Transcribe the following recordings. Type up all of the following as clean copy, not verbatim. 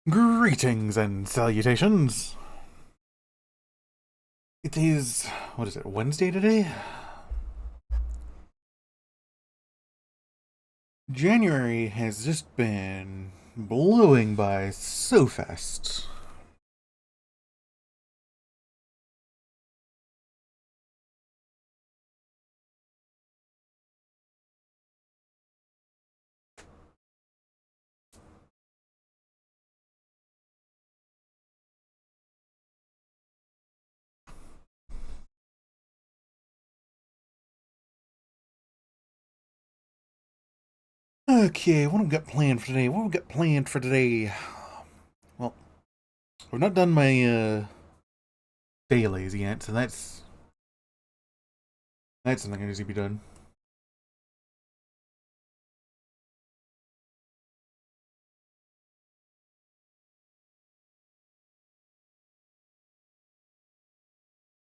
Greetings and salutations. It is, what is it, Wednesday today? January has just been blowing by so fast. Okay, what have we got planned for today? Well, we've not done my dailies yet, so that's something that needs to be done.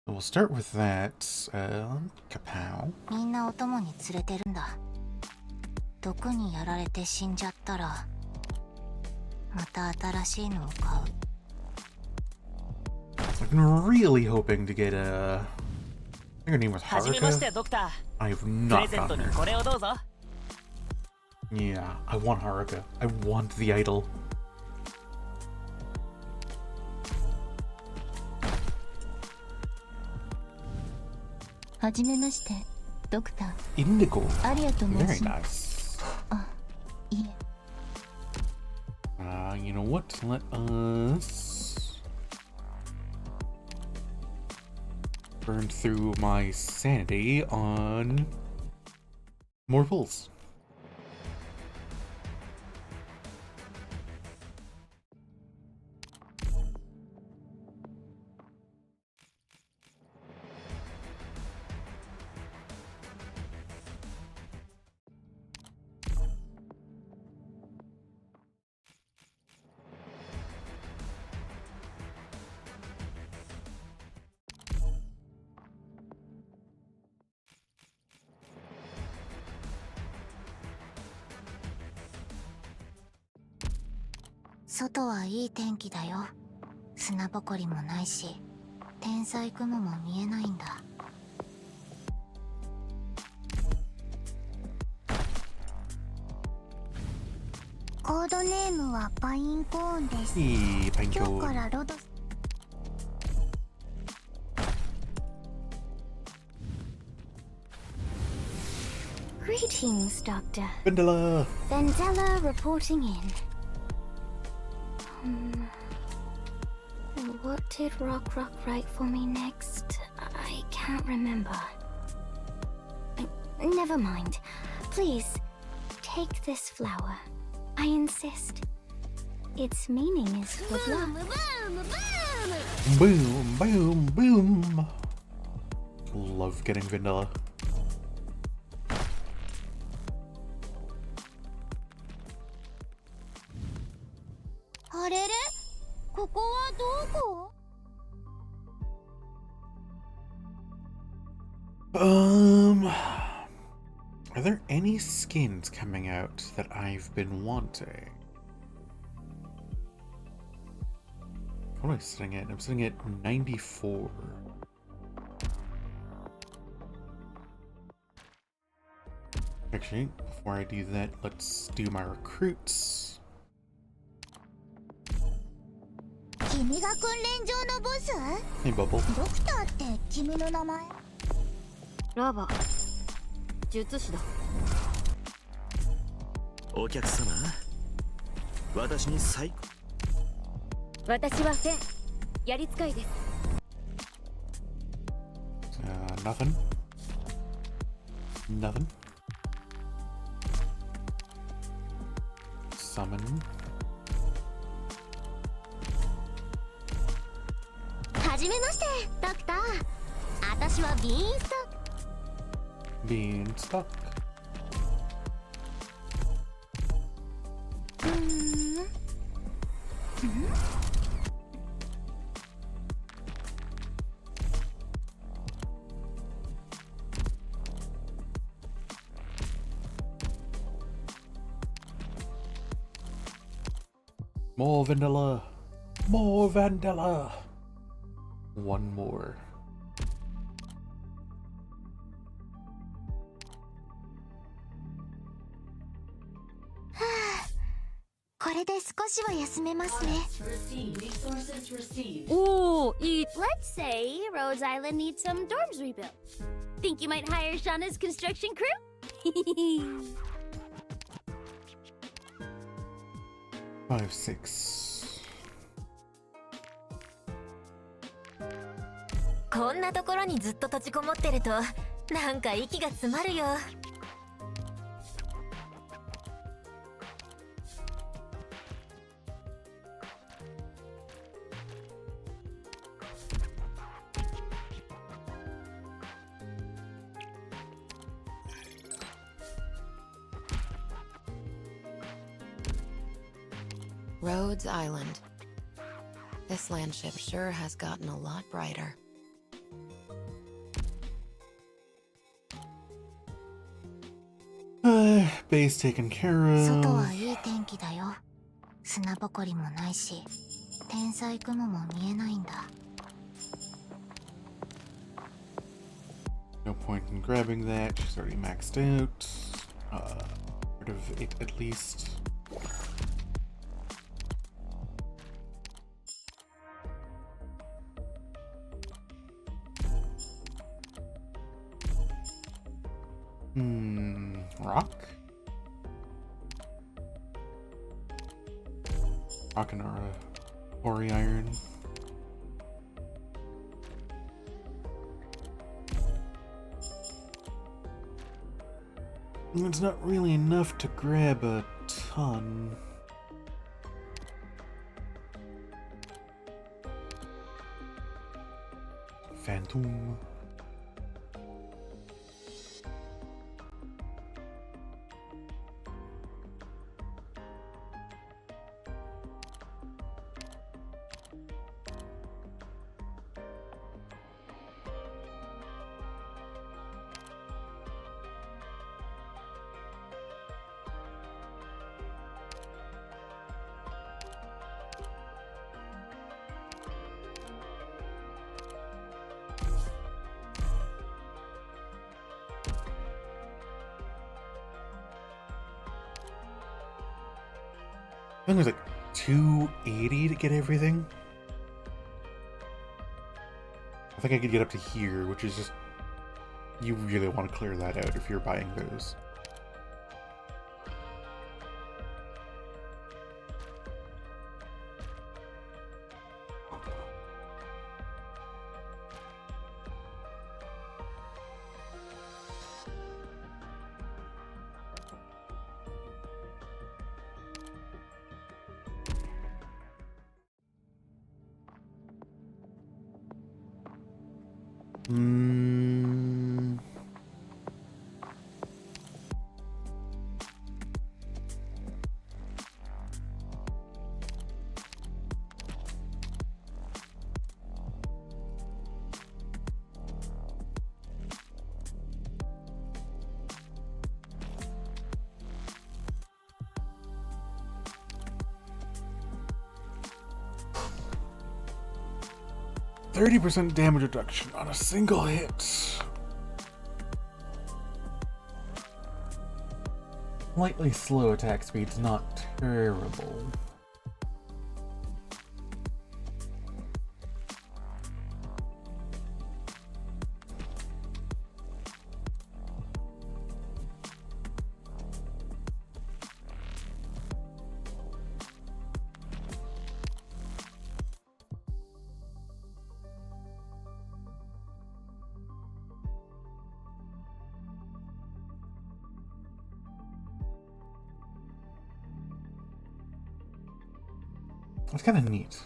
So we'll start with that. Kapow. みんなお供に連れてるんだ。毒にやられて死んじゃったら、また新しいのを買う。I've been really hoping to get I think her name was はじめまして Haruka. ドクタ I have ー。プレ not ゼント gotten に her. これをどうぞ。Yeah, I want Haruka. I want the idol. はじめまして、ドクター。 Indigo. アリアと申 Very します。 nice. あ、いえ。You know what? Let us burn through my sanity on more pulls.外はいい天気だよ。砂ぼこりもないし、天才雲も見えないんだ。コードネームはパインコーンです。いいパインコーン。今日からロドス。Greetings, Doctor. Vendela! Vendela reporting in. What did Rock write for me next? I can't remember. Never mind. Please, take this flower. I insist. Its meaning is good luck. Boom, boom, boom! Love getting vanilla. Are there any skins coming out that I've been wanting? What am I sitting at? I'm sitting at 94. Actually, before I do that, let's do my recruits. 君が訓練場のボス？ Hey, Bubble. ドクターって君の名前？ラバ、術師だ。お客様、私に最高。私はフェン、やり使いです。Nothing. Nothing. Summon. はじめまして、ドクター。私はビーンスト。Beanstalk. こ More vanilla. More vanilla. One more. Ooh, let's say Rhodes Island needs some dorms rebuilt. Think you might hire Shauna's construction crew? 5, 6. こんなところにずっと閉じこもってるとなんか息が詰まるよ。Rhodes Island. This landship sure has gotten a lot brighter. Base taken care of. 外はいい天気だよ。砂ぼこりもないし、天才雲も見えないんだ。No point in grabbing that. She's already maxed out. Rid of it at least. Rock? Rock and Ori Iron. It's not really enough to grab a ton. Phantom. I think it was like 280 to get everything. I think I could get up to here, which is just... You really want to clear that out if you're buying those. Hmm. %30 damage reduction on a single hit. Slightly slow attack speed's not terrible. It's kind of neat.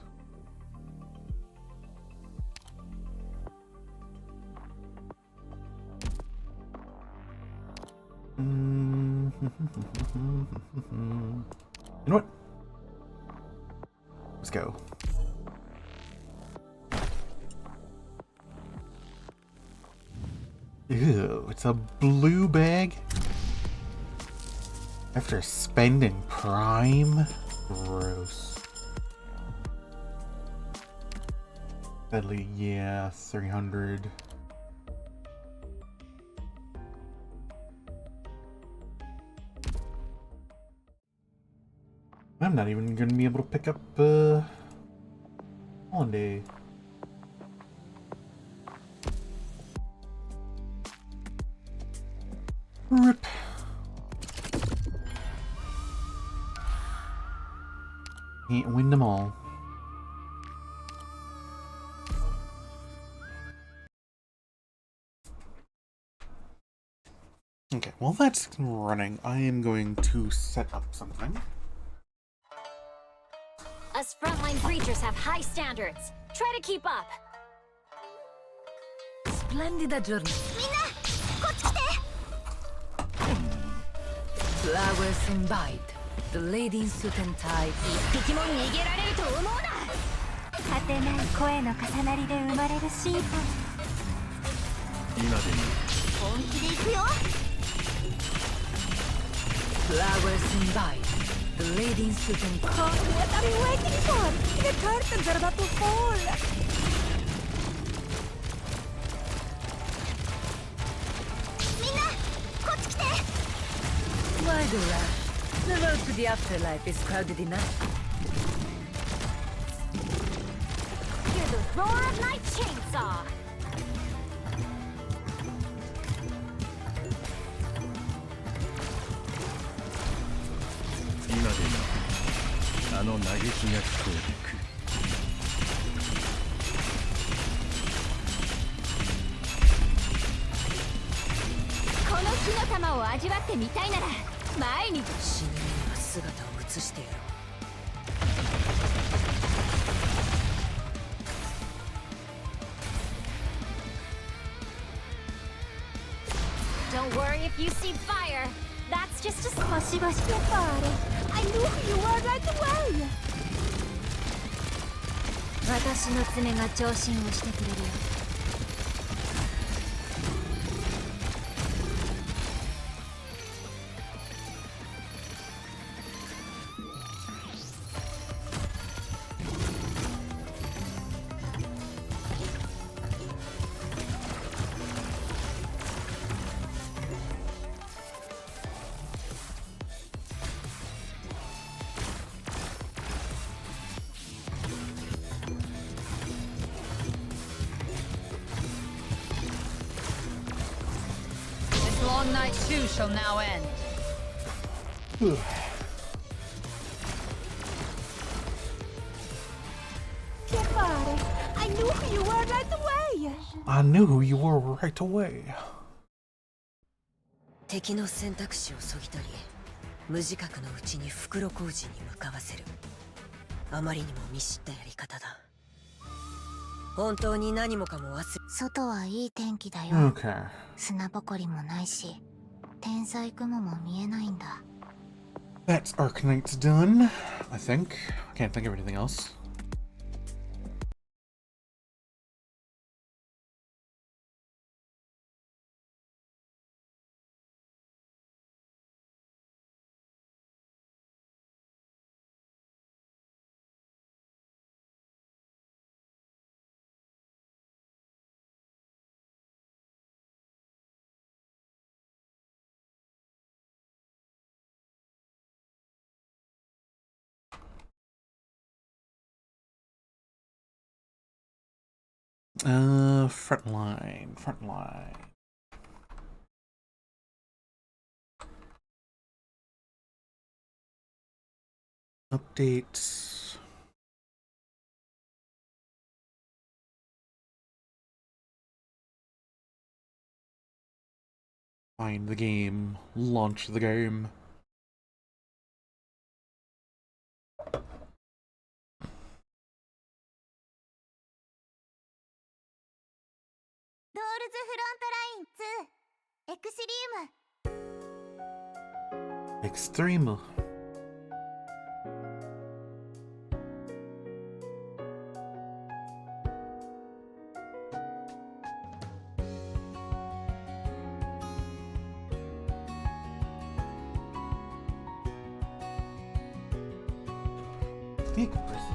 You know what? Let's go. Ew, it's a blue bag? After spending Prime? Gross. Deadly, yeah, 300. I'm not even going to be able to pick up Holiday. Rip. Can't win them all. Okay, while that's running, I am going to set up something. Us frontline creatures have high standards. Try to keep up. Splendida journey. みんな、こっち来て。 Flowers invite. The lady in suit and tie. 一匹も逃げられると思うな。果てない声の重なりで生まれるシーン。今でも本気で行くよ。 Flowers invite. The lady in suit and tie. What are you waiting for? The curtains are about to fall. みんな、こっち来て。 Why do rush? The road to the afterlife is crowded enough. Hear the roar of my chainsaw. 今でもあの嘆きが聞こえてくる。この火の玉を味わってみたいなら前に。死ぬには姿を映してやろう。 Don't worry if you see fire. That's just a squashy fire. I knew who you were right away. 私の爪が聴診をしてくれるよ。 This long night too shall now end. Che fare? I knew who you were right away. I knew who you were right away. 敵の選択肢をそぎ取り、無自覚のうちに袋小路に向かわせる。あまりにも見知ったやり方だ。本当に何もかも忘れ。外はいい天気だよ。 Okay. 砂ぼこりもないし、天才雲も見えないんだ。 That's Arcanite's done, I think. I can't think of anything else. Frontline. Updates. Find the game. Launch the game. Doors Frontline 2 Extreme. Extreme. Decompress.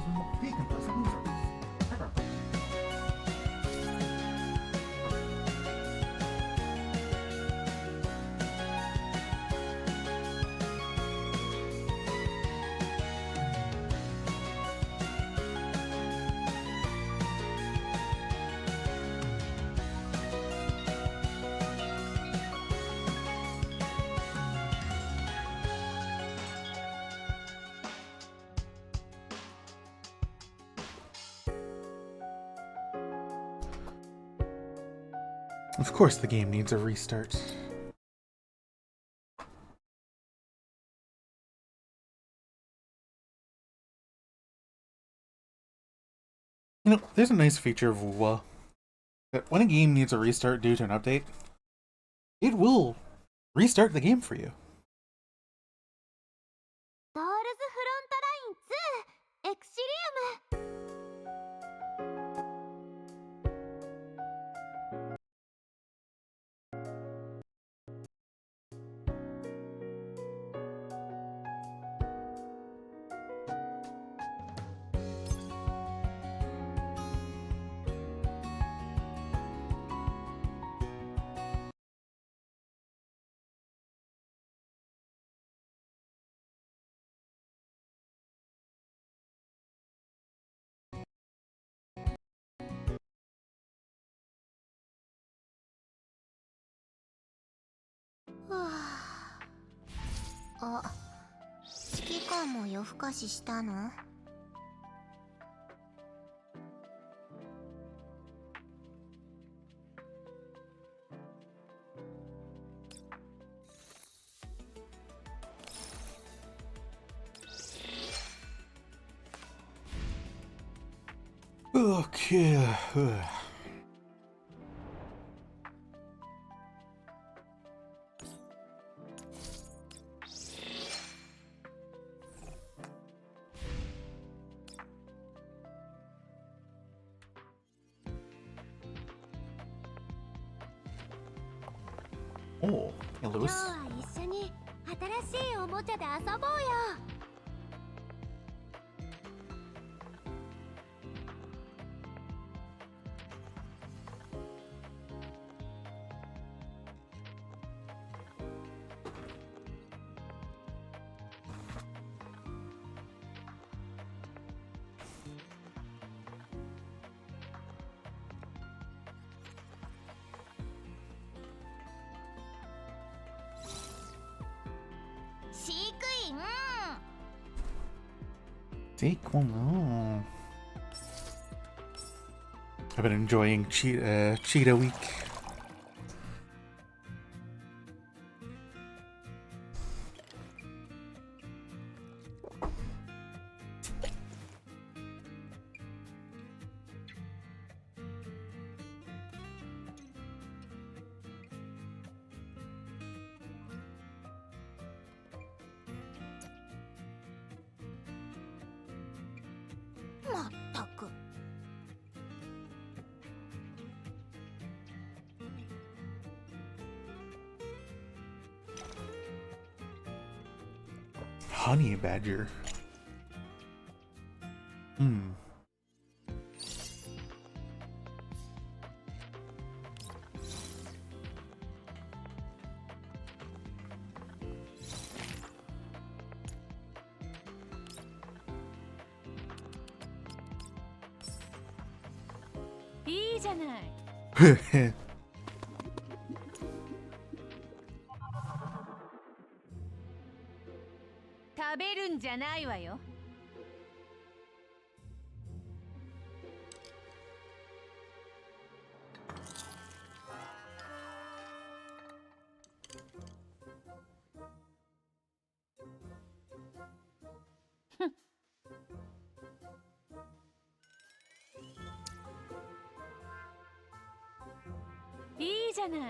Of course the game needs a restart. You know, there's a nice feature of WoW that when a game needs a restart due to an update, it will restart the game for you. ドールズフロントライン2エクシリウム。あ、指揮官も夜更かししたの？Okay. Oh, hey 今日 Lewis. は一緒に新しいおもちゃで遊ぼうよ。飼育員。Take one. Oh. I've been enjoying Cheetah Week.まったく。Honey badger. Hmm. "いいじゃない。食べるんじゃないわよ。いいじゃない。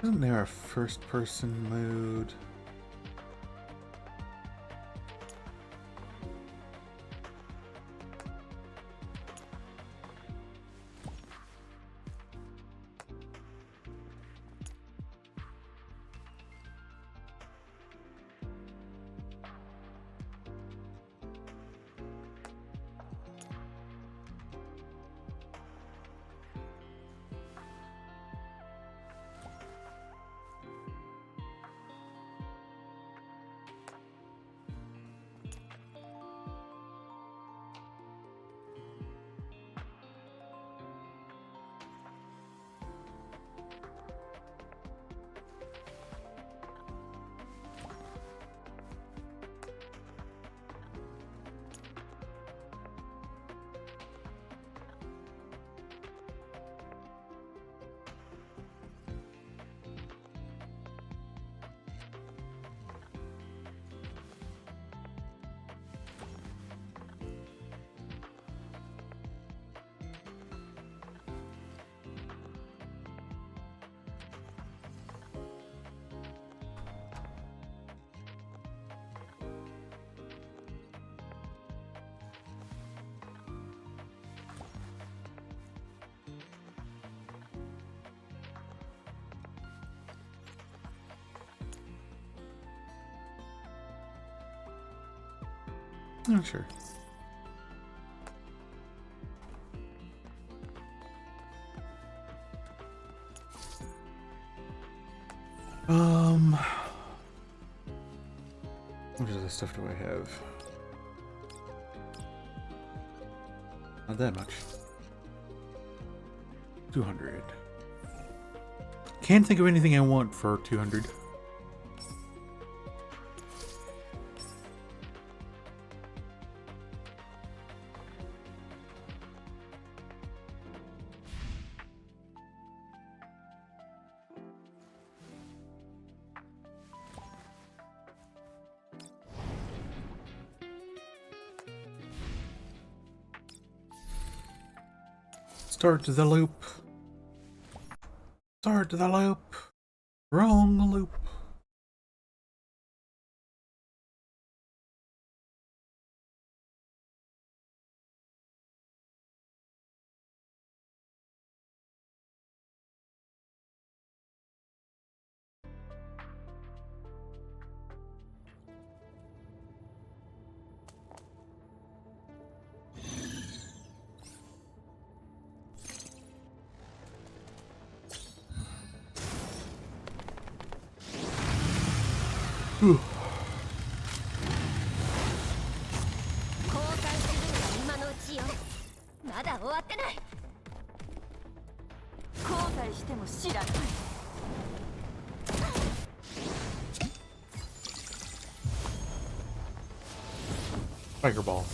Isn't there a first-person mode? Oh, sure. What other stuff do I have? Not that much. 200. Can't think of anything I want for 200. Start the loop. Start the loop. Wrong loop. Whew. 後悔するのは今のうちよ。まだ終わってない。後悔しても知らない。Fireball.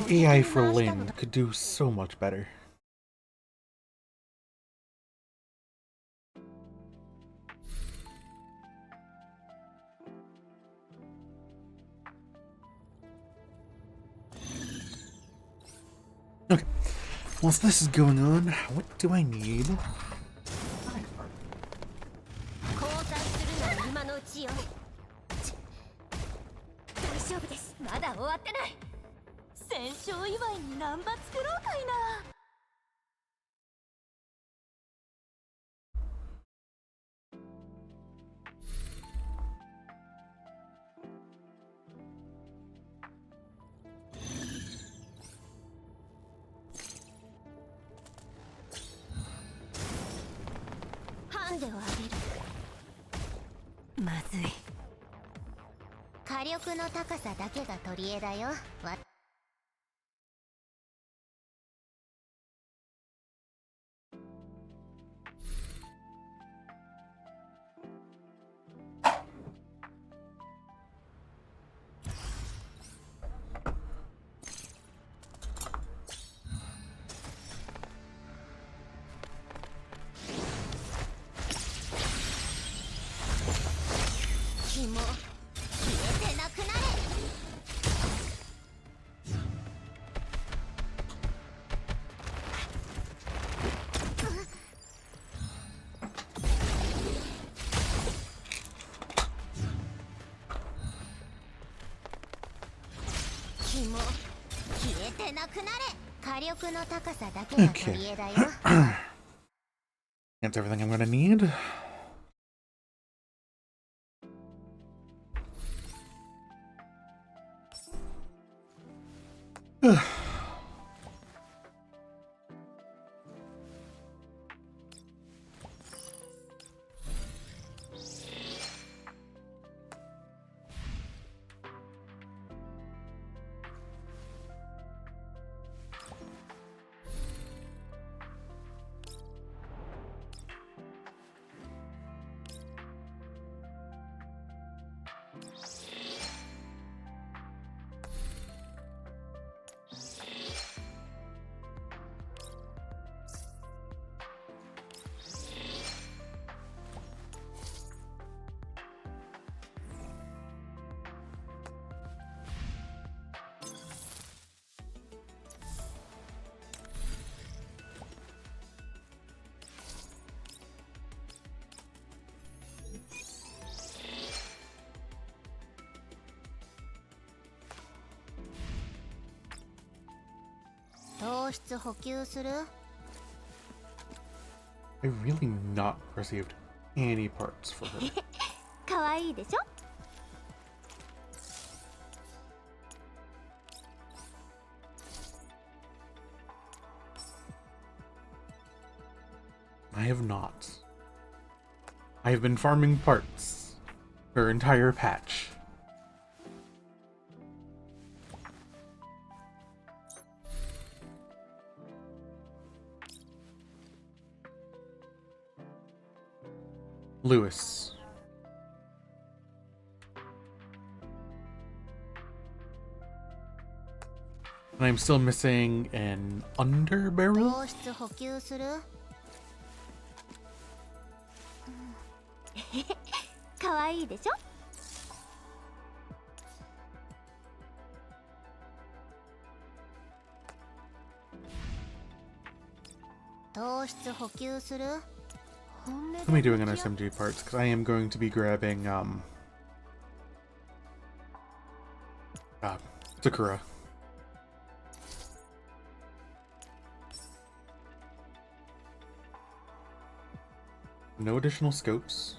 The AI for Lynn could do so much better. Okay, whilst this is going on, what do I need? 後悔するのは今のうちよ。大丈夫です。まだ終わってない。戦勝祝いにナンバ作ろうかいな。ハンデをあげる。まずい。火力の高さだけが取り柄だよ。気も消えてなくなれ。Okay. That's everything I'm gonna need. I really not received any parts for her. かわいいでしょ I have not. I have been farming parts her entire patch. Lewis. And I'm still missing an underbarrel? 糖質補給するかわいいでしょ糖質補給する Let me doing an SMG parts, because I am going to be grabbing, Sakura. No additional scopes.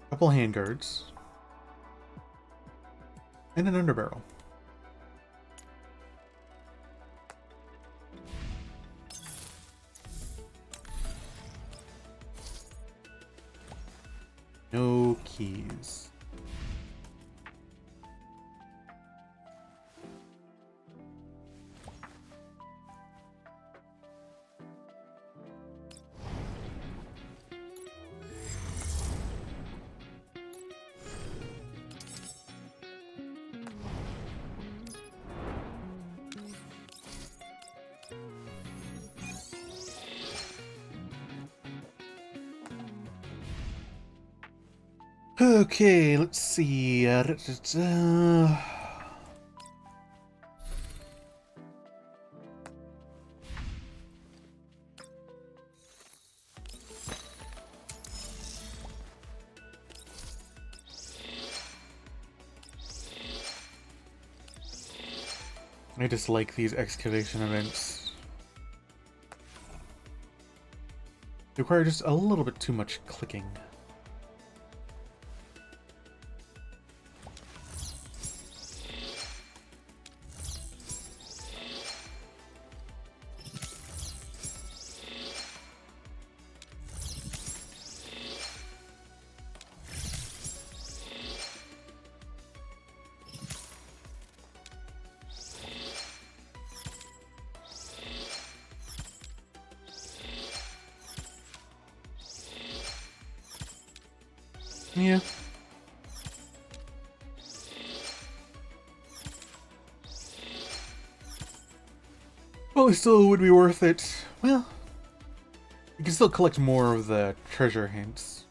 Couple handguards. And an underbarrel. No keys. Okay, let's see. I dislike these excavation events. They require just a little bit too much clicking. Yeah. Well, it still would be worth it. Well, you can still collect more of the treasure hints,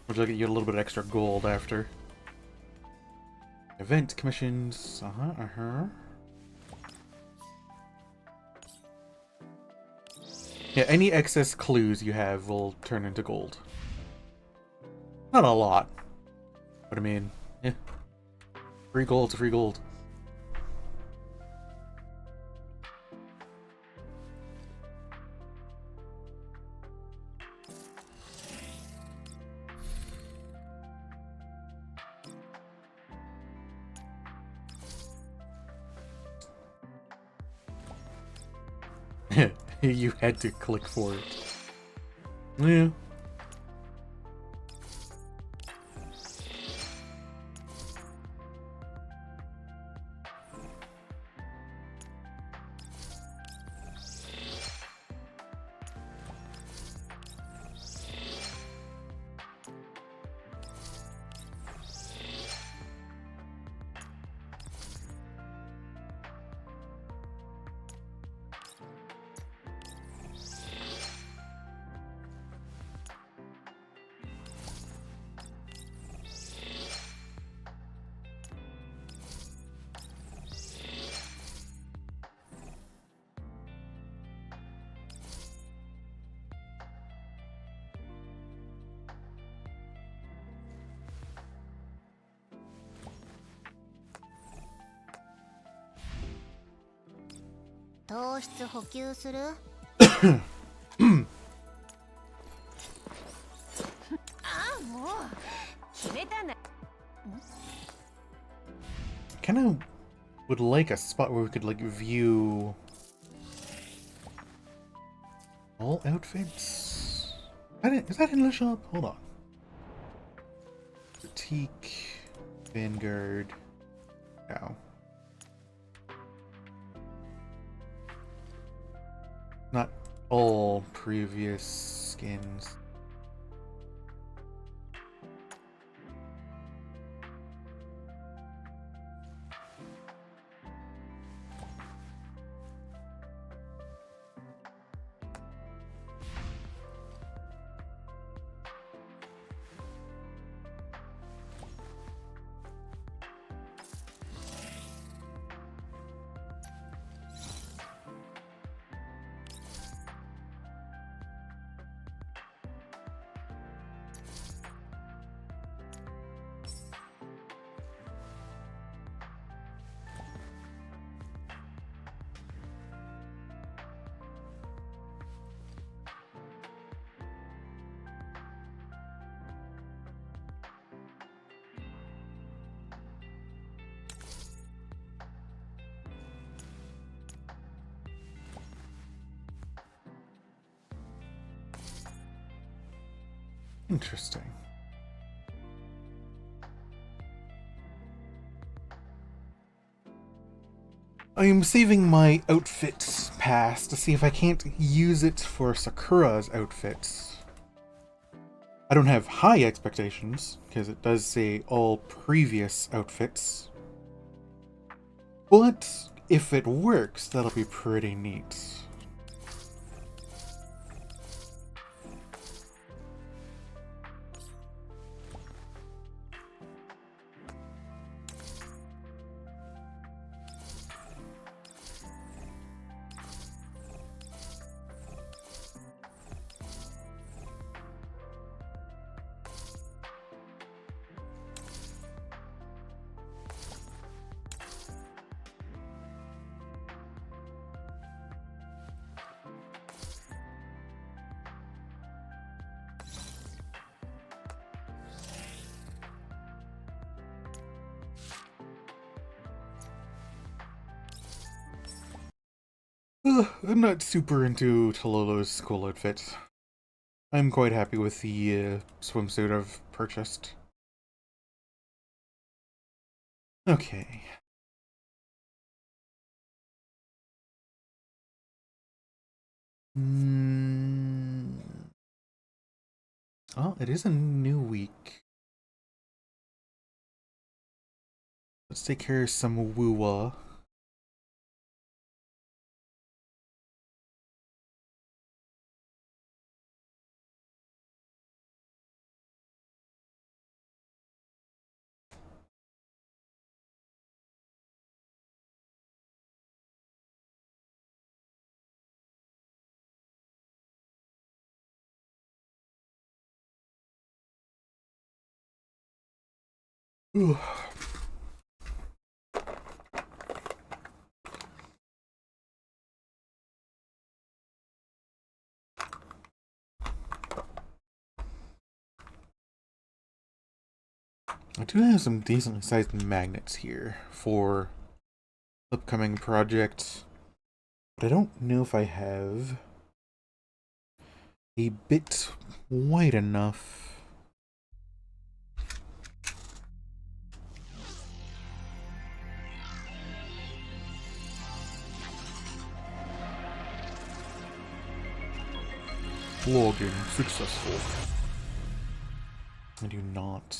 which will get you a little bit extra gold after. Event commissions. Yeah, any excess clues you have will turn into gold. Not a lot, but I mean, yeah. Free gold, free gold. You had to click for it. Yeah. Kind of would like a spot where we could like view all outfits. Is that in the shop? Hold on. Critique, Vanguard. No. Not all previous skins. Interesting. I am saving my outfits pass to see if I can't use it for Sakura's outfits. I don't have high expectations, because it does say all previous outfits. But if it works, that'll be pretty neat. I'm not super into Tololo's school outfit. I'm quite happy with the swimsuit I've purchased. Okay. Oh, it is a new week. Let's take care of some woo-wah. Ugh. I do have some decently sized magnets here for upcoming projects, but I don't know if I have a bit wide enough. Login successful. I do not.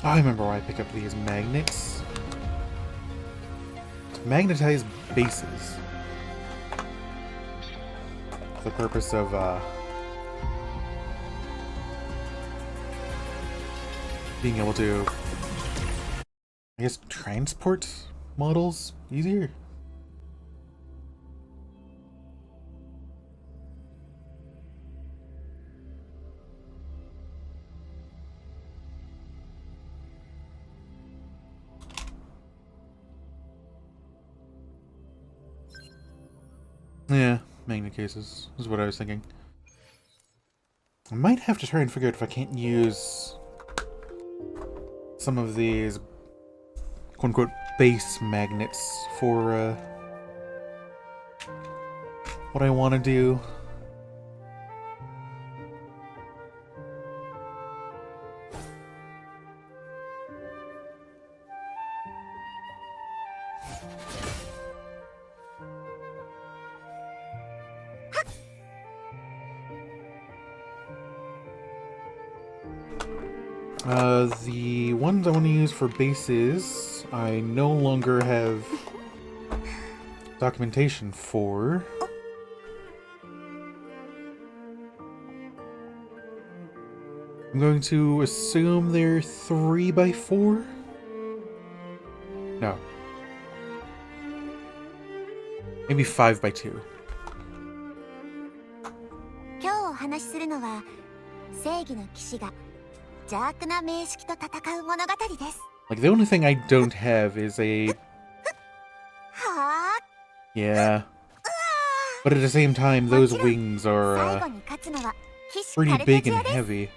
I remember why I pick up these magnets. Magnetized bases. For the purpose of, being able to, I guess, transport models easier. Yeah, magnet cases is what I was thinking. I might have to try and figure out if I can't use some of these quote-unquote base magnets for what I want to do. The ones I want to use for bases, I no longer have documentation for. I'm going to assume they're 3x4? No. Maybe 5x2. 今日お話しするのは正義の騎士が邪悪な名式と戦う物語です。 Like, the only thing I don't have is a... はあ Yeah. But at the same time, those wings 最 are 後に勝つのは騎士 pretty カルテ big ジ and アです。 heavy,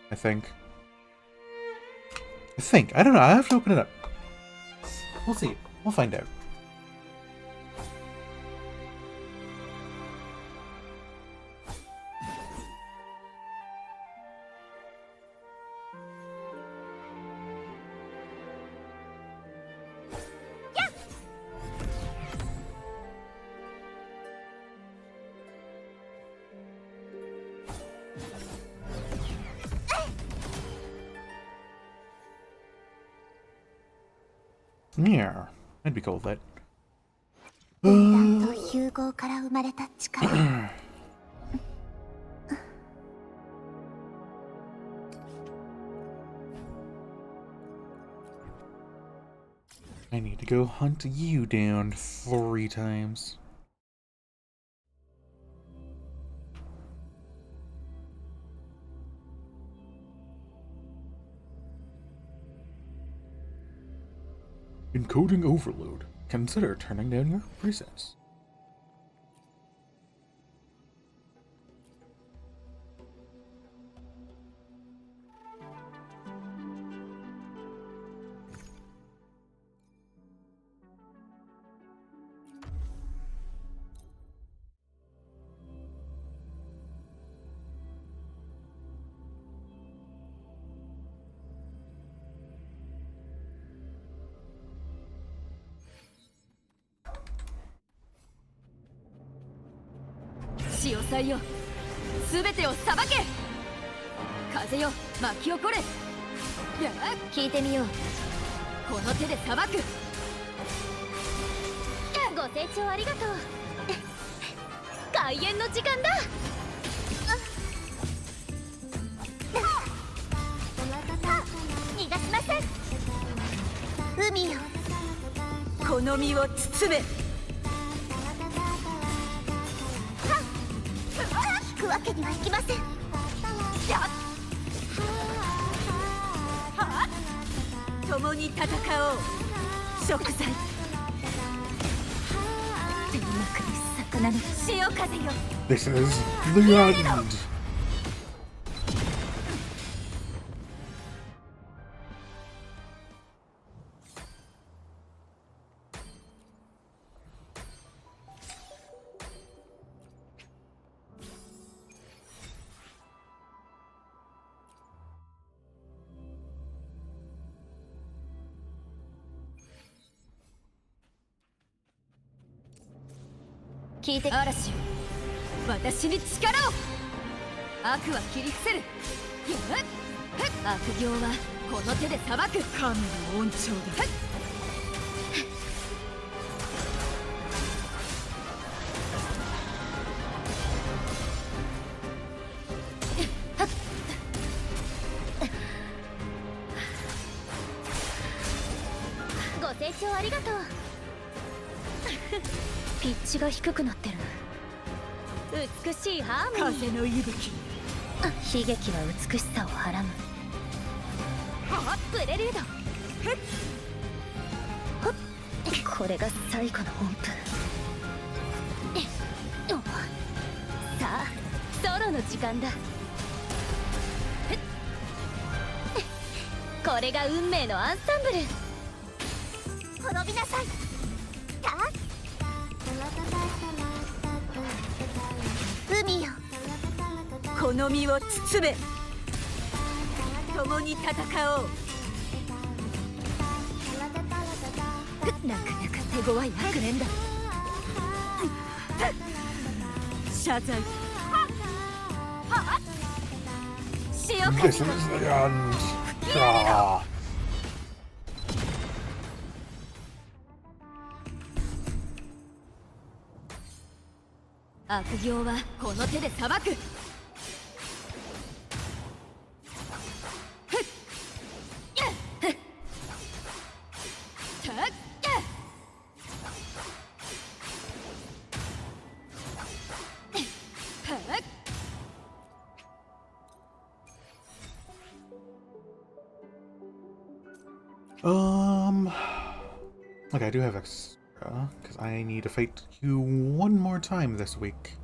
I think. I don't know, I have to open it up. We'll see. We'll find out. Yeah, I'd be cool with that. 分断と融合から生まれた力。 I need to go hunt you down 3 times. Encoding overload. Consider turning down your presets. なの潮風よ。 This is the end.「聞いて嵐よ、私に力を。悪は切り伏せる。やっ悪行はこの手で裁く。神の恩寵だ。ご清聴ありがとう。ピッチが低くなってる。美しいハーモニー。風の息吹。悲劇は美しさをはらむ。プレリュード。これが最後の音符。さあソロの時間だ。これが運命のアンサンブル。滅びなさい。海よ、この身を包め。共に戦おう。なかなか手強い悪念だ。謝罪。潮 This 風 is the end. Ah. 悪行はこの手で裁く。Okay, I do have extra, because I need to fight you one more time this week.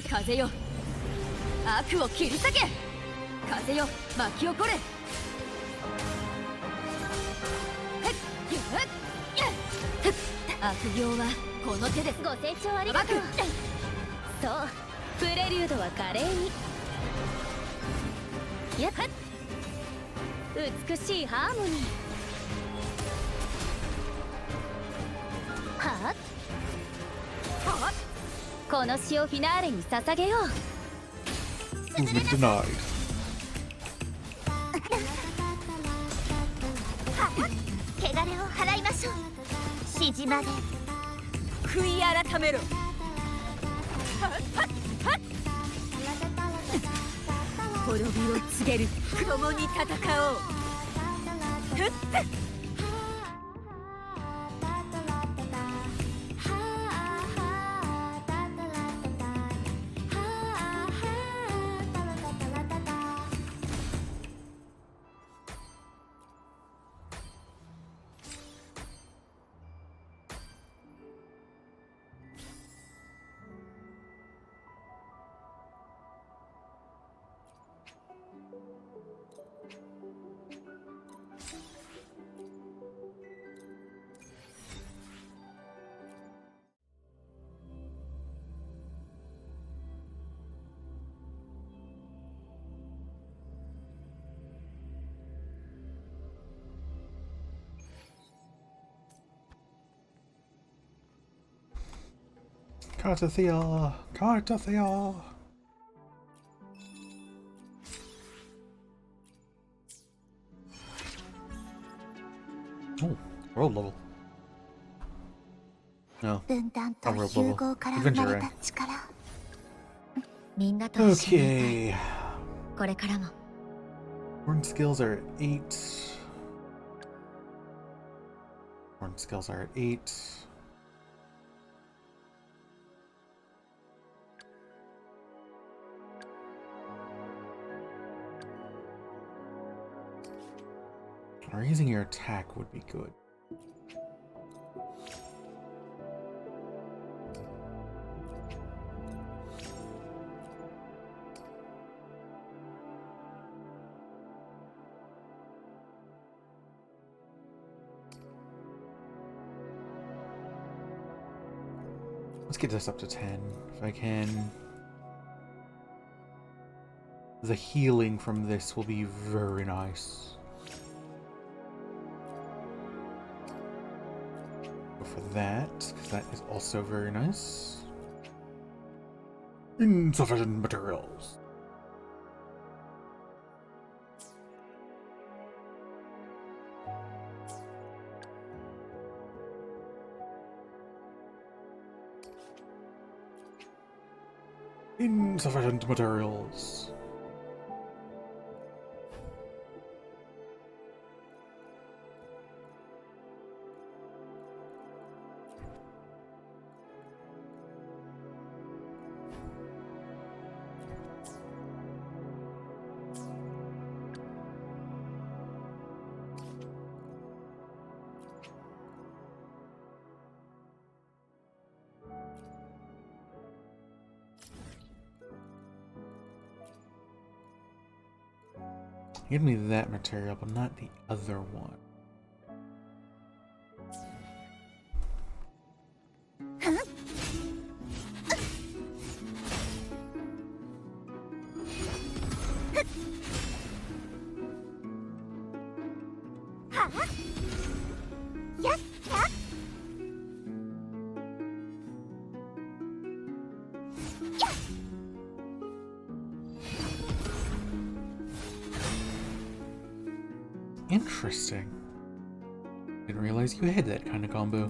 風よ、悪を切り裂け。風よ、巻き起これ。悪行はこの手で。ご清聴ありがとう。そう、プレリュードは華麗に。やっ、美しいハーモニー。はあ、この詩をフィナーレに捧げよう。 Movement denied. 汚れを払いましょう。しじまで悔い改めろ。滅びを告げる。共に戦おう。Cartathea! Cartathea! Oh, world level. No. 分断と World 融 level. 合から生ま Adventure, れ right? た力。みんなと一緒にいたい。 Okay. これからも Horn skills are at 8. Horn skills are at 8. Raising your attack would be good. Let's get this up to 10 if I can. The healing from this will be very nice. Go for that, because that is also very nice. Insufficient materials. Insufficient materials. Give me that material, but not the other one. Interesting. Didn't realize you had that kind of combo.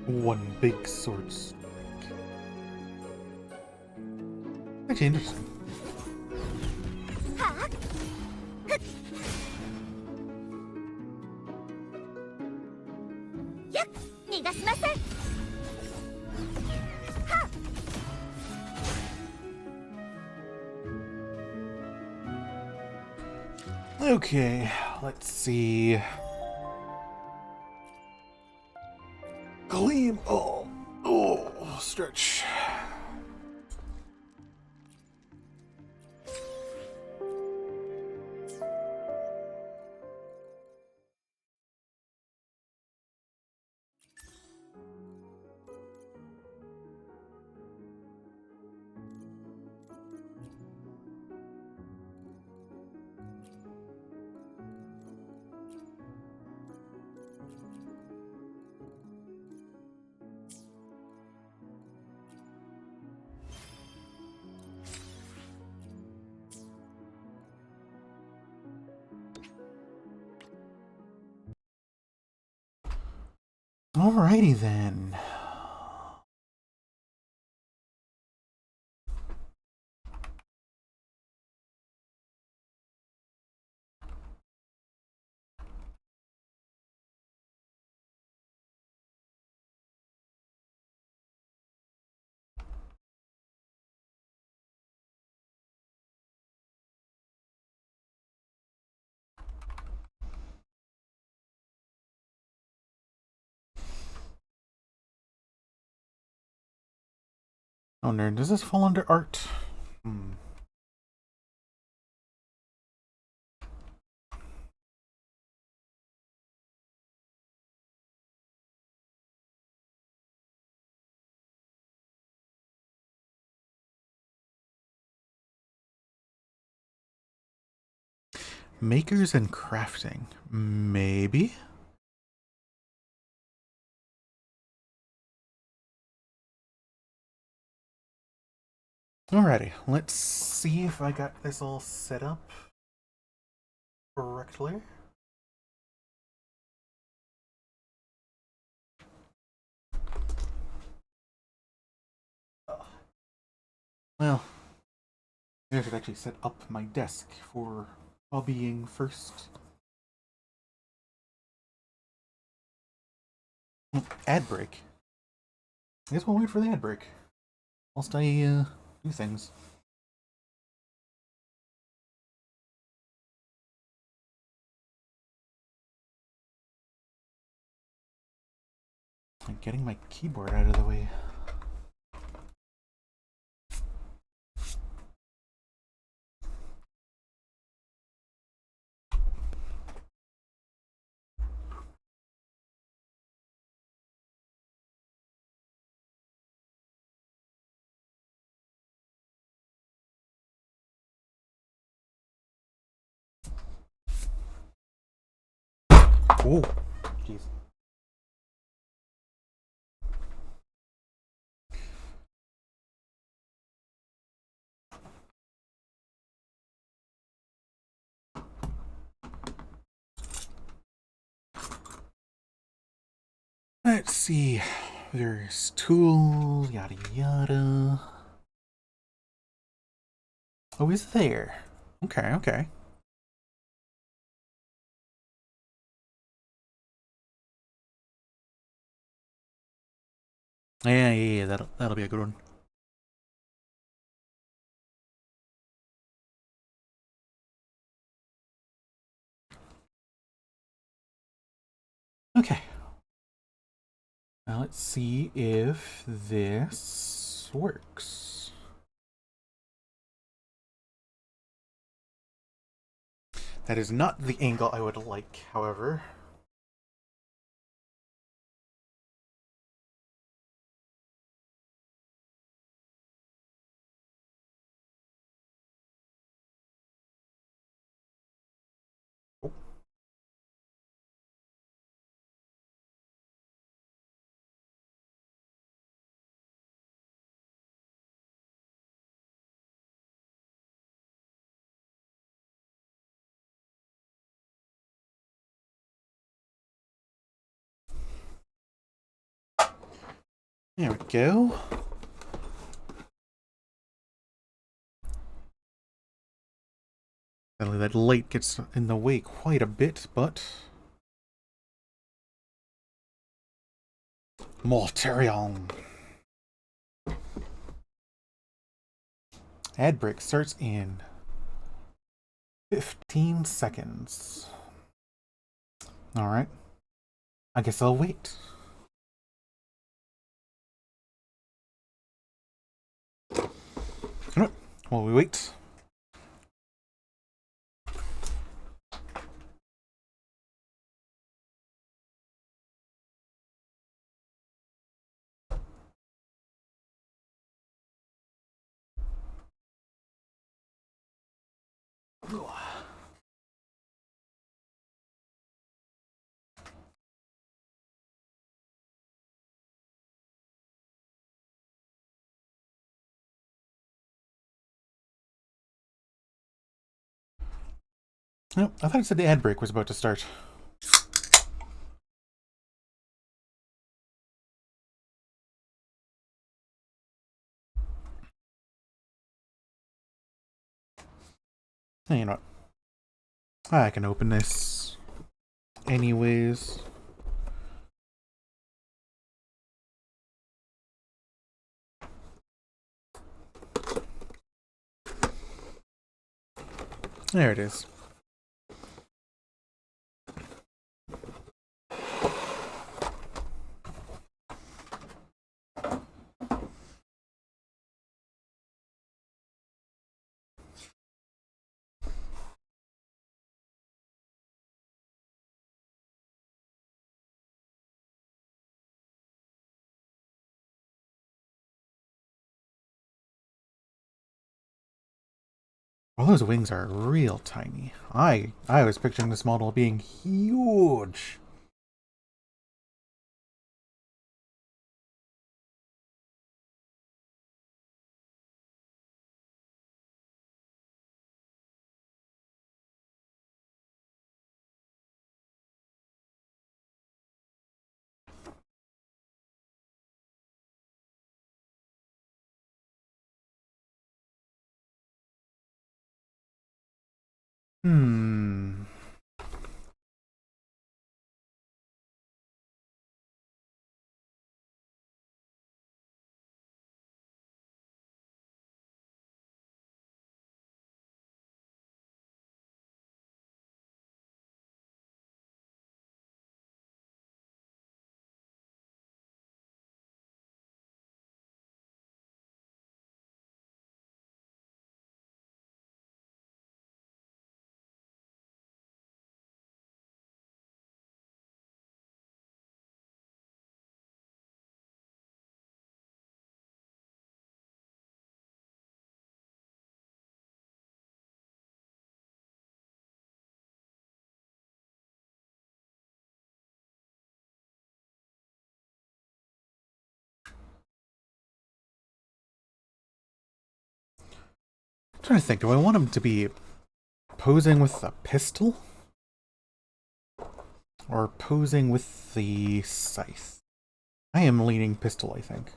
One big sword strike. Actually interesting. Okay, let's see. Gleam. Oh, stretch. Alrighty then. Oh, nerd, does this fall under art? Makers and crafting. Maybe? Alrighty, let's see if I got this all set up correctly. Well, maybe I should actually set up my desk for hobbying first. Ad break. I guess we'll wait for the ad break. Whilst I do things. I'm getting my keyboard out of the way. Oh, jeez. Let's see. There's tools, yada yada. Oh, he's there. Okay, okay. Yeah, that'll be a good one. Okay. Now let's see if this works. That is not the angle I would like, however. Oh. There we go. Sadly, that light gets in the way quite a bit, but... Mortarion. Ad break starts in 15 seconds. Alright. I guess I'll wait. Alright, while we wait. No, I thought it said the ad break was about to start. Hey, you know what? I can open this anyways. There it is. Oh, those wings are real tiny. I was picturing this model being huge. Hmm. I'm trying to think, do I want him to be posing with a pistol? Or posing with the scythe? I am leaning pistol, I think.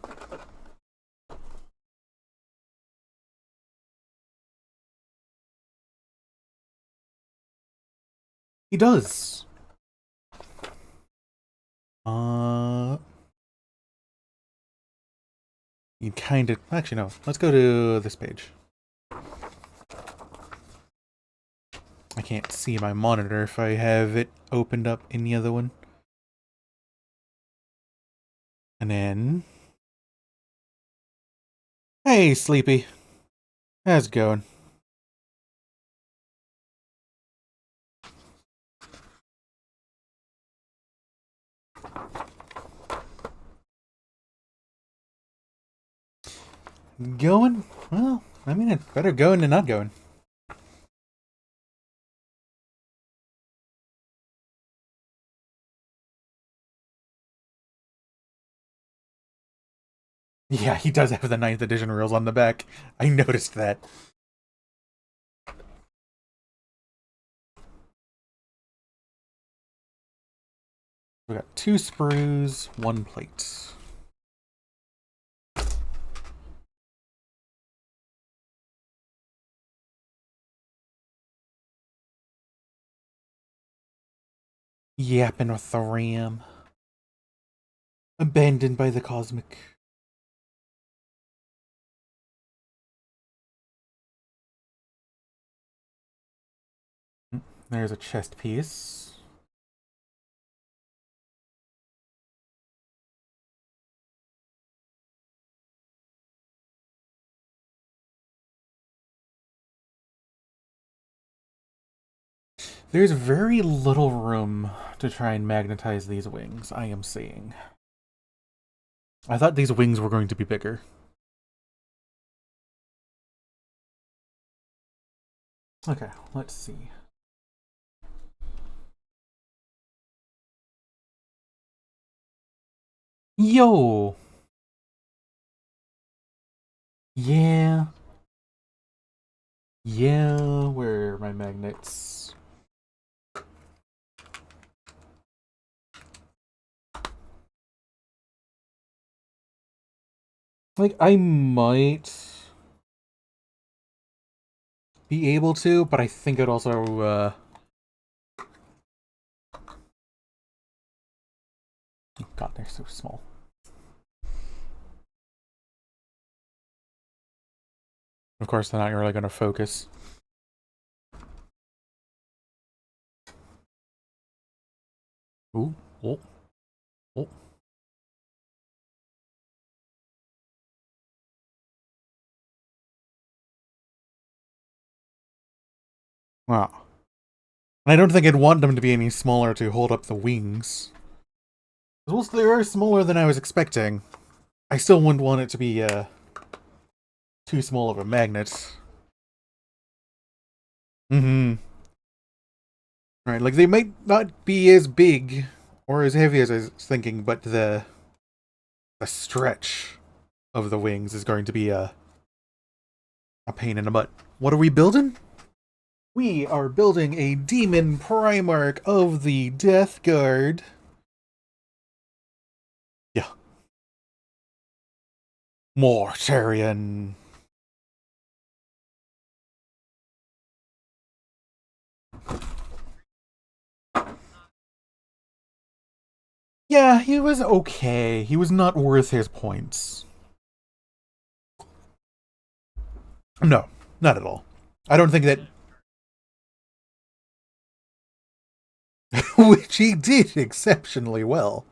He does! You kind of... Actually, no. Let's go to this page. I can't see my monitor if I have it opened up in the other one. And then... Hey, Sleepy. How's it going? Going? Well, I mean, it's better going than not going. Yeah, he does have the 9th edition rules on the back. I noticed that. We got 2 sprues, 1 plate. Yapping with the ram. Abandoned by the cosmic. There's a chest piece. There's very little room to try and magnetize these wings, I am seeing. I thought these wings were going to be bigger. Okay, let's see. Yo! Yeah. Yeah, where are my magnets? Like, I might be able to, but I think it also, God, they're so small. Of course, they're not really going to focus. Ooh, oh, oh. Wow. And I don't think I'd want them to be any smaller to hold up the wings. Whilst they are smaller than I was expecting, I still wouldn't want it to be, too small of a magnet. Mm-hmm. Right, like they might not be as big or as heavy as I was thinking, but the stretch of the wings is going to be a pain in the butt. What are we building? We are building a demon Primarch of the Death Guard. Yeah. Mortarion. Yeah, he was okay. He was not worth his points. No, not at all. I don't think that... Which he did exceptionally well.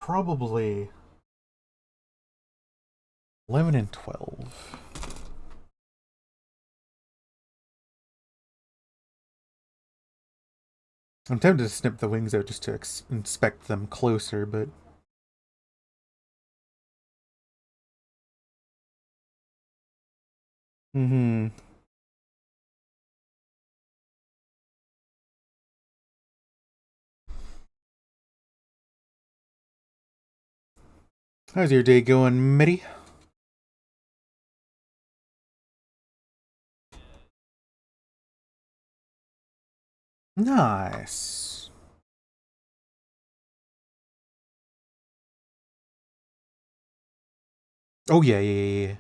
Probably 11 and 12. I'm tempted to snip the wings out just to inspect them closer, but... Mm-hmm. How's your day going, Mitty? Nice. Oh, yeah.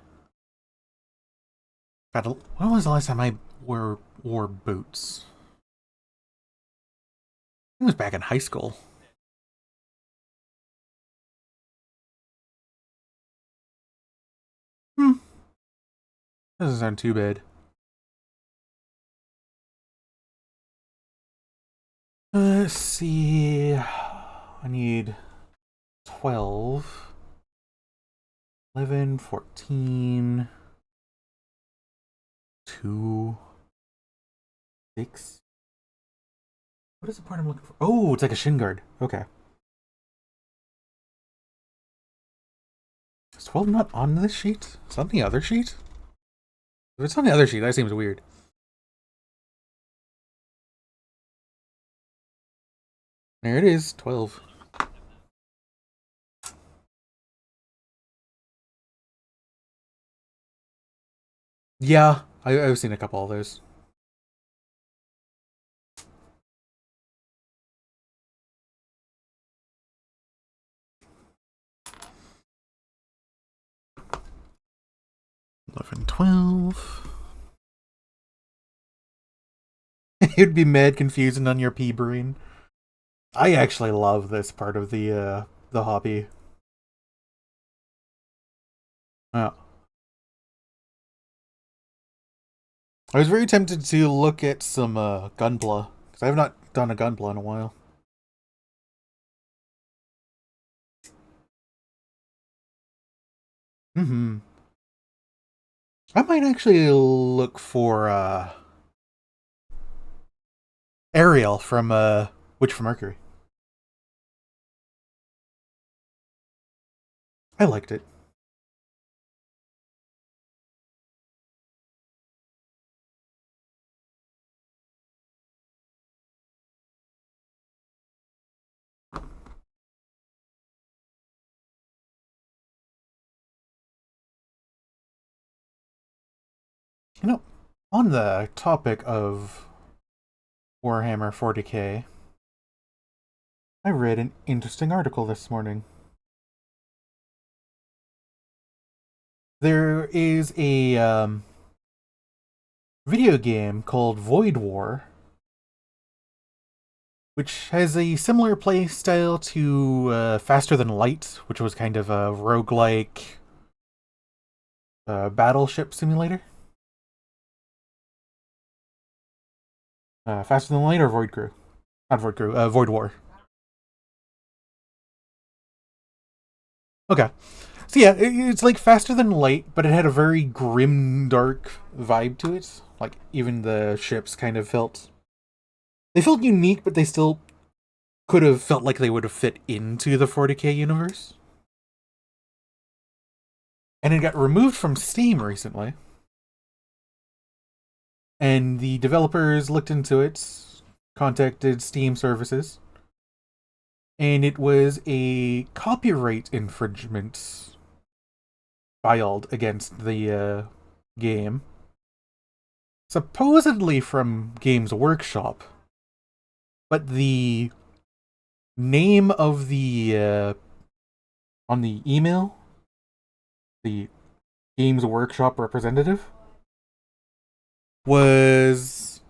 When was the last time I wore boots? It was back in high school. Hmm. Doesn't sound too bad. Let's see. I need 12, 11, 14, 2, 6. What is the part I'm looking for? Oh, it's like a shin guard. Okay. Is 12 not on this sheet? It's on the other sheet? If it's on the other sheet, that seems weird. There it is, 12. Yeah, I've seen a couple of those. Eleven, 12. It'd be mad confusing on your pea brain. I actually love this part of the hobby. Yeah. I was very tempted to look at some Gunpla, because I have not done a Gunpla in a while. Mm-hmm. I might actually look for Ariel from Witch from Mercury. I liked it. You know, on the topic of Warhammer 40k, I read an interesting article this morning. There is a video game called Void War, which has a similar play style to Faster Than Light, which was kind of a roguelike battleship simulator. Faster Than Light or Void Crew? Not Void Crew, Void War. Okay. So yeah, it's like Faster Than Light, but it had a very grim, dark vibe to it. Like, even the ships kind of felt... They felt unique, but they still could have felt like they would have fit into the 40K universe. And it got removed from Steam recently. And the developers looked into it, contacted Steam services, and it was a copyright infringement filed against the game. Supposedly from Games Workshop. But the name of the on the email, the Games Workshop representative, was...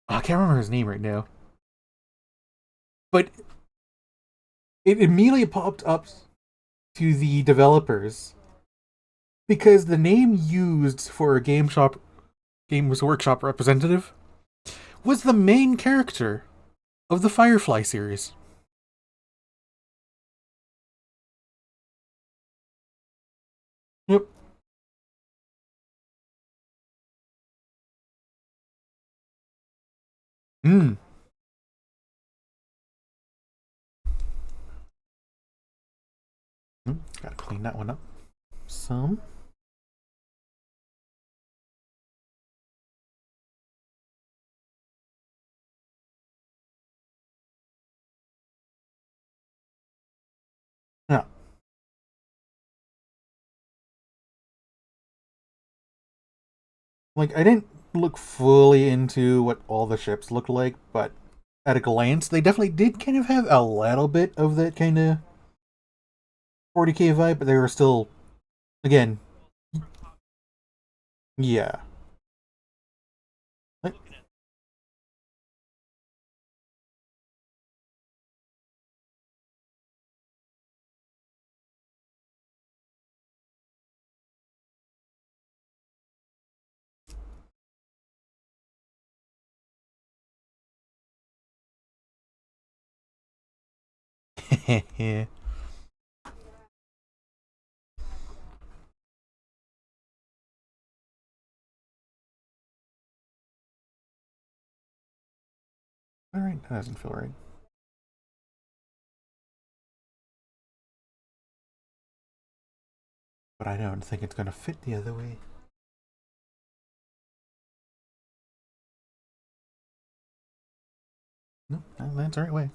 I can't remember his name right now. But it immediately popped up to the developers because the name used for a Games Workshop representative was the main character of the Firefly series. Yep. Gotta clean that one up some. Yeah. Like, I didn't look fully into what all the ships looked like, but at a glance, they definitely did kind of have a little bit of that kind of 40K vibe, but they were still, again, yeah. Like, yeah. Alright, that doesn't feel right. But I don't think it's gonna fit the other way. No, that's the right way.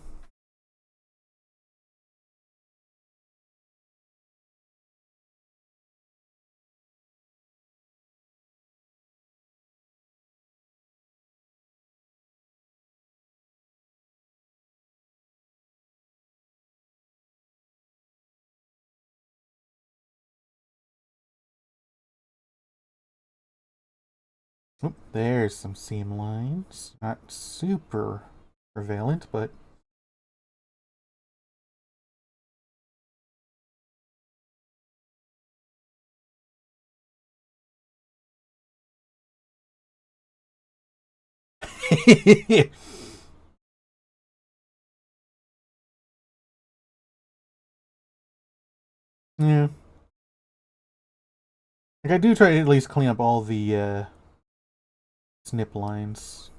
Oop, there's some seam lines. Not super prevalent, but... yeah. Like, I do try to at least clean up all the snip lines.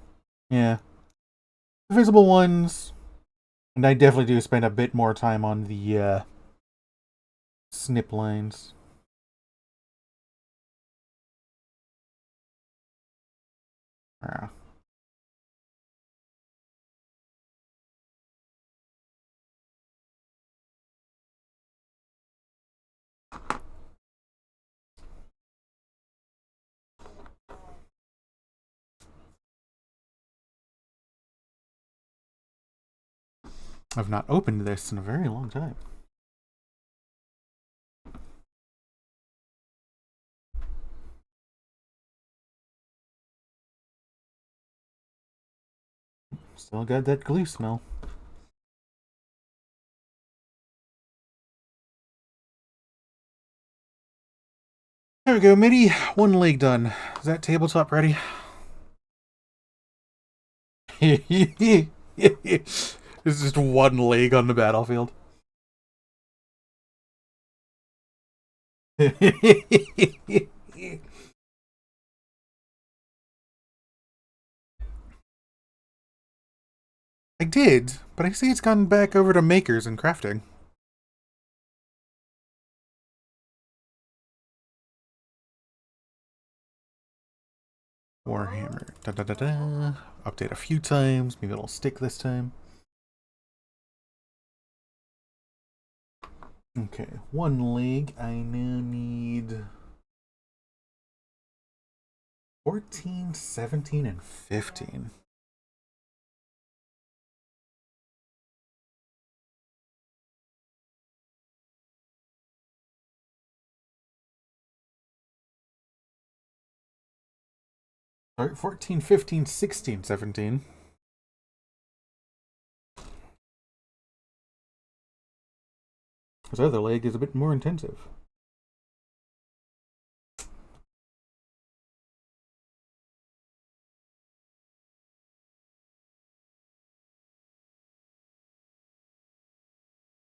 Yeah. The visible ones. And I definitely do spend a bit more time on the snip lines. Ah. I've not opened this in a very long time. Still got that glue smell. There we go, Mitty. One leg done. Is that tabletop ready? It's just one leg on the battlefield. I did, but I see it's gone back over to makers and crafting. Warhammer. Da da da da. Update a few times. Maybe it'll stick this time. Okay, 1 league. I now need 14, 17, and 15. Sorry, 14, 15, 16, 17. This other leg is a bit more intensive.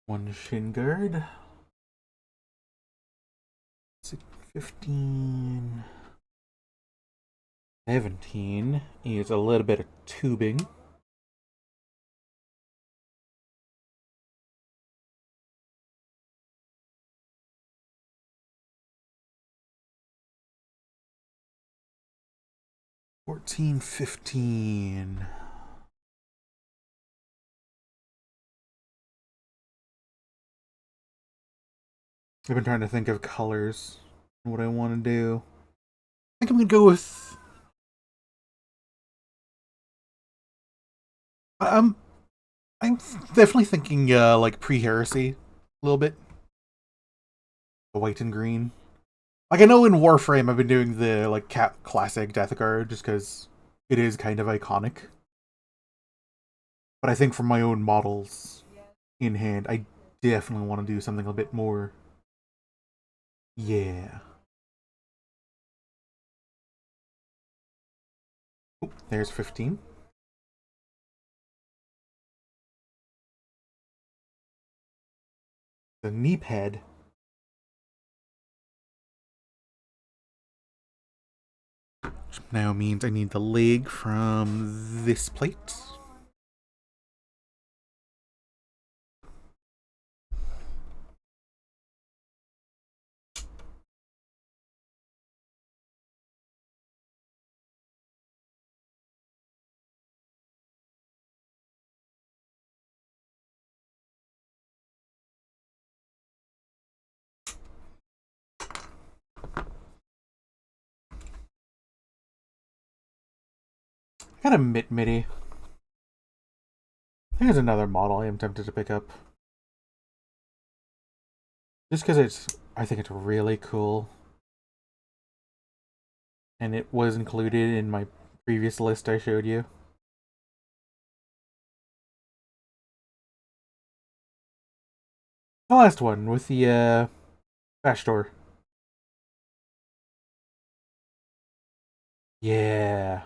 One shin guard. 15. 17 is a little bit of tubing. $14, 15. I've been trying to think of colors and what I want to do. I think I'm gonna go with. I'm definitely thinking like pre-heresy a little bit. The white and green. Like I know in Warframe I've been doing the like classic Death Guard just because it is kind of iconic. But I think for my own models in hand, I definitely want to do something a bit more. Yeah. Oh, there's 15. The knee pad. Which now means I need the leg from this plate. Got a midi. There's another model I am tempted to pick up. Just because I think it's really cool. And it was included in my previous list I showed you. The last one with the bash door. Yeah.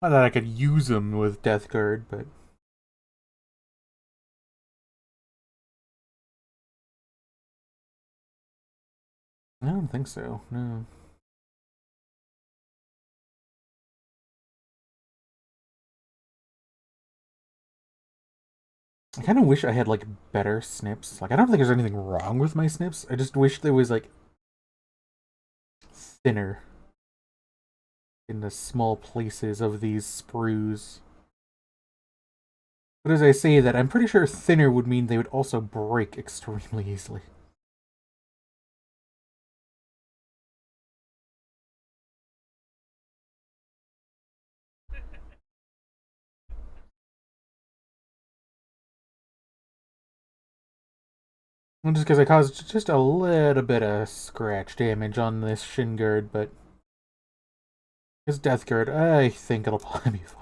Not that I could use them with Death Guard, but I don't think so. No. I kind of wish I had like better snips. Like I don't think there's anything wrong with my snips. I just wish there was like thinner in the small places of these sprues. But as I say that, I'm pretty sure thinner would mean they would also break extremely easily. Well, just because I caused just a little bit of scratch damage on this shin guard, but his death guard, I think it'll probably be fine.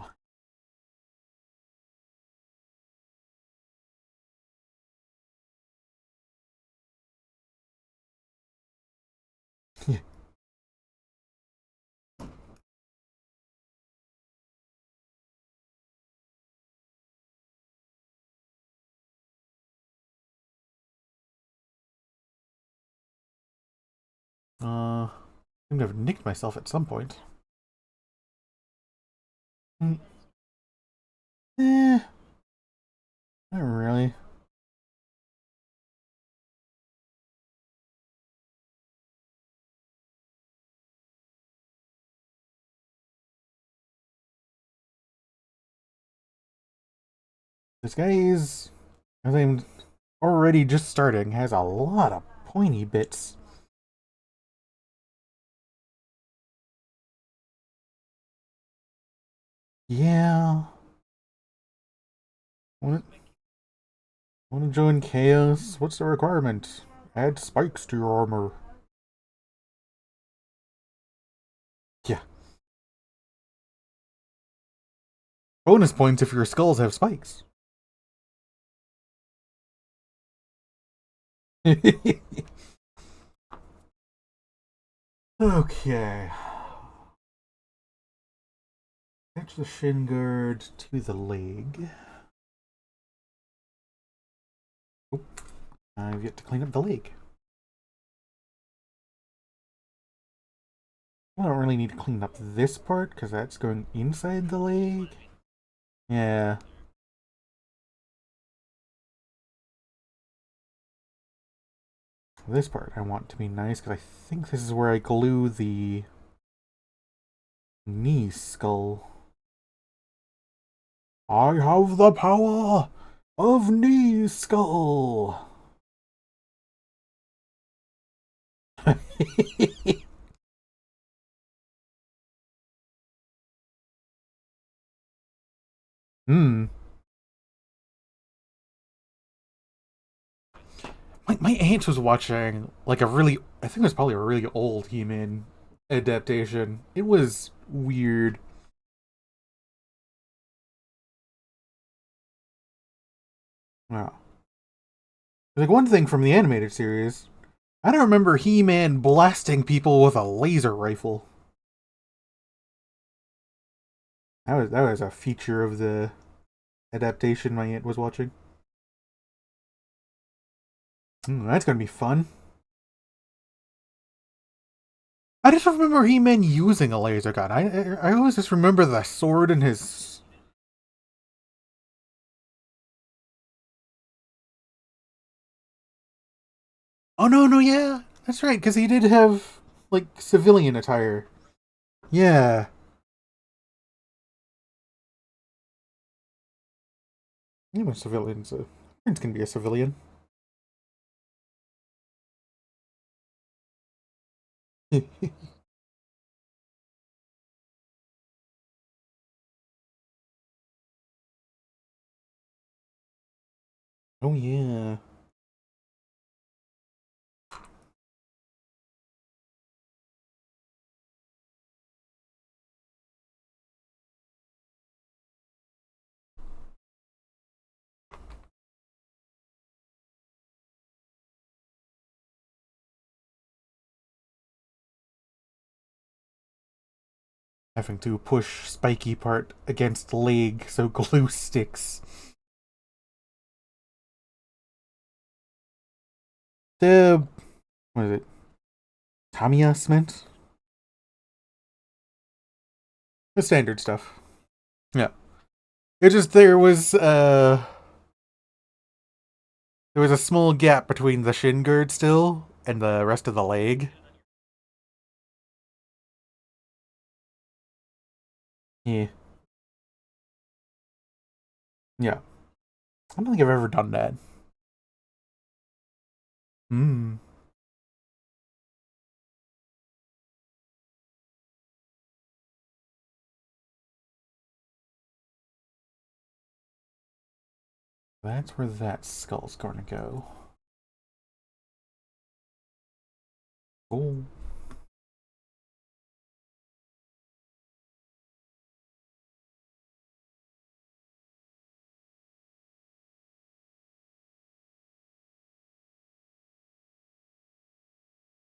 Yeah. I seem to have nicked myself at some point. Eh, not really. This guy is, as I'm already just starting, has a lot of pointy bits. Yeah. Want to join Chaos? What's the requirement? Add spikes to your armor. Yeah. Bonus points if your skulls have spikes. Okay. Attach the shin guard to the leg. Oh, I've yet to clean up the leg. I don't really need to clean up this part because that's going inside the leg. Yeah. This part I want to be nice because I think this is where I glue the knee skull. I have the power of knee skull. Hmm. My aunt was watching like a really, I think it was probably a really old He-Man adaptation. It was weird. Wow. Like one thing from the animated series, I don't remember He-Man blasting people with a laser rifle. That was a feature of the adaptation my aunt was watching. That's gonna be fun. I just remember He-Man using a laser gun. I always just remember the sword in his. Oh no, yeah, that's right, because he did have like civilian attire. Yeah. Even civilians. Prince can be a civilian. Oh yeah. Having to push spiky part against leg so glue sticks. The what is it? Tamiya cement? The standard stuff. Yeah. It just there was a small gap between the shin guard still and the rest of the leg. Yeah. Yeah. I don't think I've ever done that. Hmm. That's where that skull's going to go. Oh.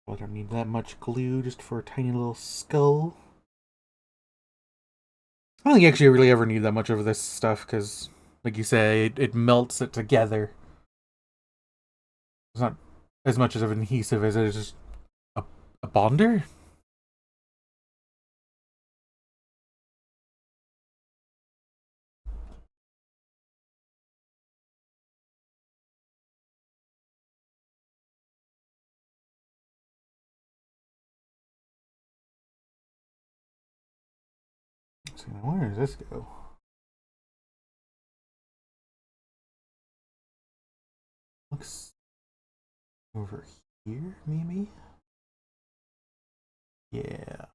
I don't need that much glue just for a tiny little skull. I don't think you actually really ever need that much of this stuff because, like you say, it melts it together. It's not as much as of an adhesive as it is just a bonder? Let's see, now where does this go? Looks over here, maybe? Yeah.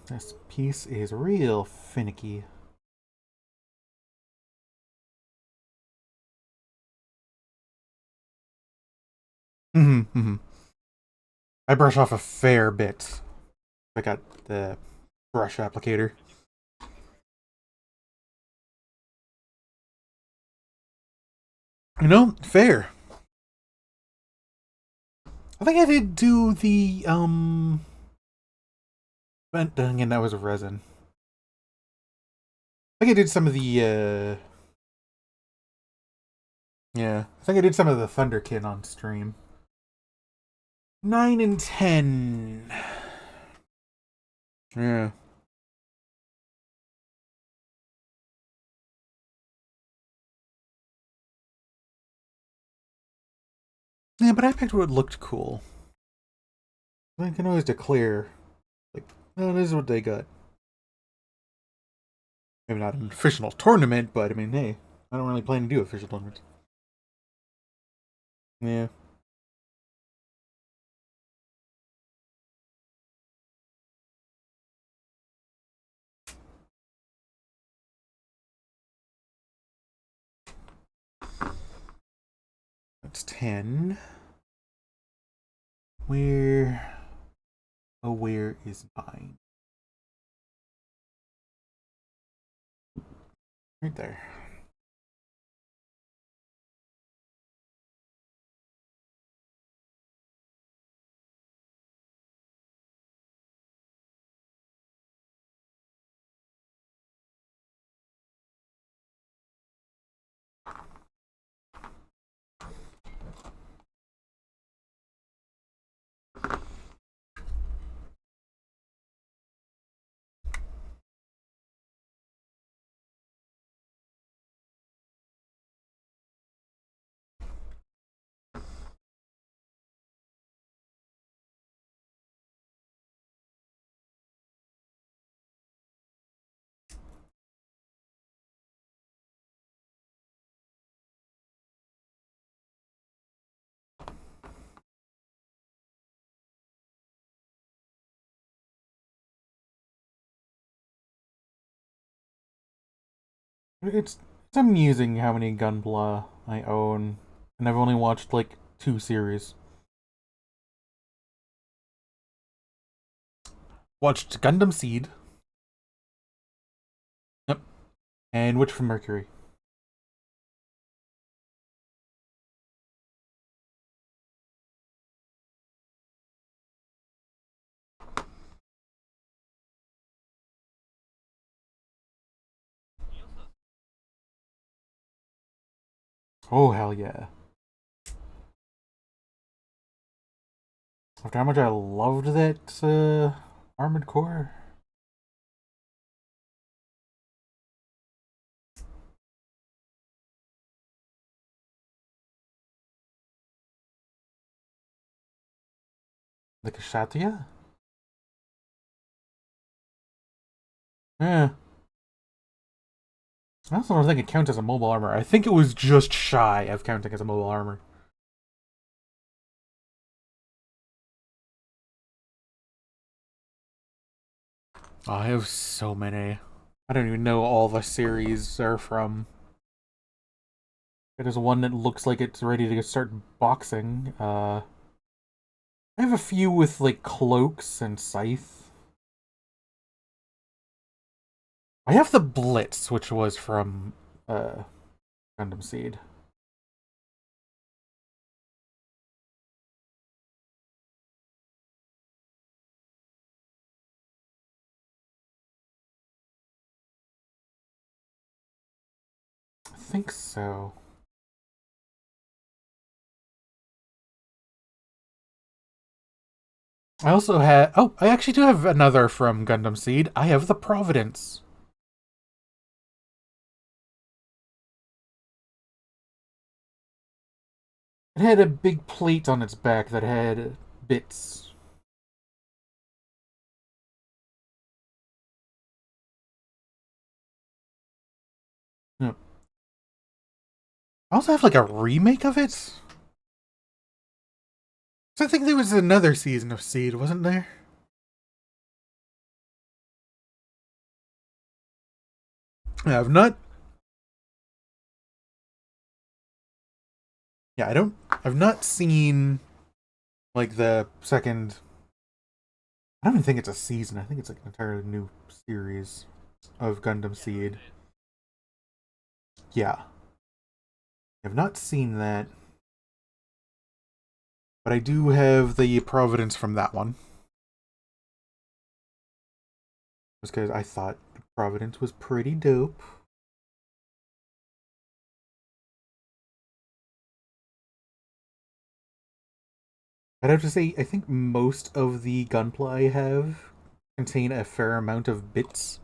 This piece is real finicky. I brush off a fair bit. I got the brush applicator. You know, fair. I think I did do the, but then again, that was resin. I think I did some of the, yeah. I think I did some of the Thunderkin on stream. 9 and 10. Yeah. Yeah, but I picked what looked cool. I can always declare, like, oh, this is what they got. Maybe not an official tournament, but I mean, hey, I don't really plan to do official tournaments. Yeah. That's 10. Where... Oh, where is 9? Right there. It's amusing how many Gunpla I own, and I've only watched like 2 series. Watched Gundam Seed. Yep. And Witch from Mercury. Oh, hell yeah. After how much I loved that Armored Core. The Kshatriya? Yeah. I also don't think it counts as a mobile armor. I think it was just shy of counting as a mobile armor. Oh, I have so many. I don't even know all the series are from. There's one that looks like it's ready to start boxing. I have a few with like cloaks and scythe. I have the Blitz, which was from Gundam Seed. I think so. I also had. Oh, I actually do have another from Gundam Seed. I have the Providence. It had a big plate on its back that had bits. No. I also have like a remake of it. So I think there was another season of Seed, wasn't there? Yeah, I've not. Yeah, I don't. I've not seen like the second. I don't even think it's a season. I think it's like an entirely new series of Gundam Seed. Yeah, I've not seen that, but I do have the Providence from that one. Just because I thought Providence was pretty dope. I'd have to say, I think most of the gunpla I have contain a fair amount of bits.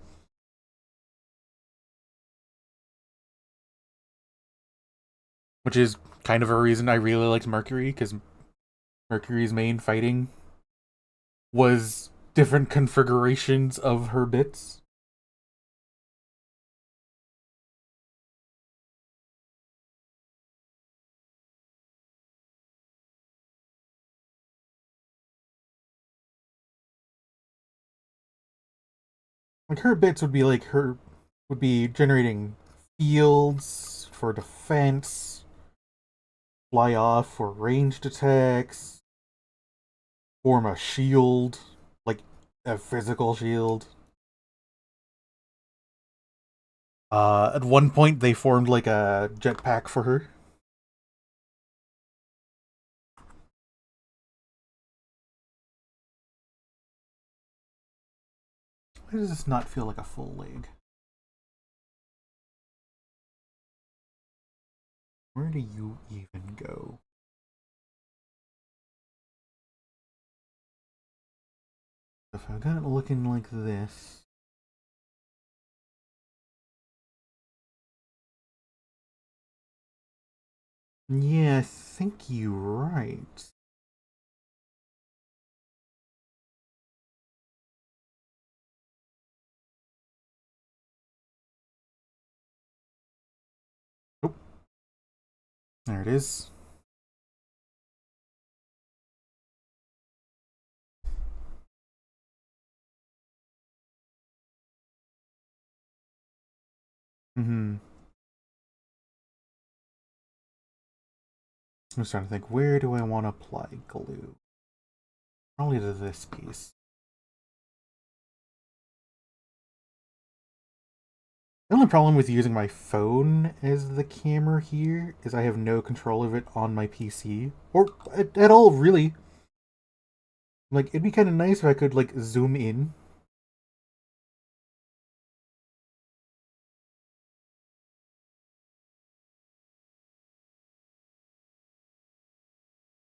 Which is kind of a reason I really liked Mercury, because Mercury's main fighting was different configurations of her bits. Like her bits would be like her would be generating fields for defense, fly off for ranged attacks, form a shield, like a physical shield. At one point they formed like a jetpack for her. Why does this not feel like a full leg? Where do you even go? If I got it looking like this. Yeah, I think you're right. Oh, there it is. Mm-hmm. I'm just trying to think, where do I want to apply glue? Probably to this piece. The only problem with using my phone as the camera here is I have no control of it on my PC. Or at all, really. Like, it'd be kind of nice if I could, like, zoom in.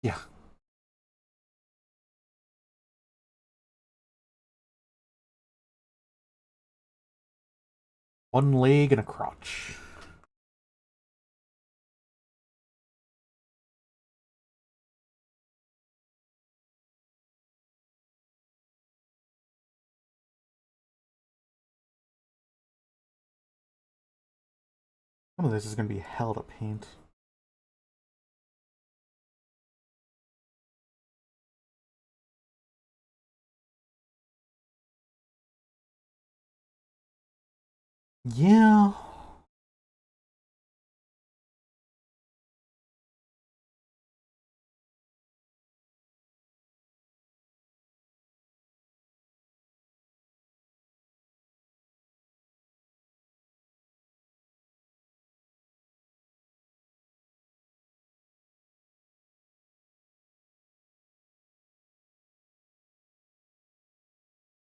Yeah. One leg and a crotch. Some of this is going to be hell to paint. Yeah.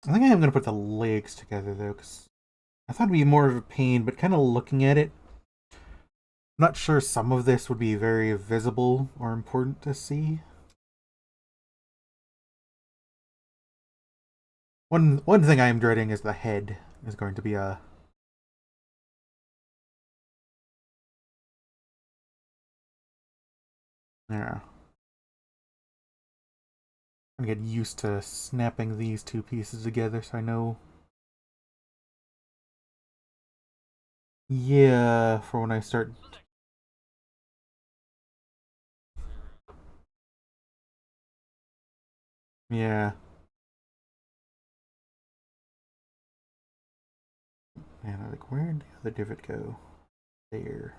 I think I am going to put the legs together, though, because I thought it'd be more of a pain, but kind of looking at it, I'm not sure some of this would be very visible or important to see. One thing I am dreading is the head is going to be a... Yeah. I'm gonna get used to snapping these two pieces together so I know... Yeah, for when I start... Yeah. Man, I'm like, where did the other divot go? There.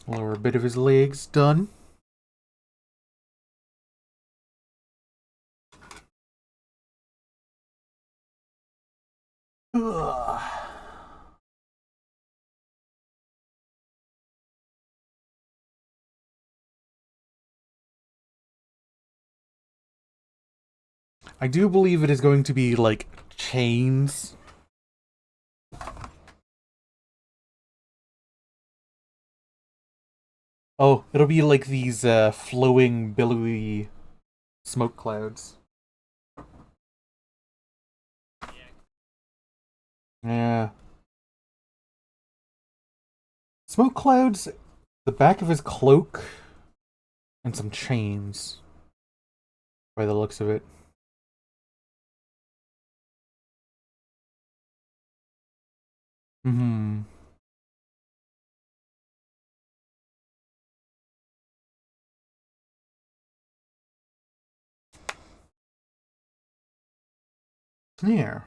Lower bit of his legs done. Ugh. I do believe it is going to be like chains. Oh, it'll be like these flowing, billowy smoke clouds. Yeah. Smoke clouds, the back of his cloak, and some chains. By the looks of it. Mm-hmm. There.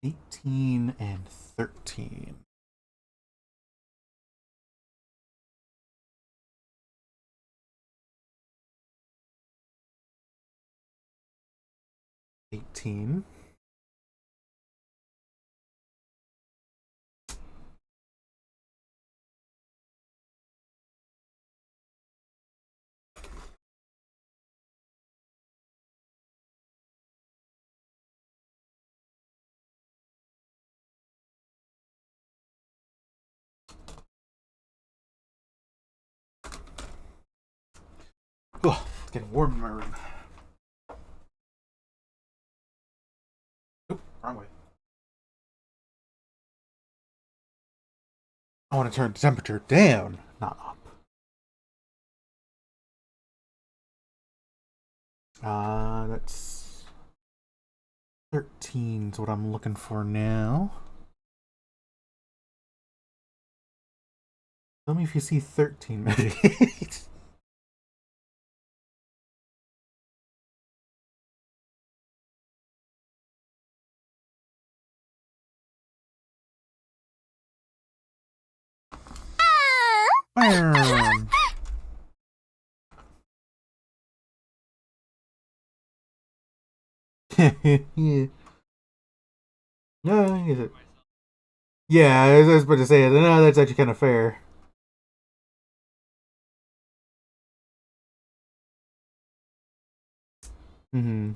$18 and $13. $18. Oh, it's getting warm in my room. Oop, wrong way. I want to turn the temperature down, not up. That's 13 is what I'm looking for now. Tell me if you see 13, maybe. Bam. Yeah. No, is it? Yeah, I was about to say, no, that's actually kind of fair. Mm-hmm.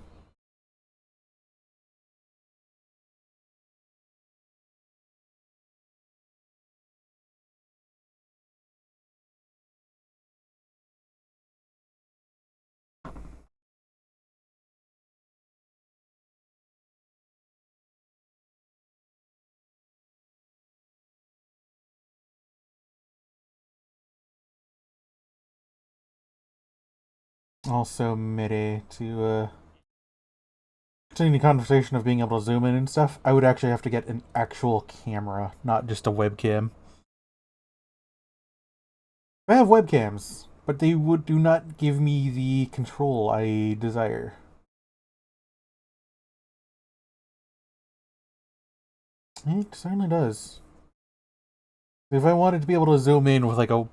Also, MIDI to continue the conversation of being able to zoom in and stuff. I would actually have to get an actual camera, not just a webcam. I have webcams, but they do not give me the control I desire. It certainly does. If I wanted to be able to zoom in with like a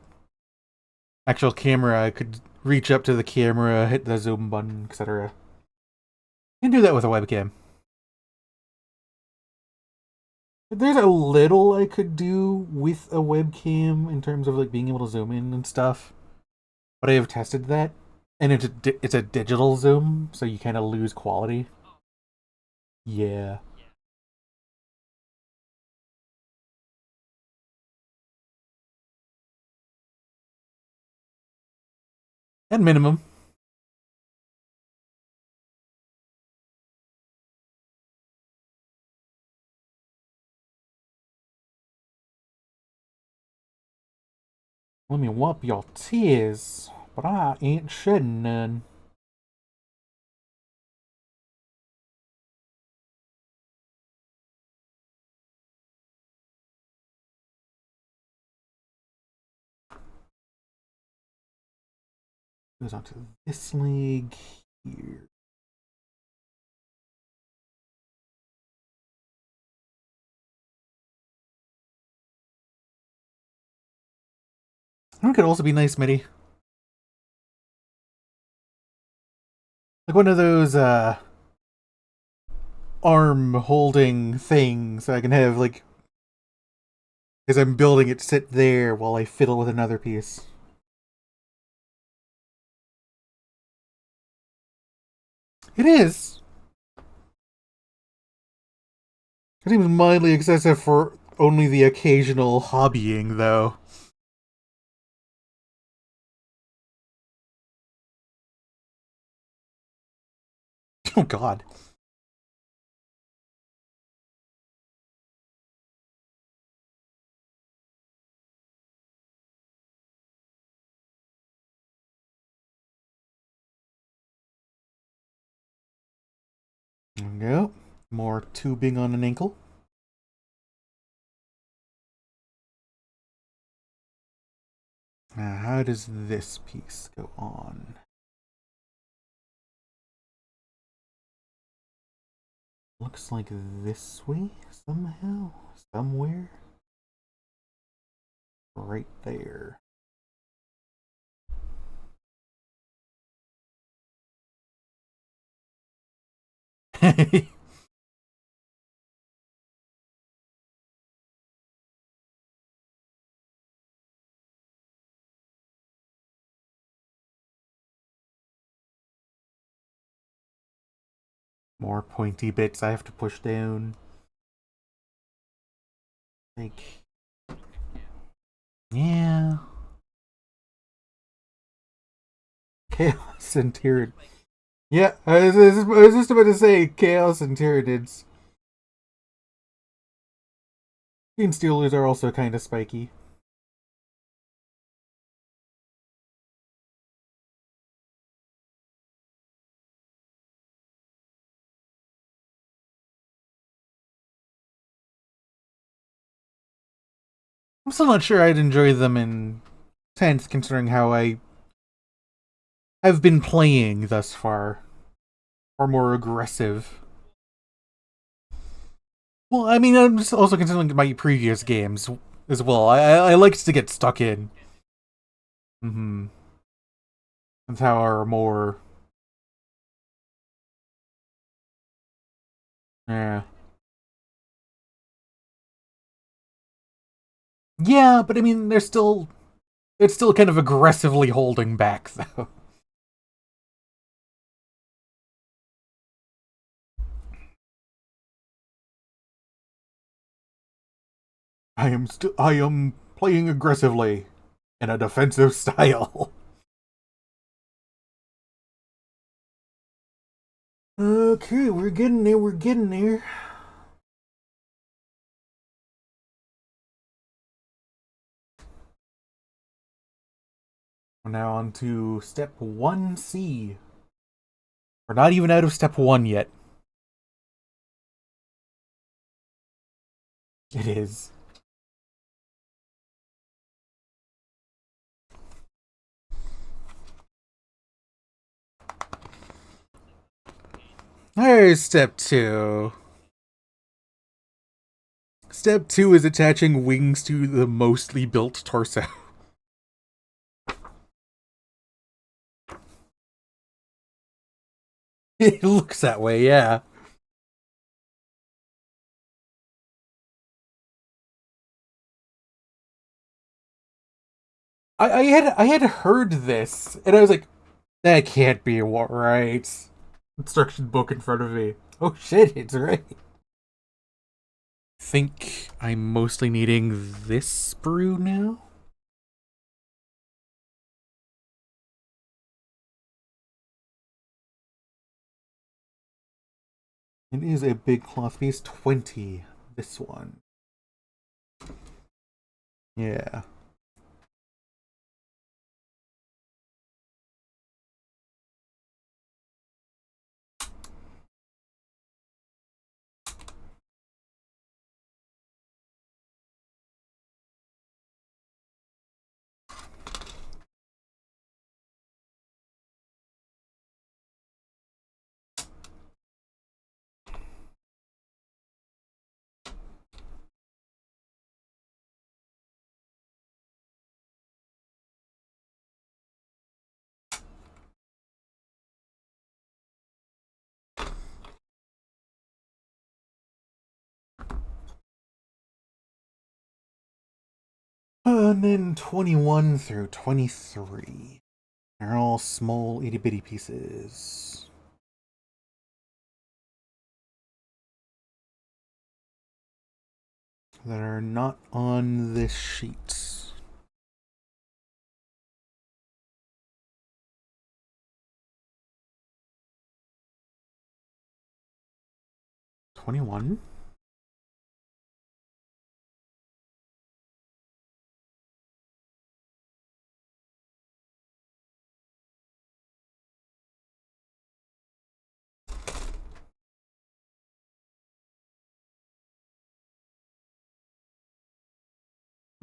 actual camera, I could reach up to the camera, hit the zoom button, etc. You can do that with a webcam. There's a little I could do with a webcam in terms of like being able to zoom in and stuff, but I have tested that, and it's a digital zoom, so you kind of lose quality. Yeah. At minimum. Let me wipe your tears, but I ain't shedding none. Goes on to this leg here. It could also be nice MIDI. Like one of those arm holding things I can have like as I'm building it sit there while I fiddle with another piece. It is. It seems mildly excessive for only the occasional hobbying, though. Oh god. There we go. More tubing on an ankle. Now, how does this piece go on? Looks like this way, somehow, somewhere. Right there. More pointy bits I have to push down. Like, yeah. Chaos and Tyrant. Yeah, I was just about to say Chaos and Tyranids. Green Steelers are also kind of spiky. I'm still not sure I'd enjoy them in 10th, considering how I have been playing thus far. Or more aggressive. Well, I mean, I'm just also considering my previous games as well. I liked to get stuck in. Mm-hmm. That's how are more... Yeah. Yeah, but I mean, they're still... It's still kind of aggressively holding back, though. I am playing aggressively in a defensive style. Okay, we're getting there, we're getting there. We're now on to step 1C. We're not even out of step 1 yet. It is. There's step 2. Step 2 is attaching wings to the mostly built torso. It looks that way, yeah. I had heard this, and I was like, that can't be what right. Instruction book in front of me. Oh shit, it's right. Think I'm mostly needing this brew now? It is a big cloth piece, 20. This one. Yeah. And then 21 through 23. They're all small itty bitty pieces. That are not on this sheet. $21.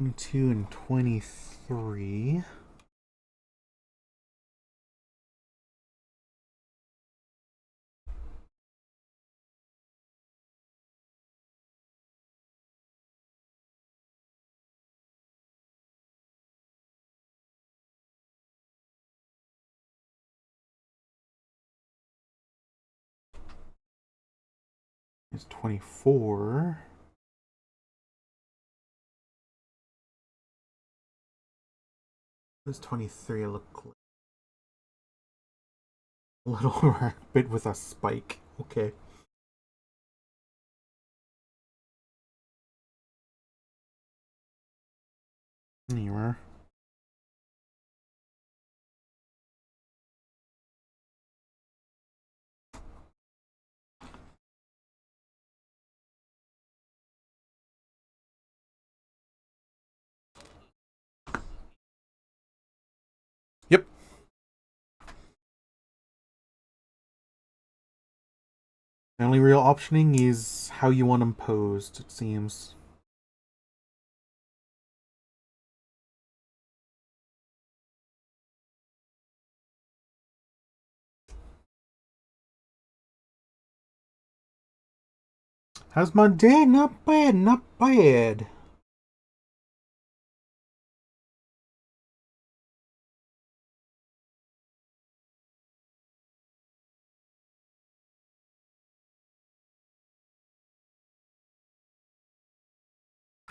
$22 and $23. It's 24. This 23 look like a little bit with a spike. Okay. Newer. Yep. The only real optioning is how you want them posed, it seems. How's my day? Not bad, not bad.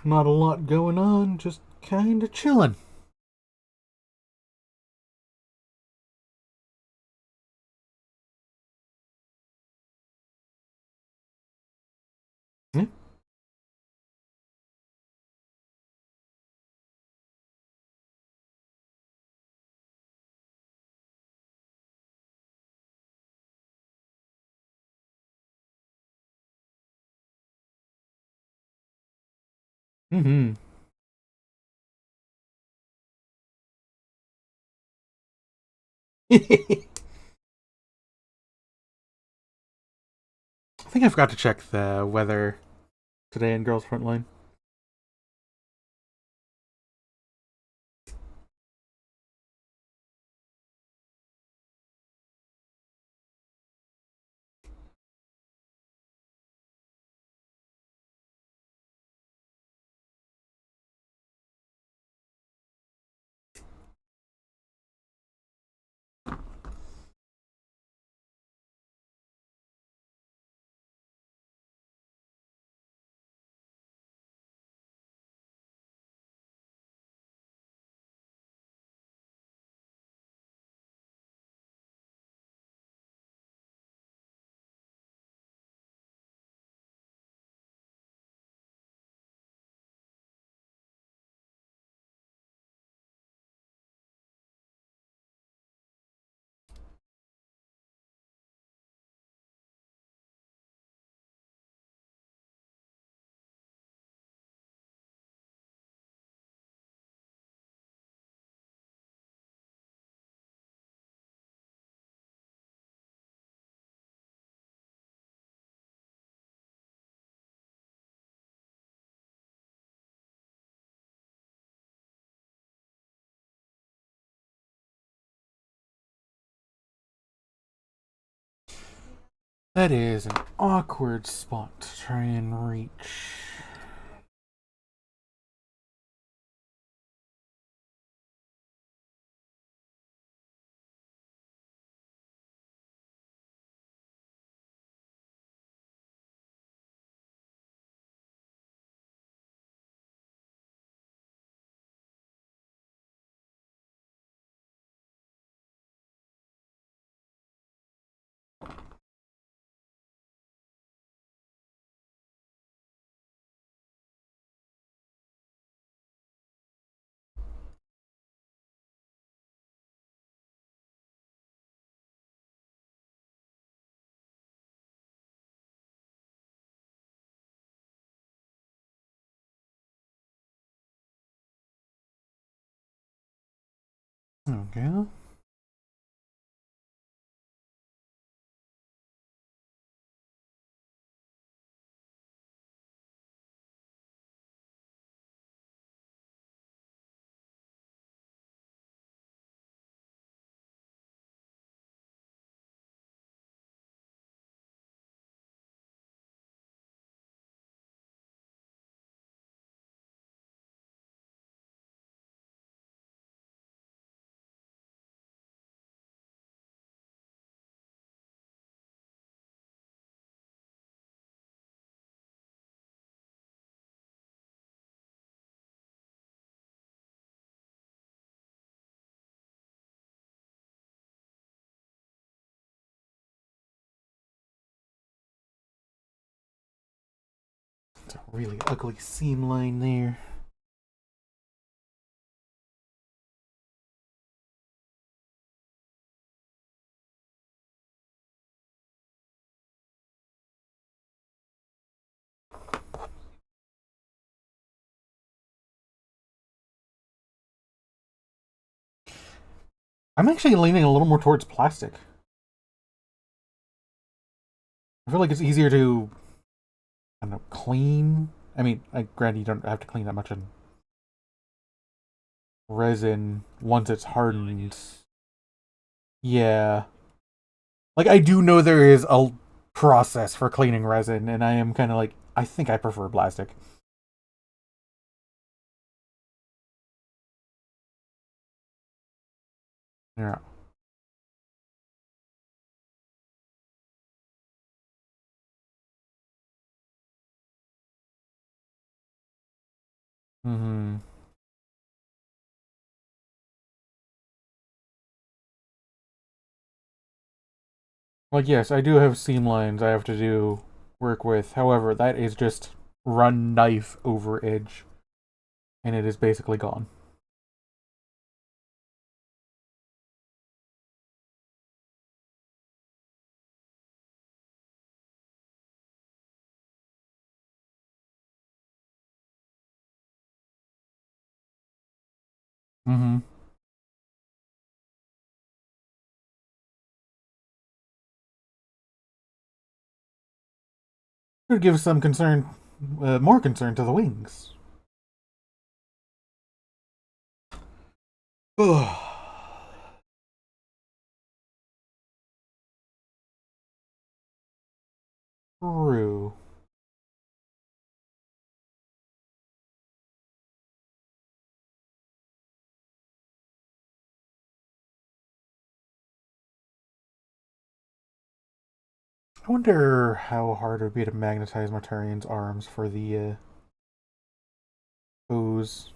Not a lot going on, just kinda chilling. Yeah. Mm-hmm. I think I forgot to check the weather today in Girls Frontline. That is an awkward spot to try and reach. Okay. It's a really ugly seam line there. I'm actually leaning a little more towards plastic. I feel like it's easier to, I don't know, clean. I mean, granted, you don't have to clean that much in resin once it's hardened. Yeah. Like, I do know there is a process for cleaning resin, and I am kind of like, I think I prefer plastic. Yeah. Mm-hmm. Like, yes, I do have seam lines I have to do work with. However, that is just run knife over edge, and it is basically gone. Mm-hmm. Could give some concern, more concern to the wings. Ugh. True. I wonder how hard it would be to magnetize Mortarian's arms for the bows.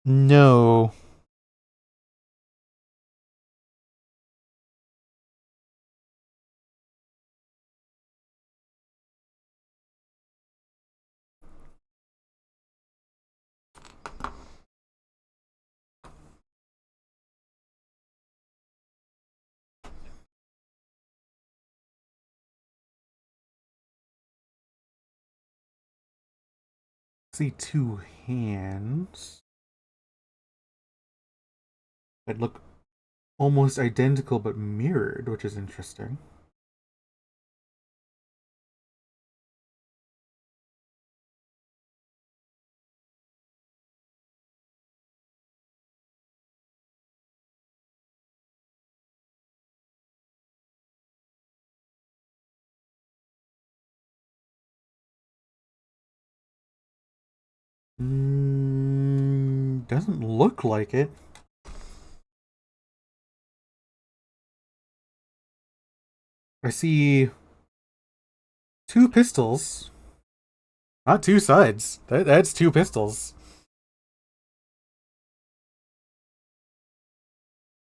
No. See two hands that look almost identical but mirrored, which is interesting. Doesn't look like it. I see two pistols, not two sides. That's two pistols.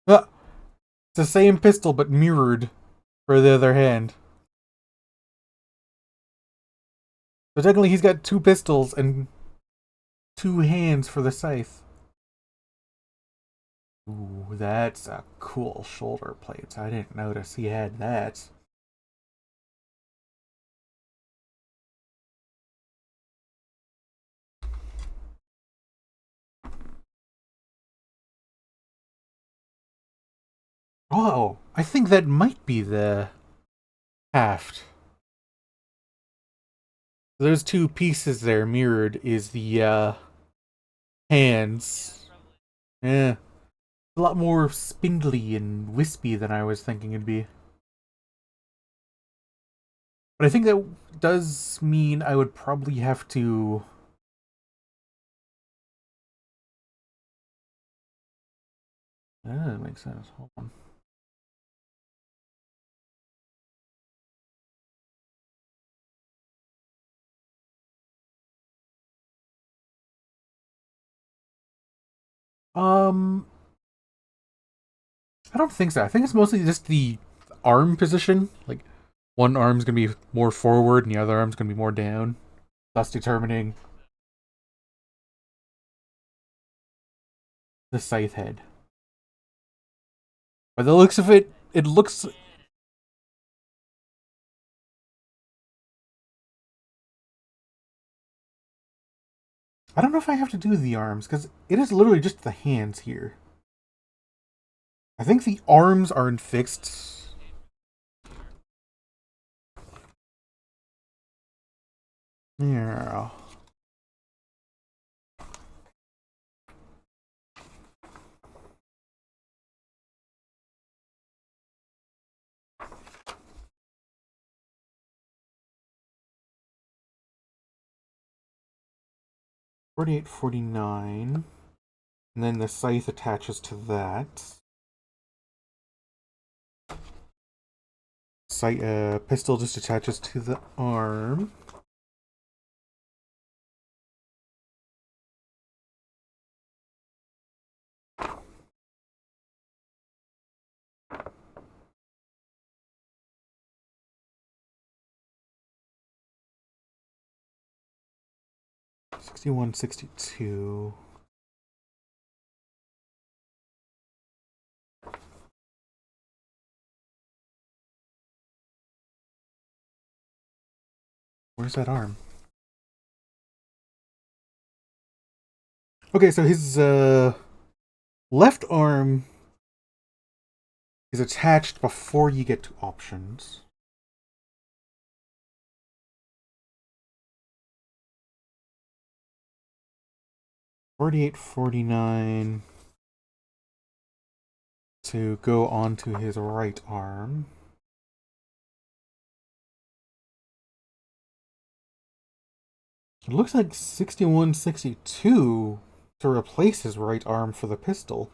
Ah, it's the same pistol but mirrored for the other hand. So technically he's got two pistols and two hands for the scythe. Ooh, that's a cool shoulder plate. I didn't notice he had that. Oh, I think that might be the haft. Those two pieces there mirrored is the hands. Yeah. A lot more spindly and wispy than I was thinking it'd be. But I think that does mean I would probably have to... That makes sense. Hold on. Um, I don't think so. I think it's mostly just the arm position. Like, one arm's gonna be more forward and the other arm's gonna be more down. Thus determining the scythe head. By the looks of it, it looks... I don't know if I have to do the arms, because it is literally just the hands here. I think the arms aren't fixed. Yeah. $48, $49. And then the scythe attaches to that. Pistol just attaches to the arm. $61, $62. Where's that arm? Okay, so his left arm is attached before you get to options. $48.49 to go onto his right arm. It looks like $61.62 to replace his right arm for the pistol.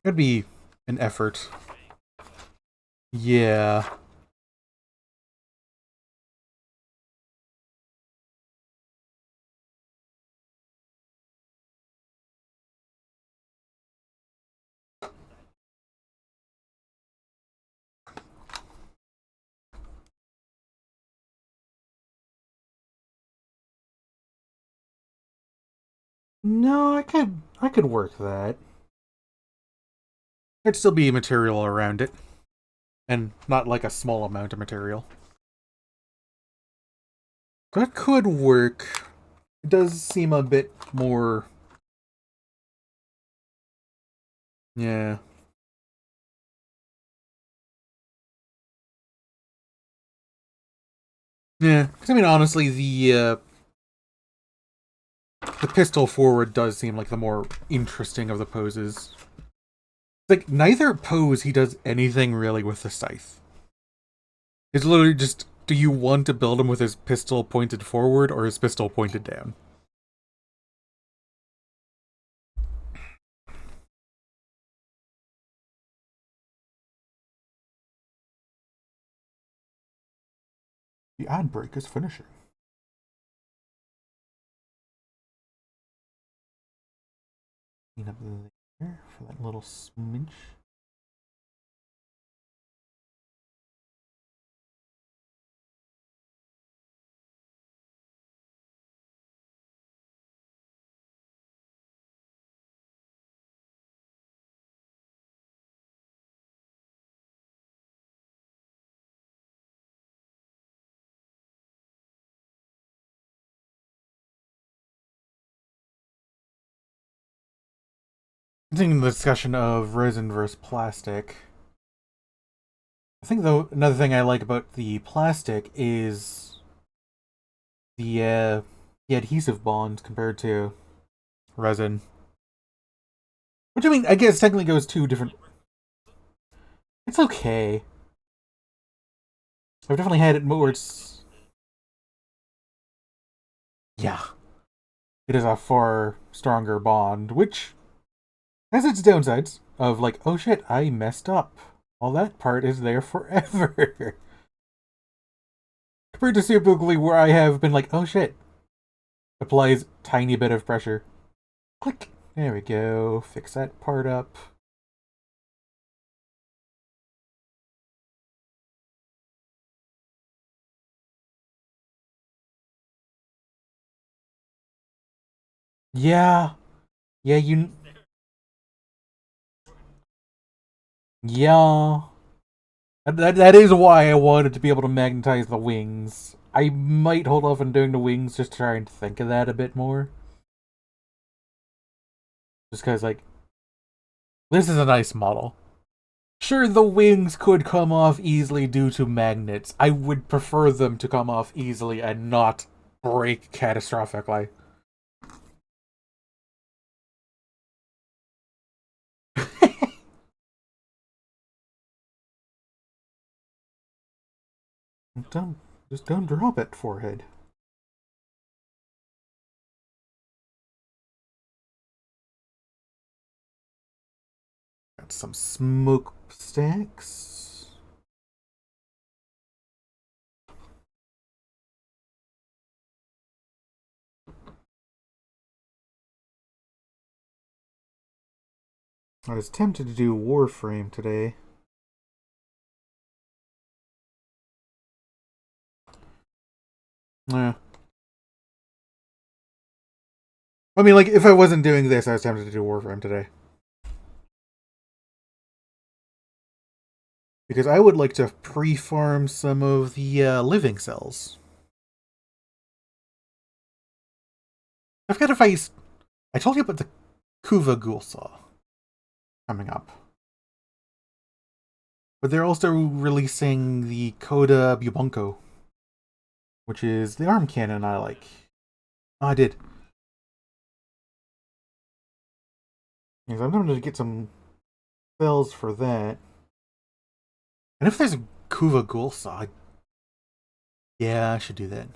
It'd be an effort. Yeah. No, I could work that. There'd still be material around it. And not like a small amount of material. That could work. It does seem a bit more... Yeah. Yeah, because I mean, honestly, the pistol forward does seem like the more interesting of the poses. Like, neither pose he does anything really with the scythe. It's literally just, do you want to build him with his pistol pointed forward or his pistol pointed down? The ad break is finishing. Clean up there for that little smidge. Continuing the discussion of resin versus plastic. I think, though, another thing I like about the plastic is the adhesive bond compared to resin. Which, I mean, I guess technically goes two different... It's okay. I've definitely had it where it's... Yeah. It is a far stronger bond, which has its downsides of like, oh shit, I messed up. Well, that part is there forever. Compared to typically where I have been like, oh shit. Applies tiny bit of pressure. Click. There we go. Fix that part up. Yeah. Yeah, Yeah. That is why I wanted to be able to magnetize the wings. I might hold off on doing the wings just to try and think of that a bit more. Just because, like, this is a nice model. Sure, the wings could come off easily due to magnets. I would prefer them to come off easily and not break catastrophically. Just don't drop it, forehead. Got some smoke stacks. I was tempted to do Warframe today. Yeah. I mean, like, if I wasn't doing this, I was tempted to do Warframe today. Because I would like to pre-farm some of the living cells. I forgot if I told you about the Kuva Ghoul Saw coming up. But they're also releasing the Coda Bubonko, which is the arm cannon I like. Oh, I did. Because I'm going to get some cells for that. And if there's a Kuva Ghoul Saw, yeah, I should do that.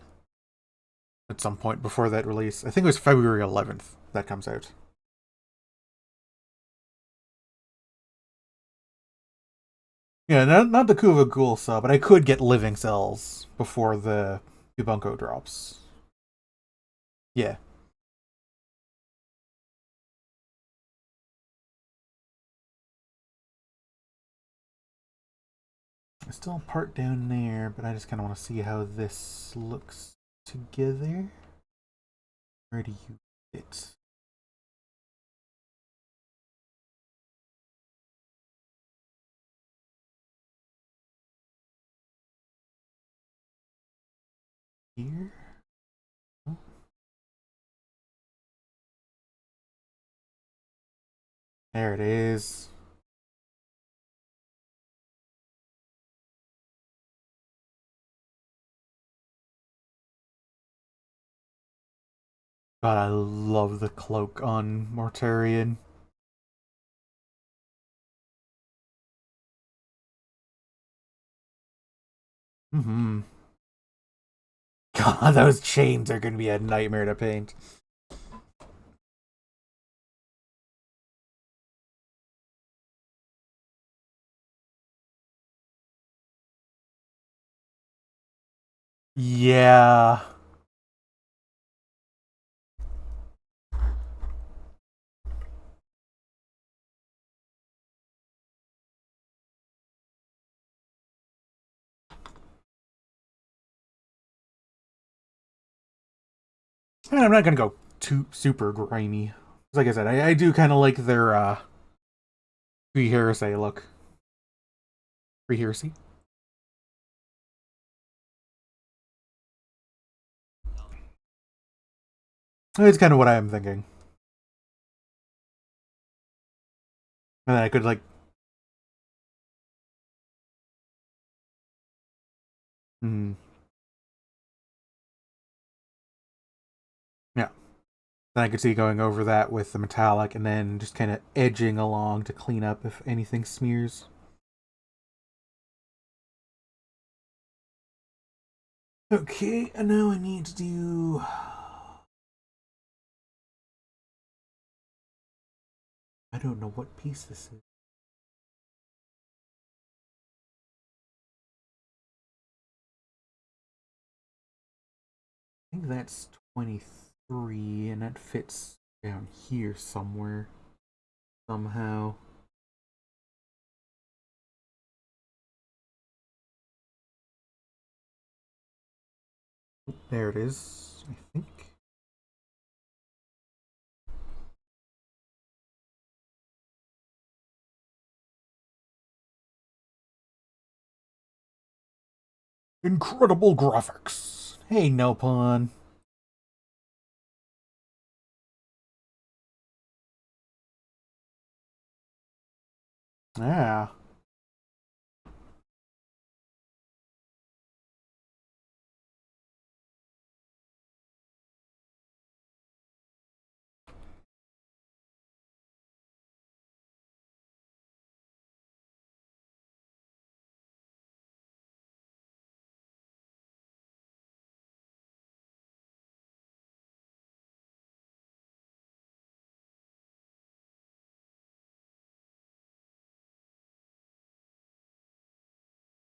At some point before that release. I think it was February 11th that comes out. Yeah, not the Kuva Ghoul Saw, but I could get living cells before the Bubonko drops. Yeah. There's still a part down there, but I just kind of want to see how this looks together. Where do you fit? Here? Oh. There it is. God, I love the cloak on Mortarion. Mm-hmm. God, those chains are going to be a nightmare to paint. Yeah. I mean, I'm not going to go too super grimy. Like I said, I do kind of like their pre-heresy look. Pre-heresy? It's kind of what I am thinking. And then I could, like... Hmm. Yeah. Then I could see going over that with the metallic and then just kind of edging along to clean up if anything smears. Okay, and now I need to do... I don't know what piece this is. I think that's 23, and that fits down here somewhere. Somehow. There it is, I think. Incredible graphics. Hey, Nopon. Yeah.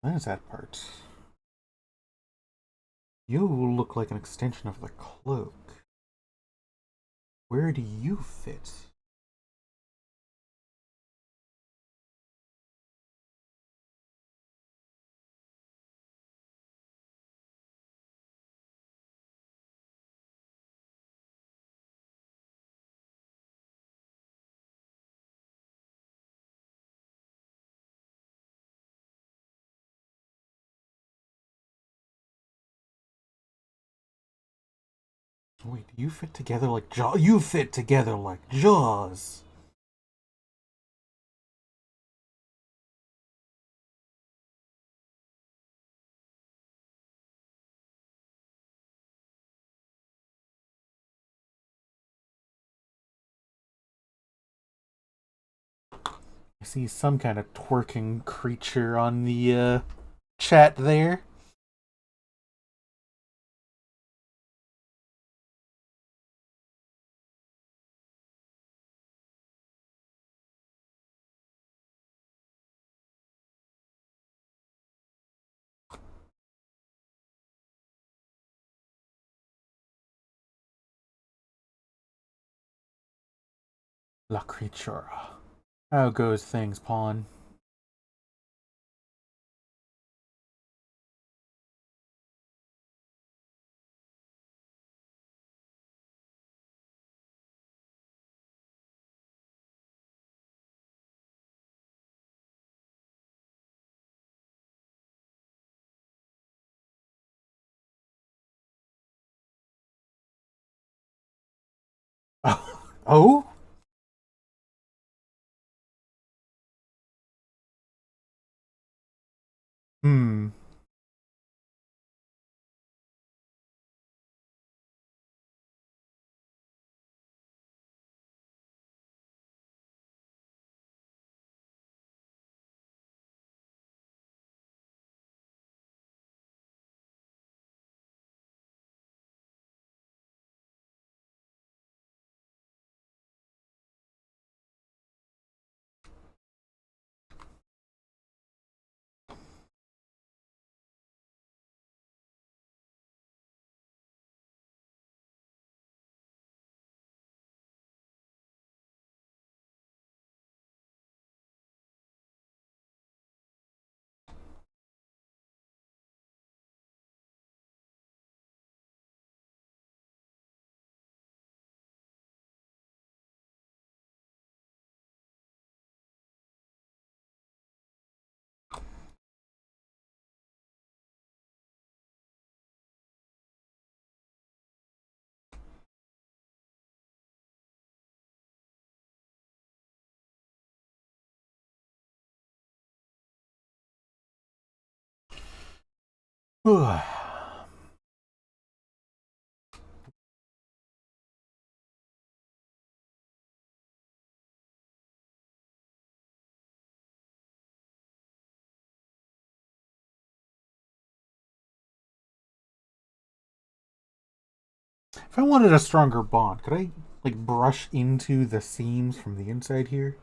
What is that part? You look like an extension of the cloak. Where do you fit? Wait, you fit together like Jaws? You fit together like Jaws! I see some kind of twerking creature on the chat there. La creatura. How goes things, Pawn? Oh? Hmm. If I wanted a stronger bond, could I, like, brush into the seams from the inside here?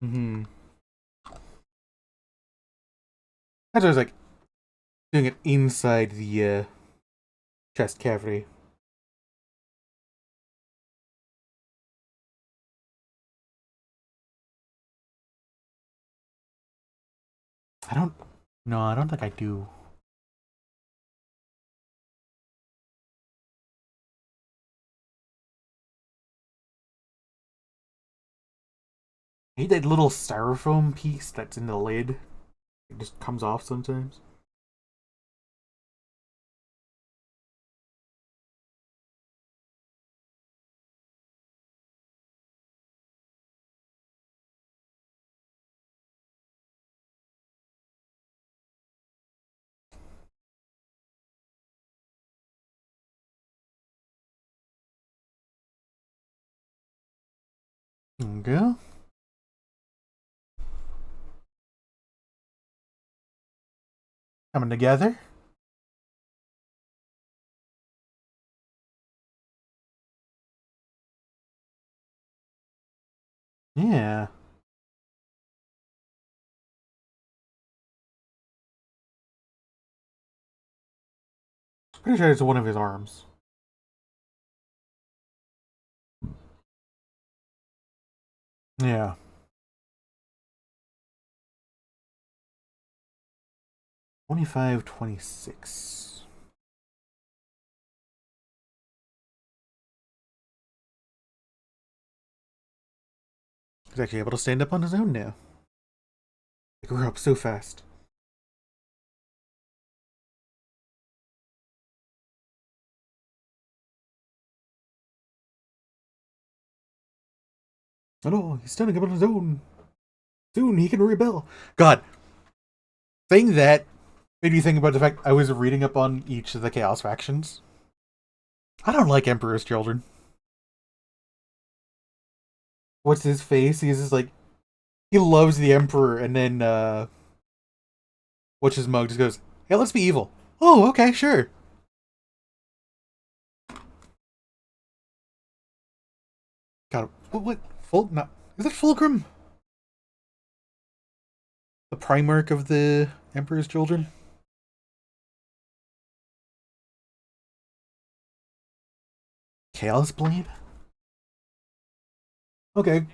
Mm-hmm. That's why I was like doing it inside the chest cavity. I don't. No, I don't think I do. I hate that little styrofoam piece that's in the lid. It just comes off sometimes. There we go. Coming together. Yeah. Pretty sure it's one of his arms. Yeah. 25, 26. He's actually able to stand up on his own now. He grew up so fast. Oh no, he's standing up on his own. Soon he can rebel. God, saying that made me think about the fact I was reading up on each of the Chaos factions. I don't like Emperor's Children. What's his face? He's just like, he loves the Emperor, and then, what's his mug just goes, hey, let's be evil. Oh, okay, sure. God, what, no, is it Fulgrim? The Primarch of the Emperor's Children? Chaos Blade? Okay.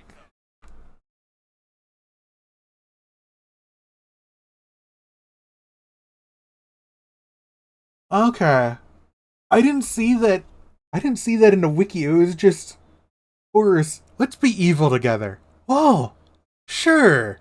Okay. I didn't see that. I didn't see that in the wiki. It was just, horrors. Let's be evil together. Whoa. Sure.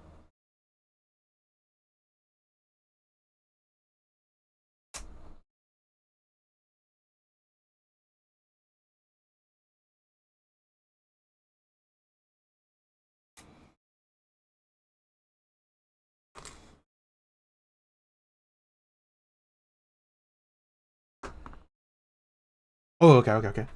Oh, okay, okay, okay.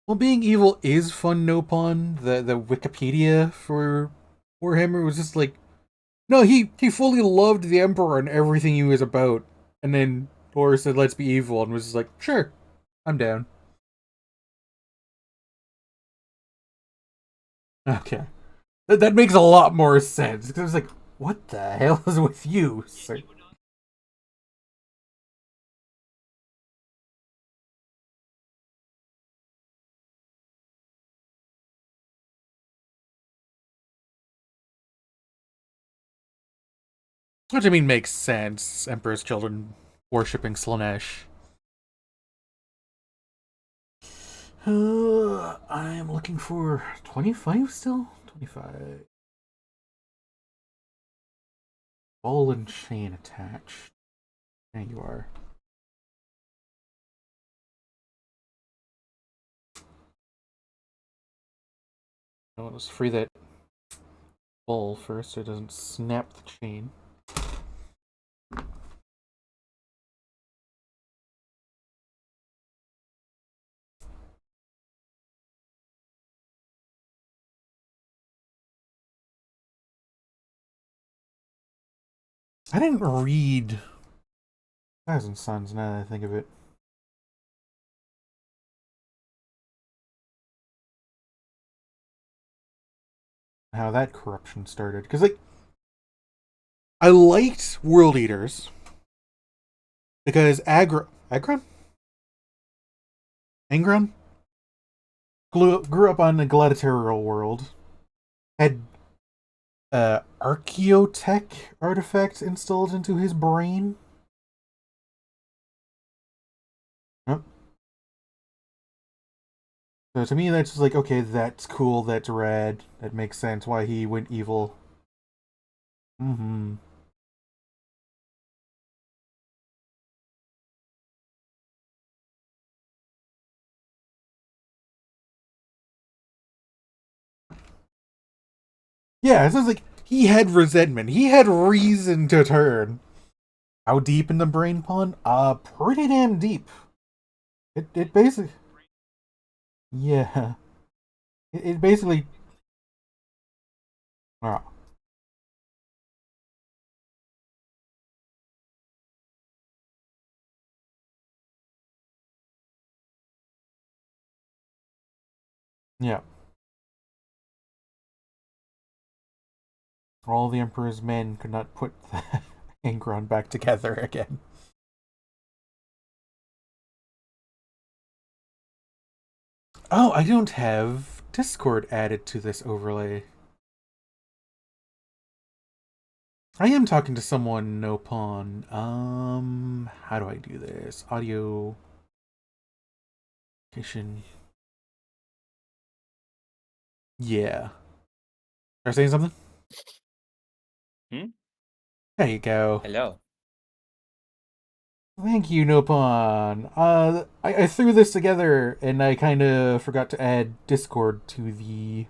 Well, being evil is fun, no pun. The Wikipedia for Warhammer was just like, no, he fully loved the Emperor and everything he was about. And then Horus said, let's be evil, and was just like, sure, I'm down. Okay. That makes a lot more sense. Because I was like, what the hell is with you, sir? Which I mean makes sense. Emperor's children worshipping Slanesh. I'm looking for 25 still? 25. Ball and chain attached. There you are. Oh, let's free that ball first so it doesn't snap the chain. I didn't read Thousand Sons now that I think of it. How that corruption started. Because, like, I liked World Eaters because Agron? Angron? Grew up on the gladiatorial world. Had archaeotech artifacts installed into his brain. Yep. So to me, that's just like, okay, that's cool, that's rad, that makes sense why he went evil. Mm-hmm. Yeah, it sounds like he had resentment. He had reason to turn. How deep in the brain pond? Pretty damn deep. It basically, yeah. It basically, uh, Yeah. All the Emperor's men could not put the Angron back together again. Oh, I don't have Discord added to this overlay. I am talking to someone, no pawn. How do I do this? Audio. Location. Yeah. Are you saying something? Hmm? There you go. Hello. Thank you, Nopon. I threw this together and I kind of forgot to add Discord to the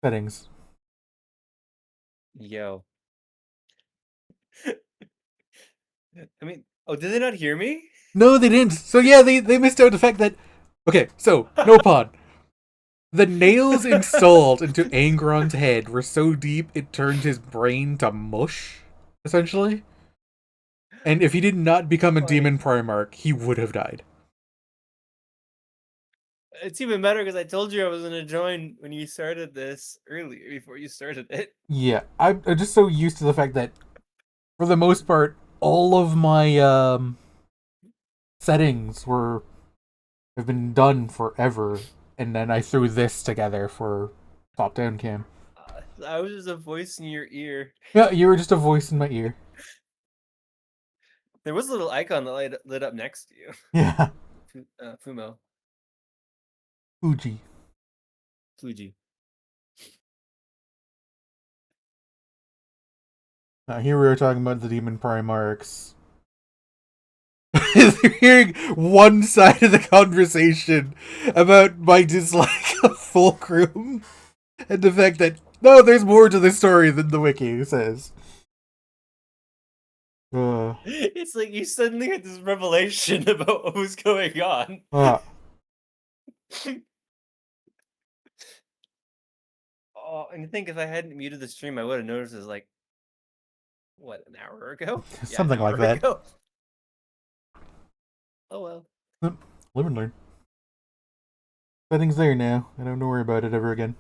settings. Yo. I mean, oh, did they not hear me? No, they didn't. So yeah, they missed out the fact that. Okay, so Nopon. The nails installed into Angron's head were so deep it turned his brain to mush, essentially. And if he did not become a Funny. demon Primarch, he would have died. It's even better because I told you I was gonna join when you started this earlier before you started it. Yeah, I'm just so used to the fact that, for the most part, all of my settings have been done forever, and then I threw this together for top-down cam. I was just a voice in your ear. Yeah, you were just a voice in my ear. There was a little icon that lit up next to you. Yeah, Fumo. Fuji. Fuji. Here we were talking about the demon Primarchs. Hearing one side of the conversation about my dislike of Fulcrum and the fact that no, there's more to this story than the wiki says. It's like you suddenly had this revelation about what was going on. Oh, and I think if I hadn't muted the stream, I would have noticed it was like, what, an hour ago? Something an hour like that. ago. Oh well. Live and learn. Settings there now. I don't worry about it ever again.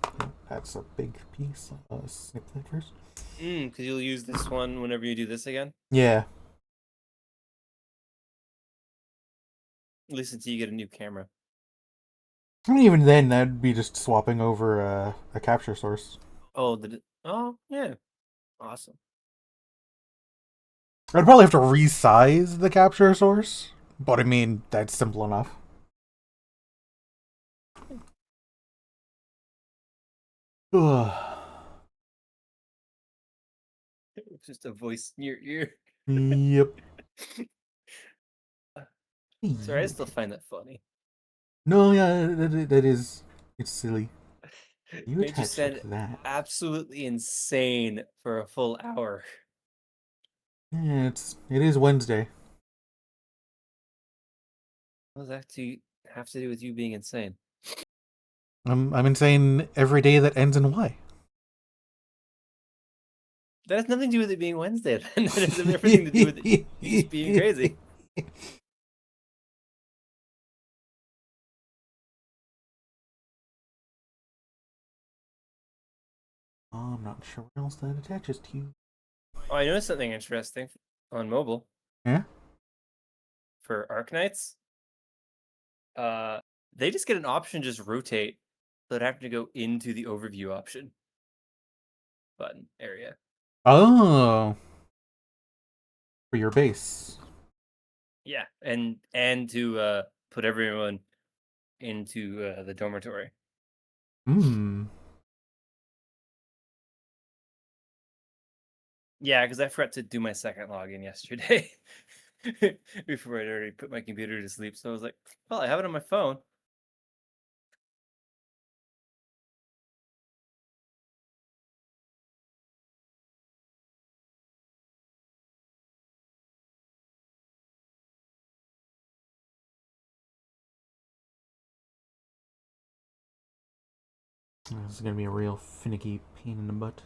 That's a big piece. Snip that first. Because you'll use this one whenever you do this again? Yeah. At least until you get a new camera. I mean, even then, that'd be just swapping over a capture source. Oh, oh, yeah. Awesome. I'd probably have to resize the capture source, but I mean, that's simple enough. Ugh. It's just a voice in your ear. Yep. Sorry, I still find that funny. No, yeah, that is. It's silly. You Made you attached sound it to that. absolutely insane for a full hour. Yeah, it is Wednesday. What does that have to do with you being insane? I'm insane every day that ends in Y. That has nothing to do with it being Wednesday. That has everything to do with it just being crazy. I'm not sure what else that attaches to. Oh, I noticed something interesting on mobile. Yeah? For Arknights. They just get an option just rotate without having to go into the overview option button area. Oh. For your base. Yeah, and to put everyone into the dormitory. Hmm. Yeah, because I forgot to do my second login yesterday before I'd already put my computer to sleep. So I was like, well, I have it on my phone. This is gonna be a real finicky pain in the butt.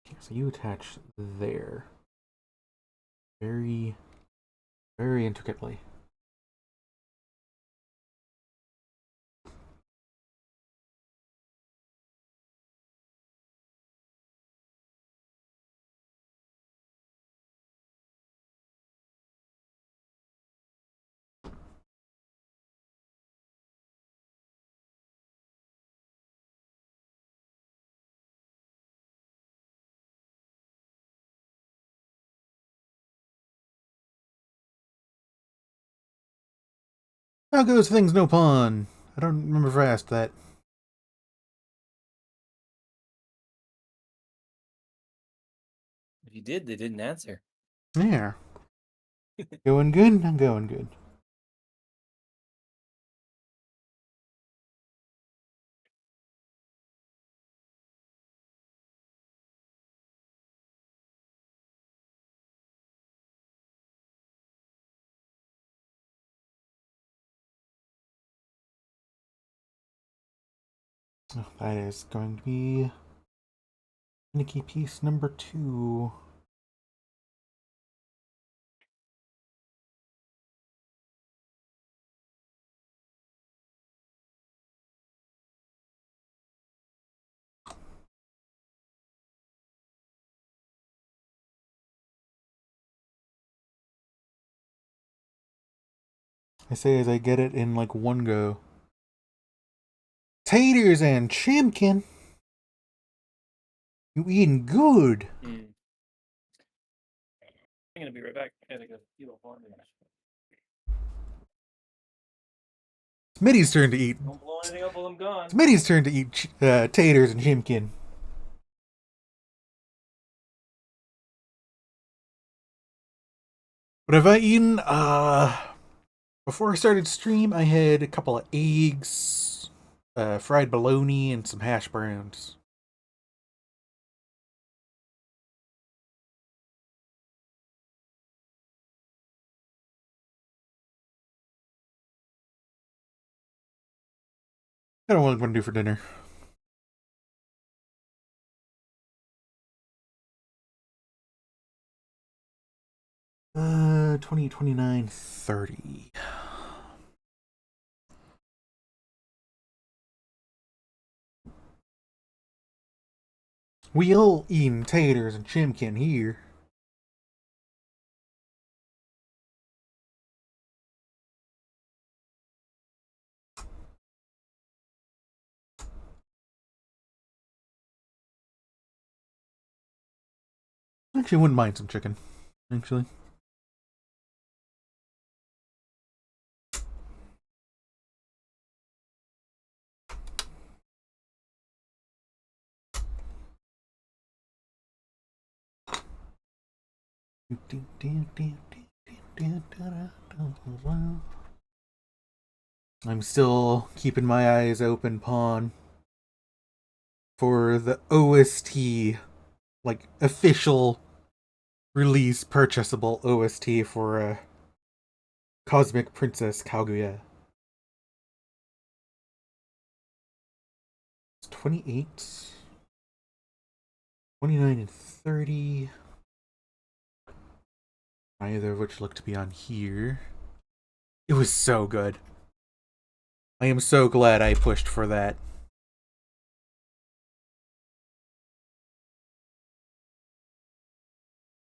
Okay, so you attach there. very, very intricately. How goes things, no pawn? I don't remember if I asked that. If you did, they didn't answer. Yeah. Going good? I'm going good. Oh, that is going to be finicky piece number 2. I say as I get it in like one go. Taters and Chimkin! You eating good! I'm gonna be right back. I gotta go steal a laundry. Smitty's turn to eat. Don't blow anything up while I'm gone. Smitty's turn to eat taters and Chimkin. What have I eaten? Before I started stream, I had a couple of eggs, fried bologna, and some hash browns. I don't know what I'm going to do for dinner. Uh, 20, 29, 30. We all eating taters and chimkin here. Actually, wouldn't mind some chicken. Actually. I'm still keeping my eyes open, Pawn, for the OST, like official release purchasable OST for Cosmic Princess Kaguya. It's 28, 29, and 30. Neither of which look to be on here. It was so good. I am so glad I pushed for that.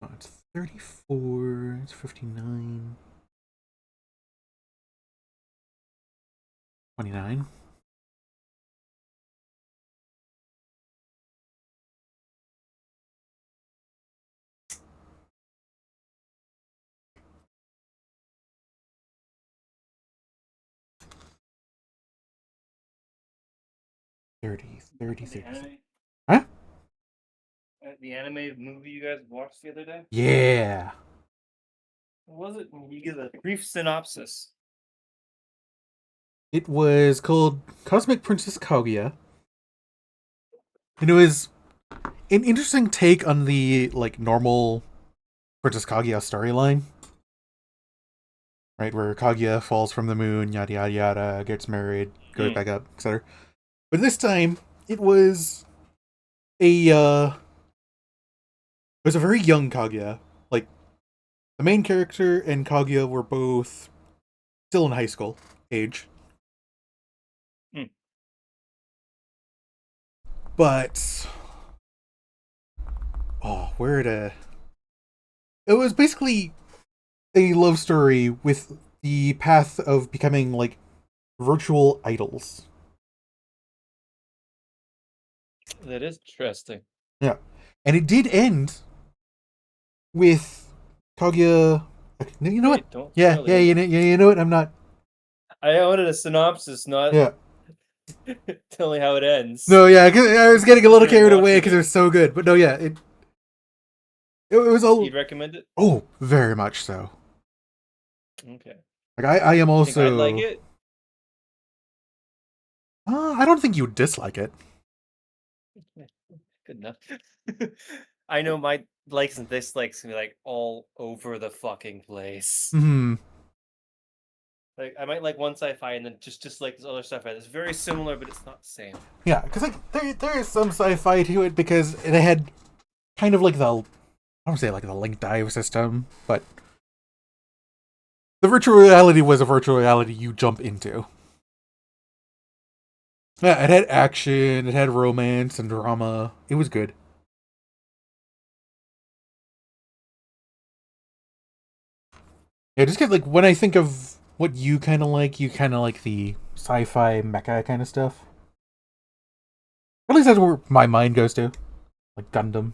Oh, it's 34, it's 59. 29. Thirty. Huh? The animated movie you guys watched the other day? Yeah. What was it? You give a brief synopsis. It was called Cosmic Princess Kaguya. And it was an interesting take on the like normal Princess Kaguya storyline. Right, where Kaguya falls from the moon, yada yada yada, gets married, goes back up, etc. But this time it was a very young Kaguya, like The main character and Kaguya were both still in high school age. Hmm. But where to? It was basically a love story with the path of becoming like virtual idols. That is interesting. Yeah, and it did end with Kaguya. You know what? Wait, don't Yeah, spoil the yeah. ending. You know what? I'm not. I wanted a synopsis, not Yeah. tell me how it ends. No, yeah. 'Cause I was getting a little Considering carried away watching because it it. was so good. But no, yeah. It was all. You'd recommend it? Oh, very much so. Okay. Like I am You think I'd like also. it? I don't think you would dislike it. Good enough. I know my likes and dislikes can be like all over the fucking place. Hmm. Like I might like one sci-fi and then just like this other sci-fi that's very similar, but it's not the same. Yeah, because like there is some sci-fi to it because it had kind of like the I don't say like the link dive system, but the virtual reality was a virtual reality you jump into. Yeah, it had action, it had romance and drama. It was good. Yeah, just because like when I think of what you kind of like, you kind of like the sci-fi mecha kind of stuff. At least that's where my mind goes to, like Gundam.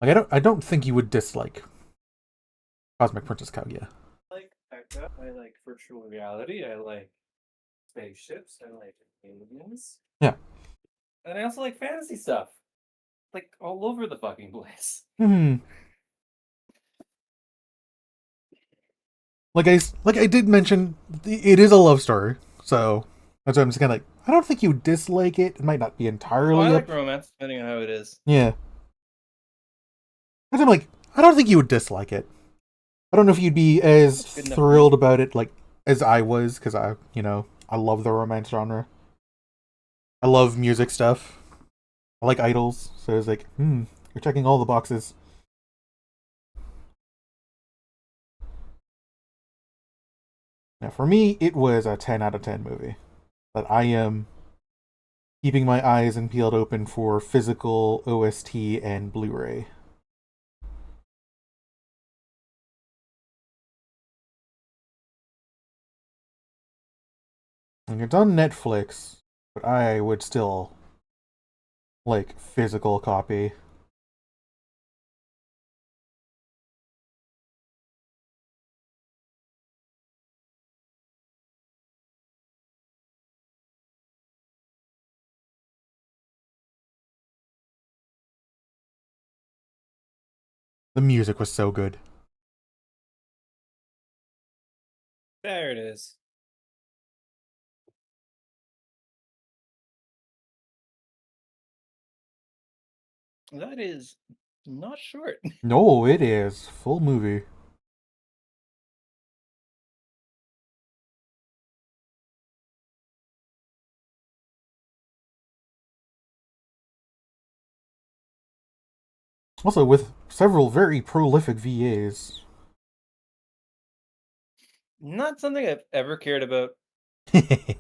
Like I don't think you would dislike Cosmic Princess Kaguya. Like mecha, I like virtual reality, I like spaceships, I like aliens, Yeah. and I also like fantasy stuff. Like all over the fucking place. Hmm. Like I did mention, it is a love story, so that's why I'm just kind of like I don't think you dislike it. It might not be Oh, I entirely up. like romance, depending on how it is. Yeah, but I'm like I don't think you would dislike it. I don't know if you'd be as That's good enough for me. thrilled about it like as I was because I love the romance genre. I love music stuff. I like idols, so it's like you're checking all the boxes. Now for me, it was a 10 out of 10 movie. But I am keeping my eyes and peeled open for physical OST and Blu-ray. And it's on Netflix, but I would still like physical copy. The music was so good. There it is. That is not short. No, it is full movie. Also with several very prolific VAs. Not something I've ever cared about. I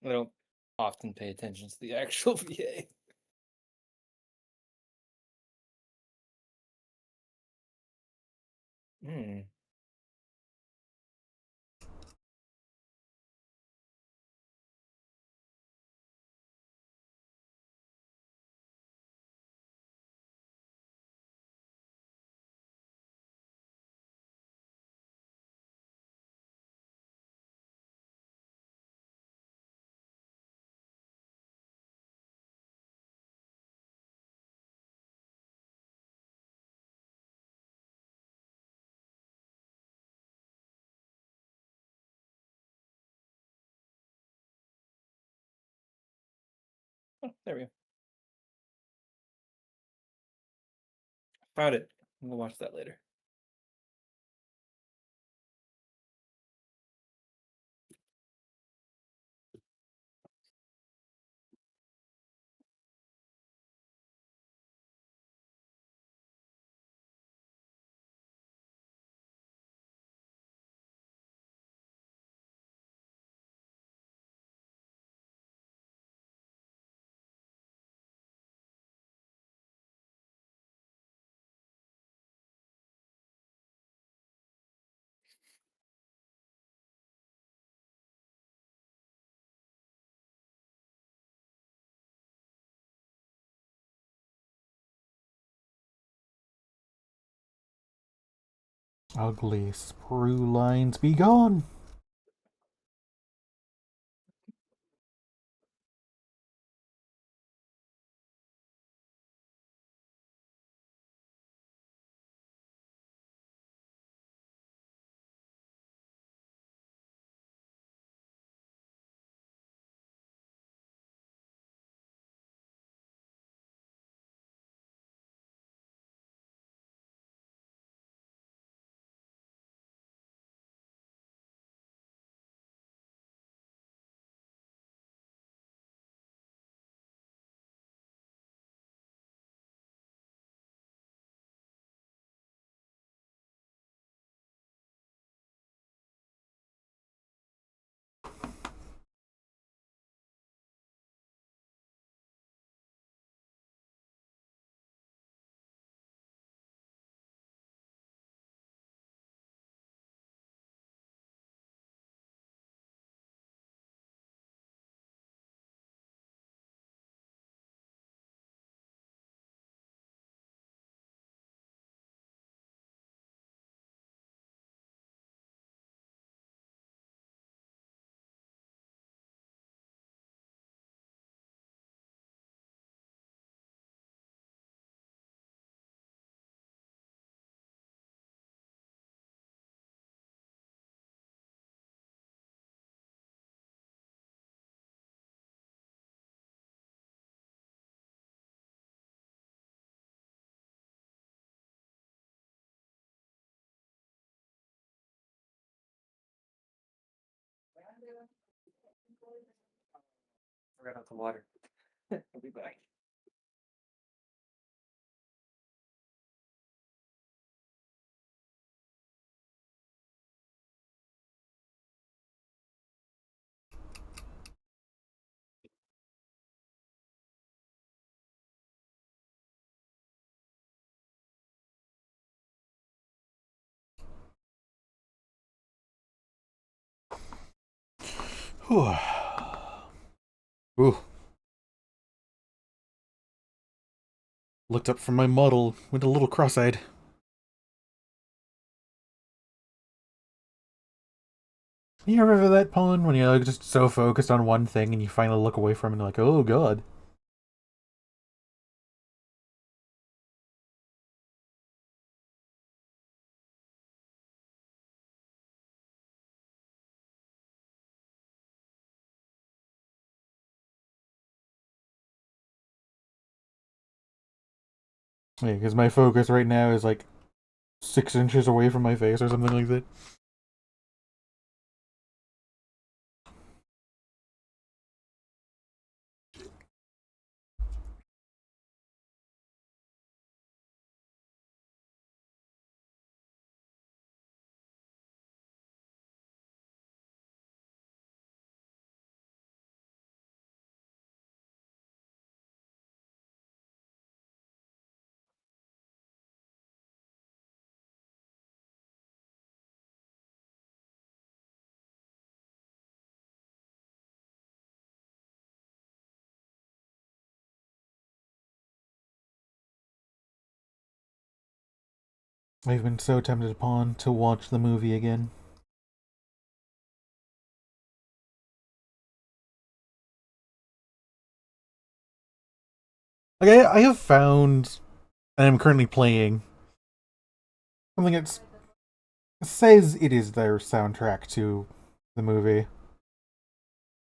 don't often pay attention to the actual VA. Hmm. Oh, there we go. Found it. We'll watch that later. Ugly sprue lines, be gone! Forgot out the water. I'll be back. Whew. Ooh. Looked up from my model, went a little cross-eyed. You remember that, Pawn, when you're just so focused on one thing and you finally look away from it and you're like, oh god. Yeah, because my focus right now is like 6 inches away from my face or something like that. I've been so tempted upon to watch the movie again. Like, I have found, and I'm currently playing, something that says it is their soundtrack to the movie.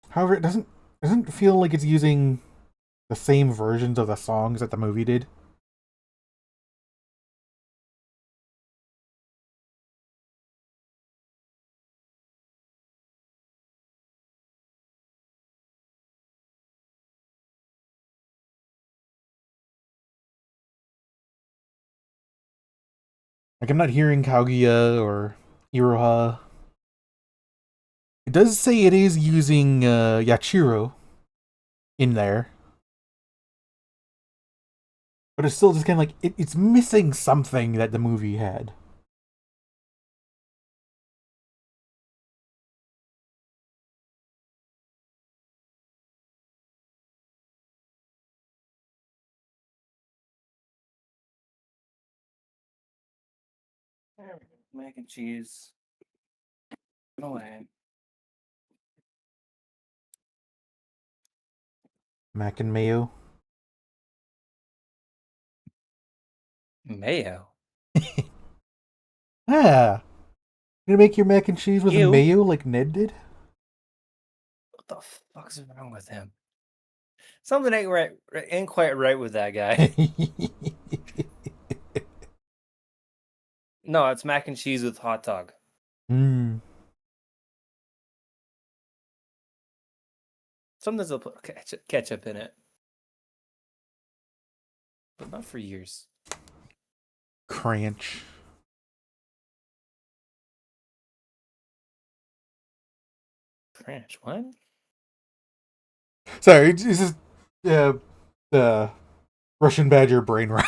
However, it doesn't feel like it's using the same versions of the songs that the movie did. Like, I'm not hearing Kaguya or Iroha. It does say it is using Yachiro in there. But it's still just kind of like, it's missing something that the movie had. Mac and cheese. No way. Mac and mayo. Mayo. Ah, you gonna make your mac and cheese with Ew. mayo like Ned did? What the fuck's wrong with him? Something ain't quite right with that guy. No, it's mac and cheese with hot dog. Mm. Sometimes they'll put ketchup in it, but not for years. Cranch. Cranch, what? Sorry, it's just the Russian Badger brain rot.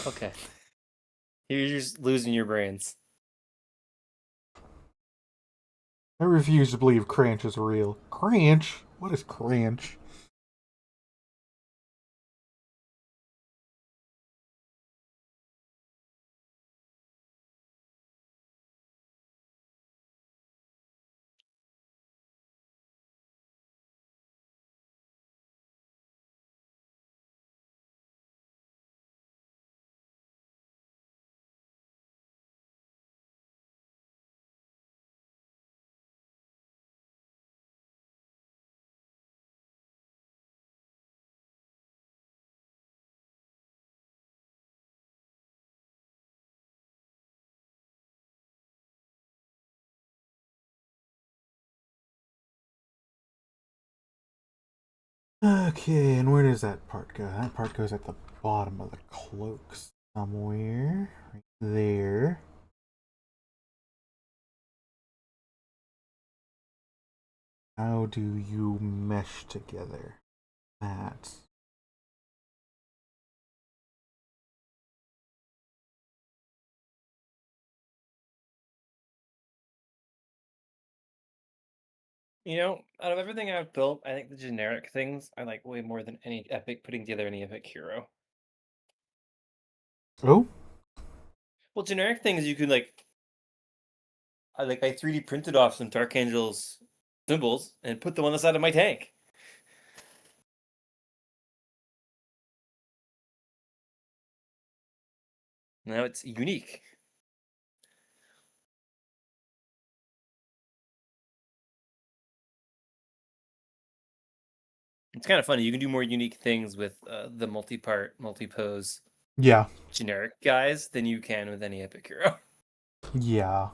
Okay. You're just losing your brains. I refuse to believe Cranch is real. Cranch? What is Cranch? Okay, and where does that part go? That part goes at the bottom of the cloak somewhere. Right there. How do you mesh together? That. You know, out of everything I've built, I think the generic things I like way more than any epic putting together any epic hero. Oh? Well, generic things you can I 3D printed off some Dark Angels symbols and put them on the side of my tank. Now it's unique. It's kind of funny. You can do more unique things with the multi-part, multi-pose Yeah. generic guys than you can with any epic hero. Yeah.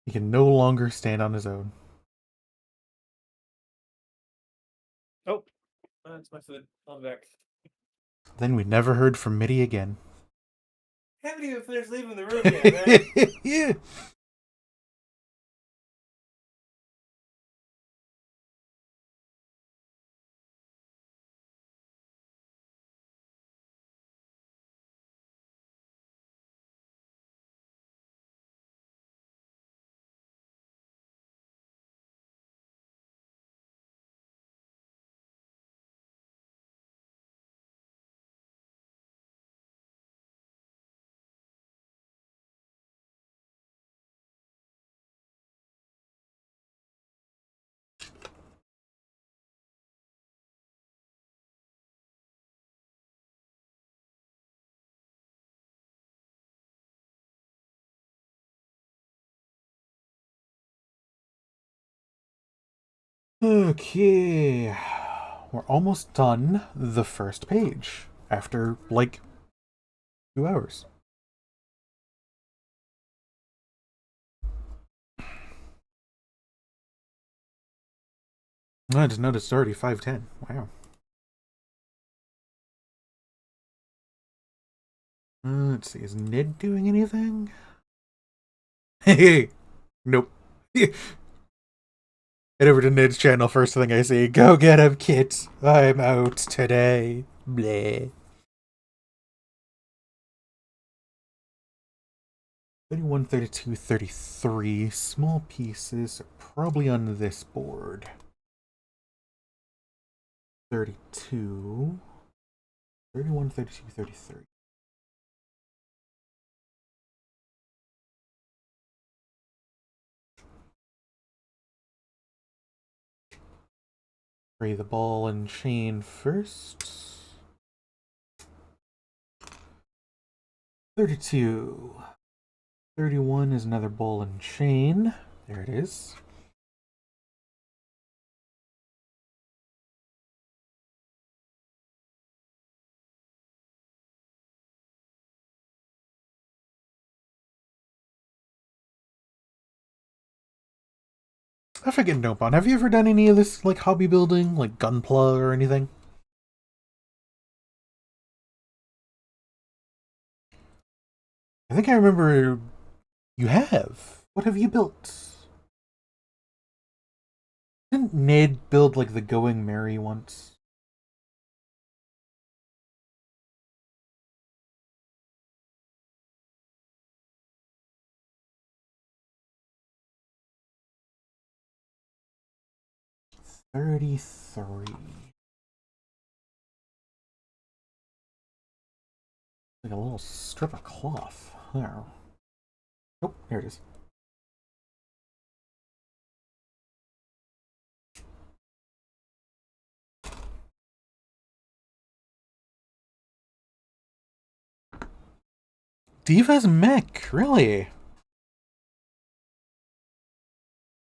He can no longer stand on his own. Oh, that's my food. I'll be back. Then we never heard from Mitty again. Haven't even finished leaving the room yet, man. Yeah. Okay. We're almost done the first page after, like, 2 hours. I just noticed it's already 5:10. Wow. Let's see. Is Ned doing anything? Hey. Nope. Head over to Ned's channel. First thing I see. Go get him, Kit. I'm out today. Bleh. 31, 32, 33. Small pieces are probably on this board. 32. 31, 32, 33. Spray the ball and chain first. 32. 31 is another ball and chain. There it is. I forget, Nopon. Have you ever done any of this, like, hobby building, like Gunpla or anything? I think I remember you have. What have you built? Didn't Ned build, like, the Going Merry once? $33. Like a little strip of cloth. There. Oh, there it is. Diva's mech, really?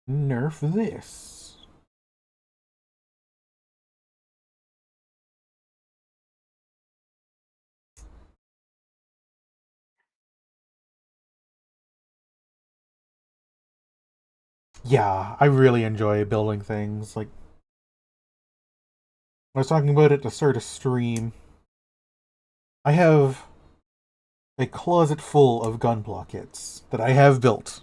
Nerf this. Yeah, I really enjoy building things. Like, I was talking about it to start a stream. I have a closet full of Gunpla kits that I have built.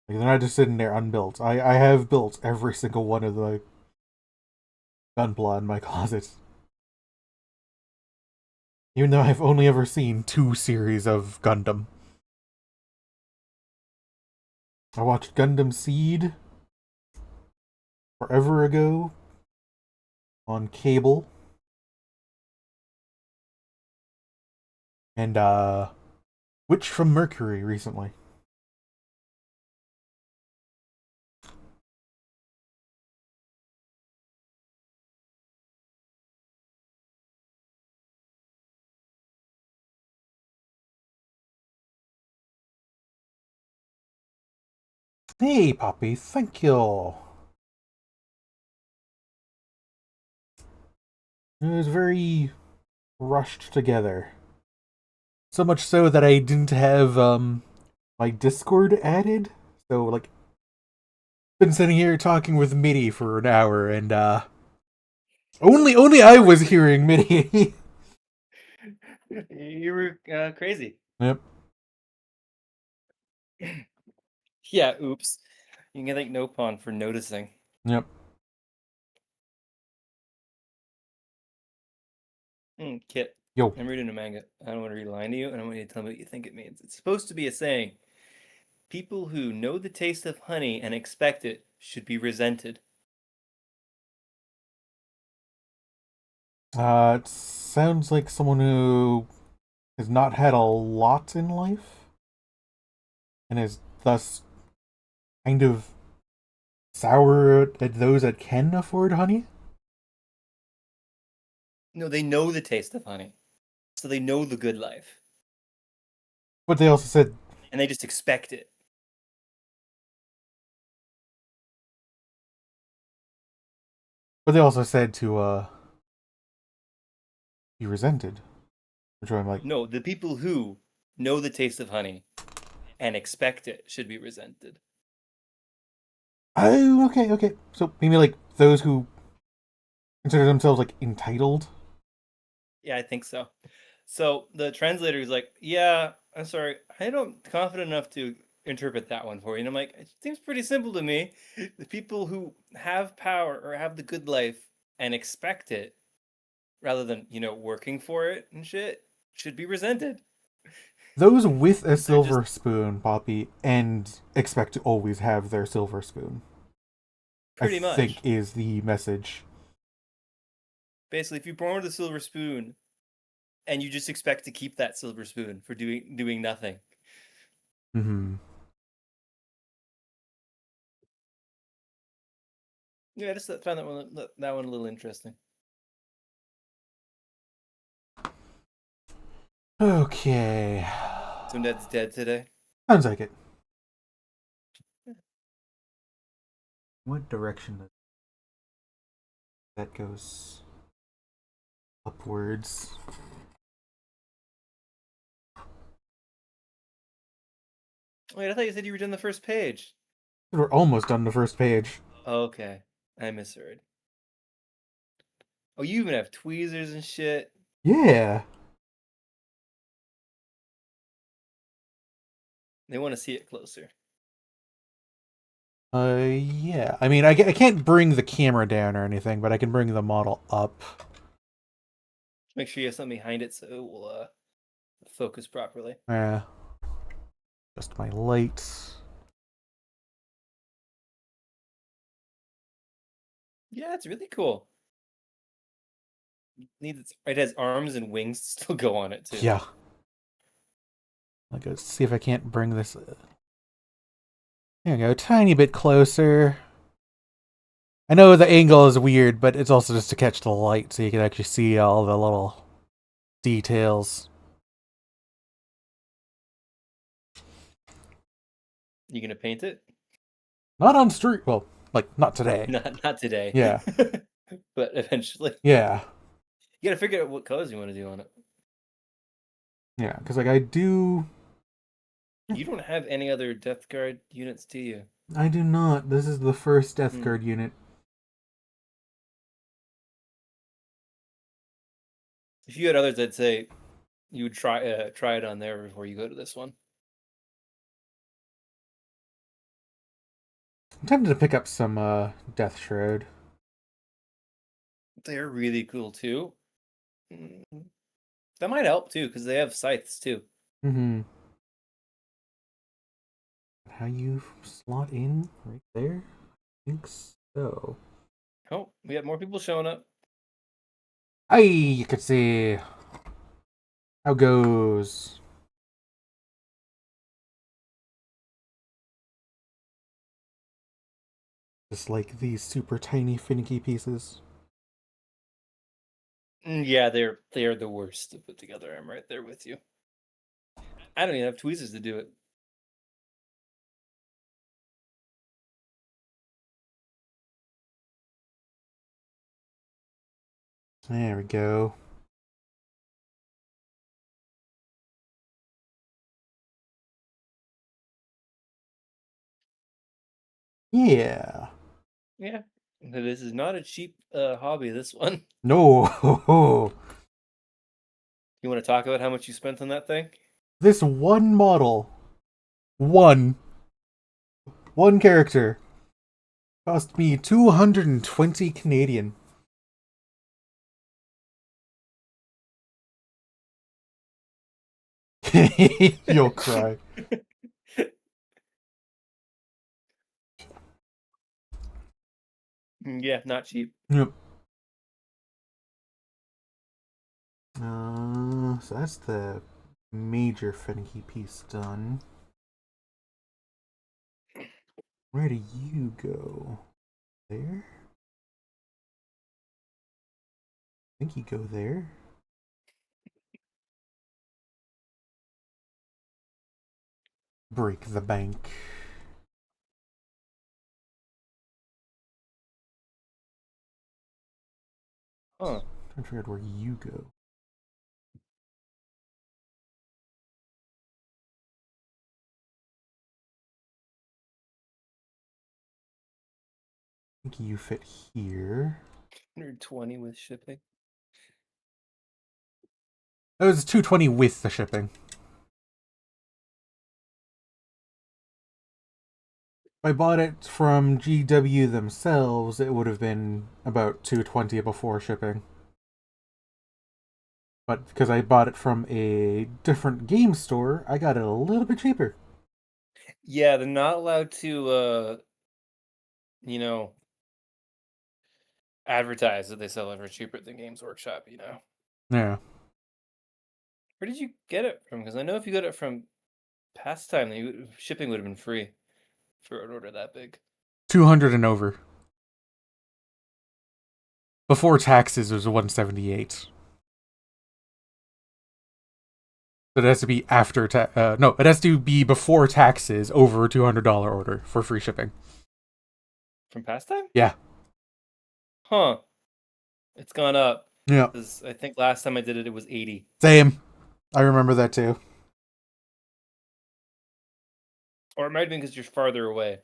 Like, they're not just sitting there unbuilt. I have built every single one of the Gunpla in my closet. Even though I've only ever seen 2 series of Gundam. I watched Gundam Seed forever ago on cable. And, Witch from Mercury recently. Hey, Poppy, thank you. It was very rushed together. So much so that I didn't have, my Discord added. So like, been sitting here talking with Mitty for an hour, and only I was hearing Mitty. You were crazy. Yep. Yeah, oops. You can thank Nopon for noticing. Yep. Kit, Yo. I'm reading a manga. I don't want to read a line to you, and I want you to tell me what you think it means. It's supposed to be a saying. People who know the taste of honey and expect it should be resented. It sounds like someone who has not had a lot in life and is thus kind of sour at those that can afford honey. No, they know the taste of honey. So they know the good life. But they also said, And they just expect it. to be resented. Which I'm like, No, the people who know the taste of honey and expect it should be resented. oh, okay, okay. So maybe like those who consider themselves like entitled. Yeah, I think so. So the translator is like, yeah, I'm sorry, I don't confident enough to interpret that one for you. And I'm like, it seems pretty simple to me. The people who have power or have the good life and expect it rather than, working for it and shit should be resented. Those with a They're just silver spoon, Poppy, and expect to always have their silver spoon, I pretty think much. is the message. Basically, if you're born with a silver spoon and you just expect to keep that silver spoon for doing nothing. Mm-hmm. Yeah, I just found that one a little interesting. Okay. So Ned's dead today. Sounds like it. What direction does that goes? Upwards. Wait, I thought you said you were done the first page. We're almost done the first page. Okay, I misheard. Oh, you even have tweezers and shit. Yeah. They want to see it closer. Yeah. I mean, I can't bring the camera down or anything, but I can bring the model up. Make sure you have something behind it so it will focus properly. Yeah. Just my lights. Yeah, it's really cool. It has arms and wings to still go on it too. Yeah. Let's see if I can't bring this. There we go. Tiny bit closer. I know the angle is weird, but it's also just to catch the light so you can actually see all the little details. You gonna paint it? Not on street. Well, like, not today. Not today. Yeah. But eventually. Yeah. You gotta figure out what colors you want to do on it. Yeah, because, like, I do. You don't have any other Death Guard units, do you? I do not. This is the first Death Guard unit. If you had others, I'd say you would try it on there before you go to this one. I'm tempted to pick up some Death Shroud. They're really cool too. That might help too, because they have scythes too. Mm-hmm. How you slot in right there? I think so. Oh, we have more people showing up. Hey, you can see how goes. Just like these super tiny finicky pieces. Yeah, they are the worst to put together. I'm right there with you. I don't even have tweezers to do it. There we go. Yeah. Yeah. This is not a cheap hobby, this one. No. You want to talk about how much you spent on that thing? This one model, one character, cost me 220 Canadian. You'll cry. Yeah, not cheap. Yep. So that's the major finicky piece done. Where do you go? There? I think you go there. Break the bank. Huh. I'm trying to figure out where you go. I think you fit here. 120 with shipping. That was 220 with the shipping. If I bought it from GW themselves, it would have been about 220 before shipping. But because I bought it from a different game store, I got it a little bit cheaper. Yeah, they're not allowed to you know, advertise that they sell it for cheaper than Games Workshop, you know. Yeah. Where did you get it from? Because I know if you got it from Pastime, shipping would have been free for an order that big. 200 and over. Before taxes, it was 178. But it has to be after no, it has to be before taxes over a $200 order for free shipping. From Pastime? Yeah. Huh. It's gone up. Yeah. Because I think last time I did it, it was 80. Same. I remember that too. Or it might have been because you're farther away.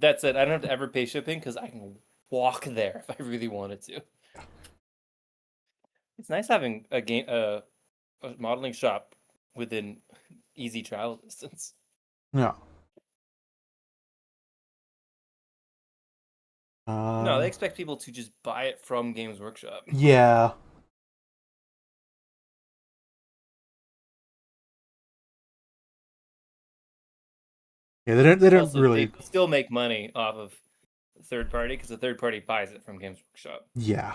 That said, I don't have to ever pay shipping because I can walk there if I really wanted to. It's nice having a modeling shop within easy travel distance. Yeah. No, they expect people to just buy it from Games Workshop. Yeah. Yeah, they don't Also, really. they still make money off of third party because the third party buys it from Games Workshop. Yeah.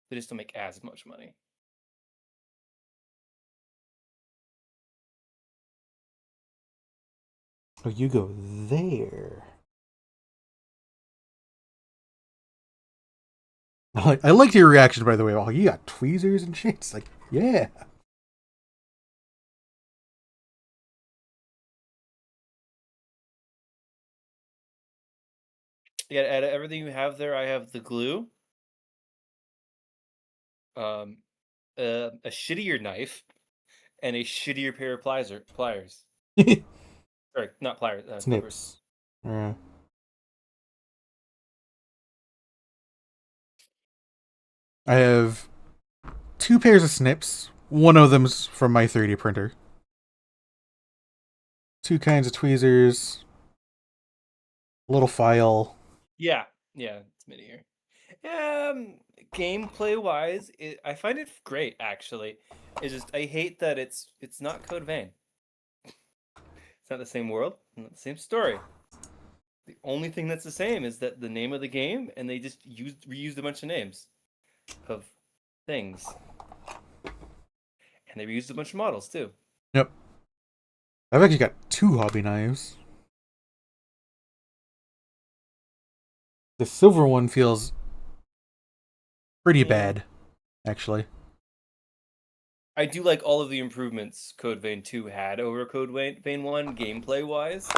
They just don't make as much money. Oh, you go there. I liked your reaction, by the way. Oh, you got tweezers and shit. It's like, yeah. Yeah, out of everything you have there, I have the glue, a shittier knife, and a shittier pair of pliers. Sorry, not pliers, clippers. Snips. Yeah. I have 2 pairs of snips. One of them's from my 3D printer. 2 kinds of tweezers. A little file. Yeah, it's mid here. Gameplay wise, I find it great actually. It's just I hate that it's not Code Vein. It's not the same world, not the same story. The only thing that's the same is that the name of the game, and they just reused a bunch of names of things, and they reused a bunch of models too. Yep. I've actually got 2 hobby knives. The silver one feels pretty bad, actually. I do like all of the improvements Code Vein 2 had over Code Vein 1 gameplay wise.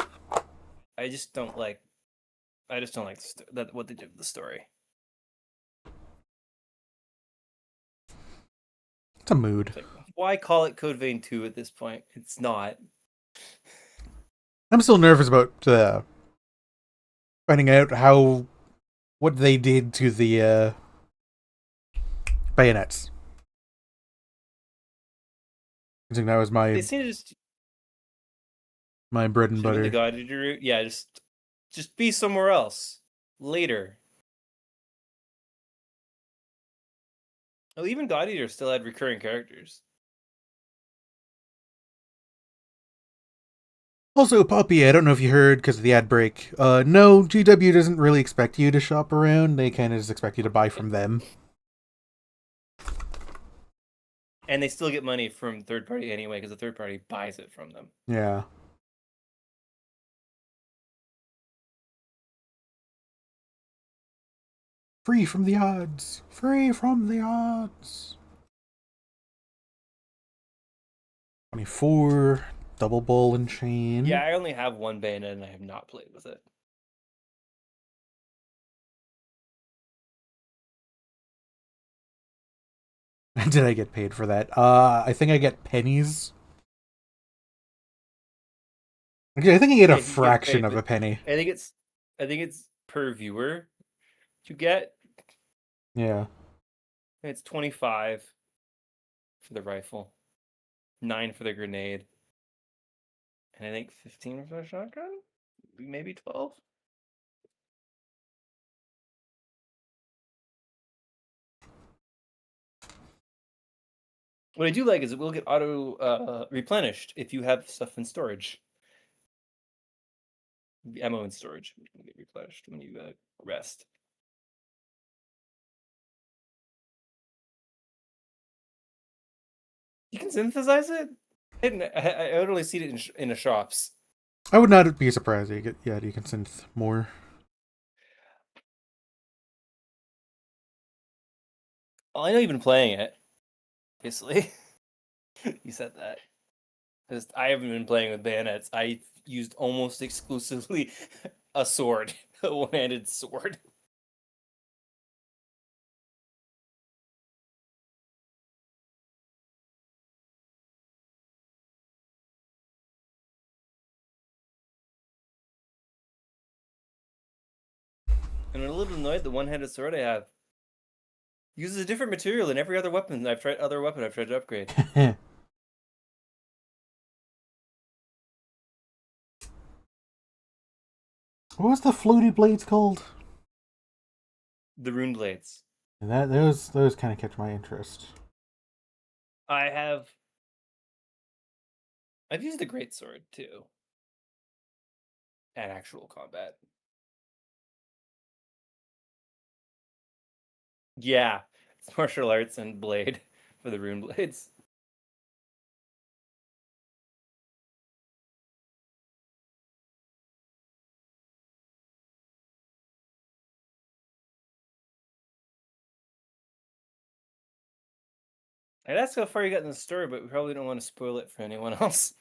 I just don't like that what they did with the story. It's a mood. Like, why call it Code Vein 2 at this point? It's not. I'm still nervous about finding out what they did to the bayonets. I think that was They my seem to just bread and should have went the butter. God Eater route. Yeah, just be somewhere else later. Oh, even God Eater still had recurring characters. Also, Poppy, I don't know if you heard because of the ad break. No, GW doesn't really expect you to shop around. They kind of just expect you to buy from them. And they still get money from third party anyway because the third party buys it from them. Yeah. Free from the odds. Free from the odds. 24, double ball and chain. Yeah, I only have one bayonet and I have not played with it. Did I get paid for that? I think I get pennies. Okay, I think I get a fraction of a penny. I think it's per viewer you get. Yeah. It's 25 for the rifle, 9 for the grenade, and I think 15 for the shotgun, maybe 12. What I do like is it will get auto replenished if you have stuff in storage. Ammo in storage will get replenished when you rest. You can synthesize it? I would only see it in the shops. I would not be surprised. You can synth more. Well, I know you've been playing it. Obviously, you said that. I haven't been playing with bayonets. I used almost exclusively a sword, a one-handed sword. And I'm a little annoyed the one-handed sword I have uses a different material than every other weapon I've tried to upgrade. What was the floaty blades called? The rune blades. And those kind of catch my interest. I've used the great sword too. At actual combat. Yeah. It's martial arts and blade for the rune blades. I'd ask how far you got in the story, but we probably don't want to spoil it for anyone else.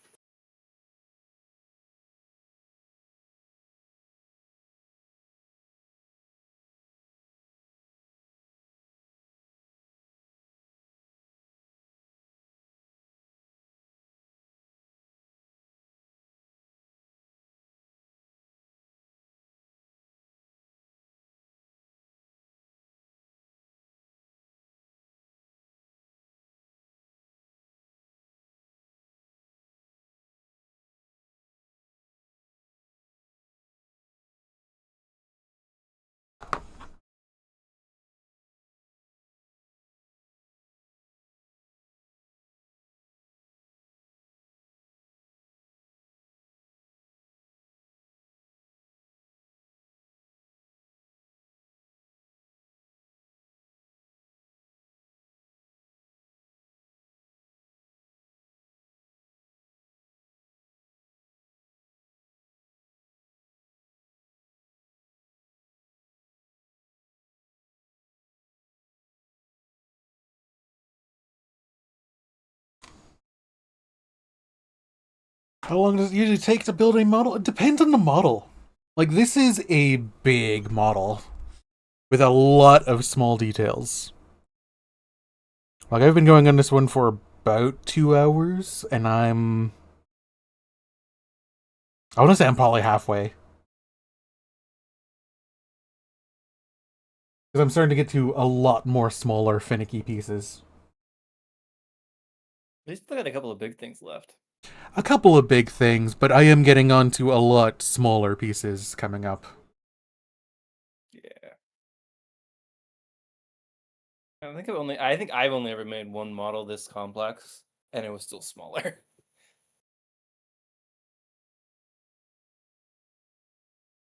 How long does it usually take to build a model? It depends on the model. Like, this is a big model with a lot of small details. Like, I've been going on this one for about 2 hours, and I want to say I'm probably halfway. Because I'm starting to get to a lot more smaller, finicky pieces. They still got a couple of big things left. A couple of big things, but I am getting onto a lot smaller pieces coming up. Yeah. I think I've only ever made one model this complex, and it was still smaller.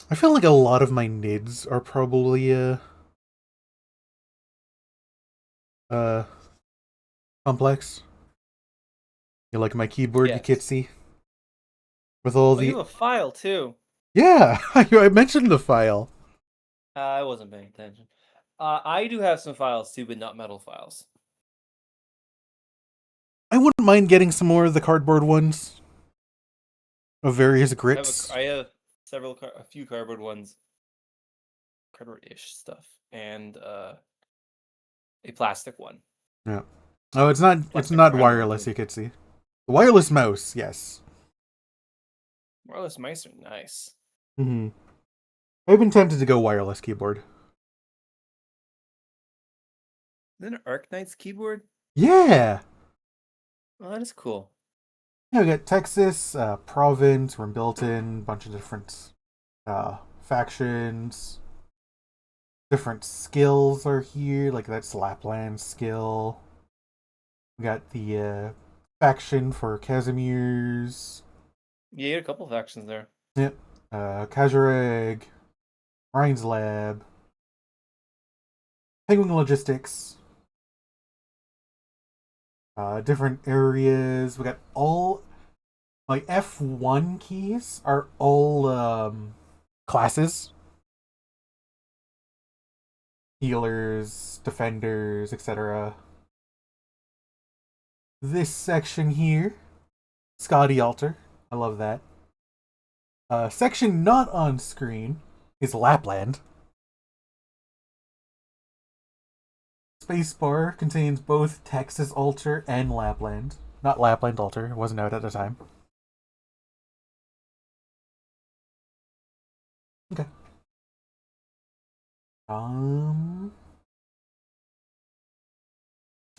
I feel like a lot of my NIDs are probably uh complex. You like my keyboard, you Yes. Kitsy? With all Oh, you the have a file too. Yeah, I mentioned the file. I wasn't paying attention. I do have some files too, but not metal files. I wouldn't mind getting some more of the cardboard ones of various grits. I have a few cardboard ones, cardboard-ish stuff, and a plastic one. Yeah. Oh, it's not Plastic wireless, you Kitsy. The wireless mouse, yes. Wireless mice are nice. Mm-hmm. I've been tempted to go wireless keyboard. Then an Arknight's keyboard. Yeah. Oh, that is cool. Yeah, we got Texas, Province, Wimbledon, bunch of different factions. Different skills are here, like that's Lapland skill. We got the faction for Casimir's. Yeah, you had a couple factions there. Yep. Kazureg, Ryan's Lab, Penguin Logistics. Different areas. We got all my F1 keys are all classes. Healers, defenders, etc. This section here, Scotty Altar. I love that. Section not on screen is Lapland. Spacebar contains both Texas Altar and Lapland. Not Lapland Altar, it wasn't out at the time. Okay.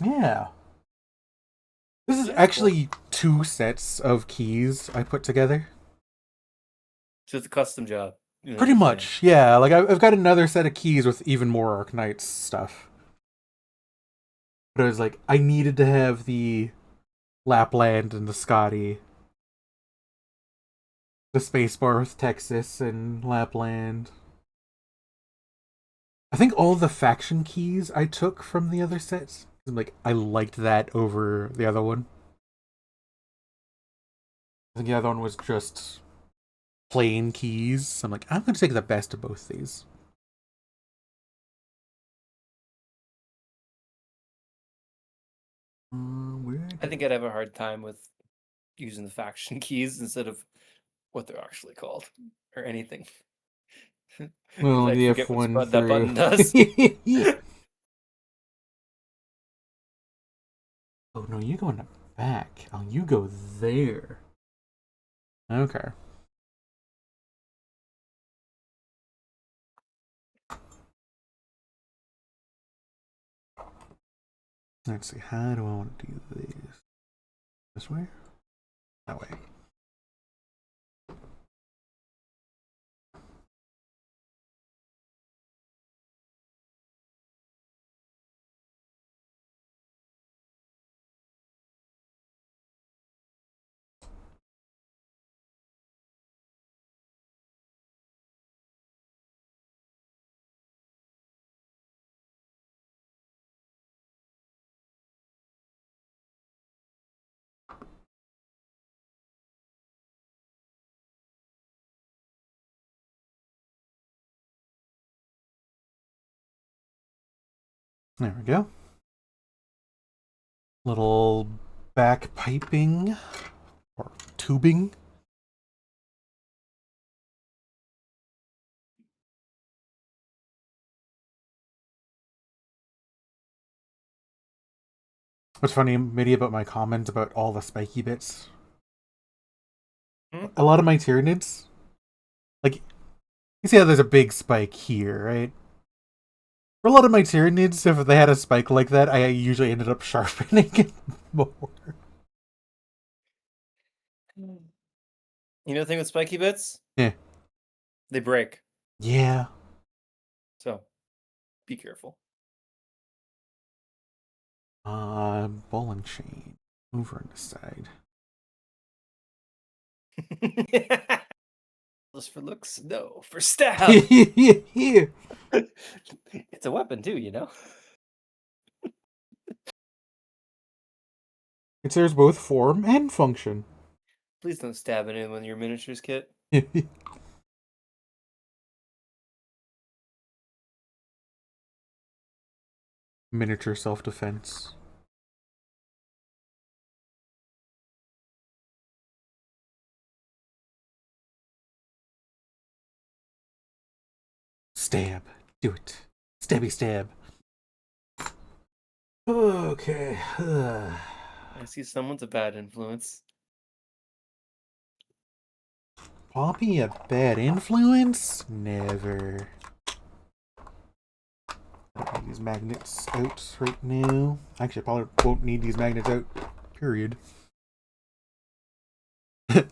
Yeah. This is actually cool. 2 sets of keys I put together. So it's a custom job. Pretty much, yeah. Like I've got another set of keys with even more Arknights stuff. But I was like, I needed to have the Lapland and the Scotty. The spacebar with Texas and Lapland. I think all the faction keys I took from the other sets. Like, I liked that over the other one. I think the other one was just plain keys. I'm like, I'm going to take the best of both these. I think I'd have a hard time with using the faction keys instead of what they're actually called or anything. Well, I'd the forget F1 what that button does. Oh no, you go in the back. Oh, you go there. Okay. Let's see, how do I want to do this? This way? That way. There we go. Little back piping or tubing. What's funny, maybe about my comments about all the spiky bits. A lot of my Tyranids, like, you see how there's a big spike here, right? For a lot of my Tyranids, if they had a spike like that, I usually ended up sharpening it more. You know the thing with spiky bits? Yeah. They break. Yeah. So be careful. Ball and chain. Over on the side. Just for looks, no. For stab. Yeah. It's a weapon too, you know? It serves both form and function. Please don't stab anyone with your miniatures kit. Miniature self-defense. Stab. Do it. Stabby stab. Okay. I see someone's a bad influence. Poppy a bad influence? Never. I don't need these magnets out right now. Actually, I probably won't need these magnets out. Period.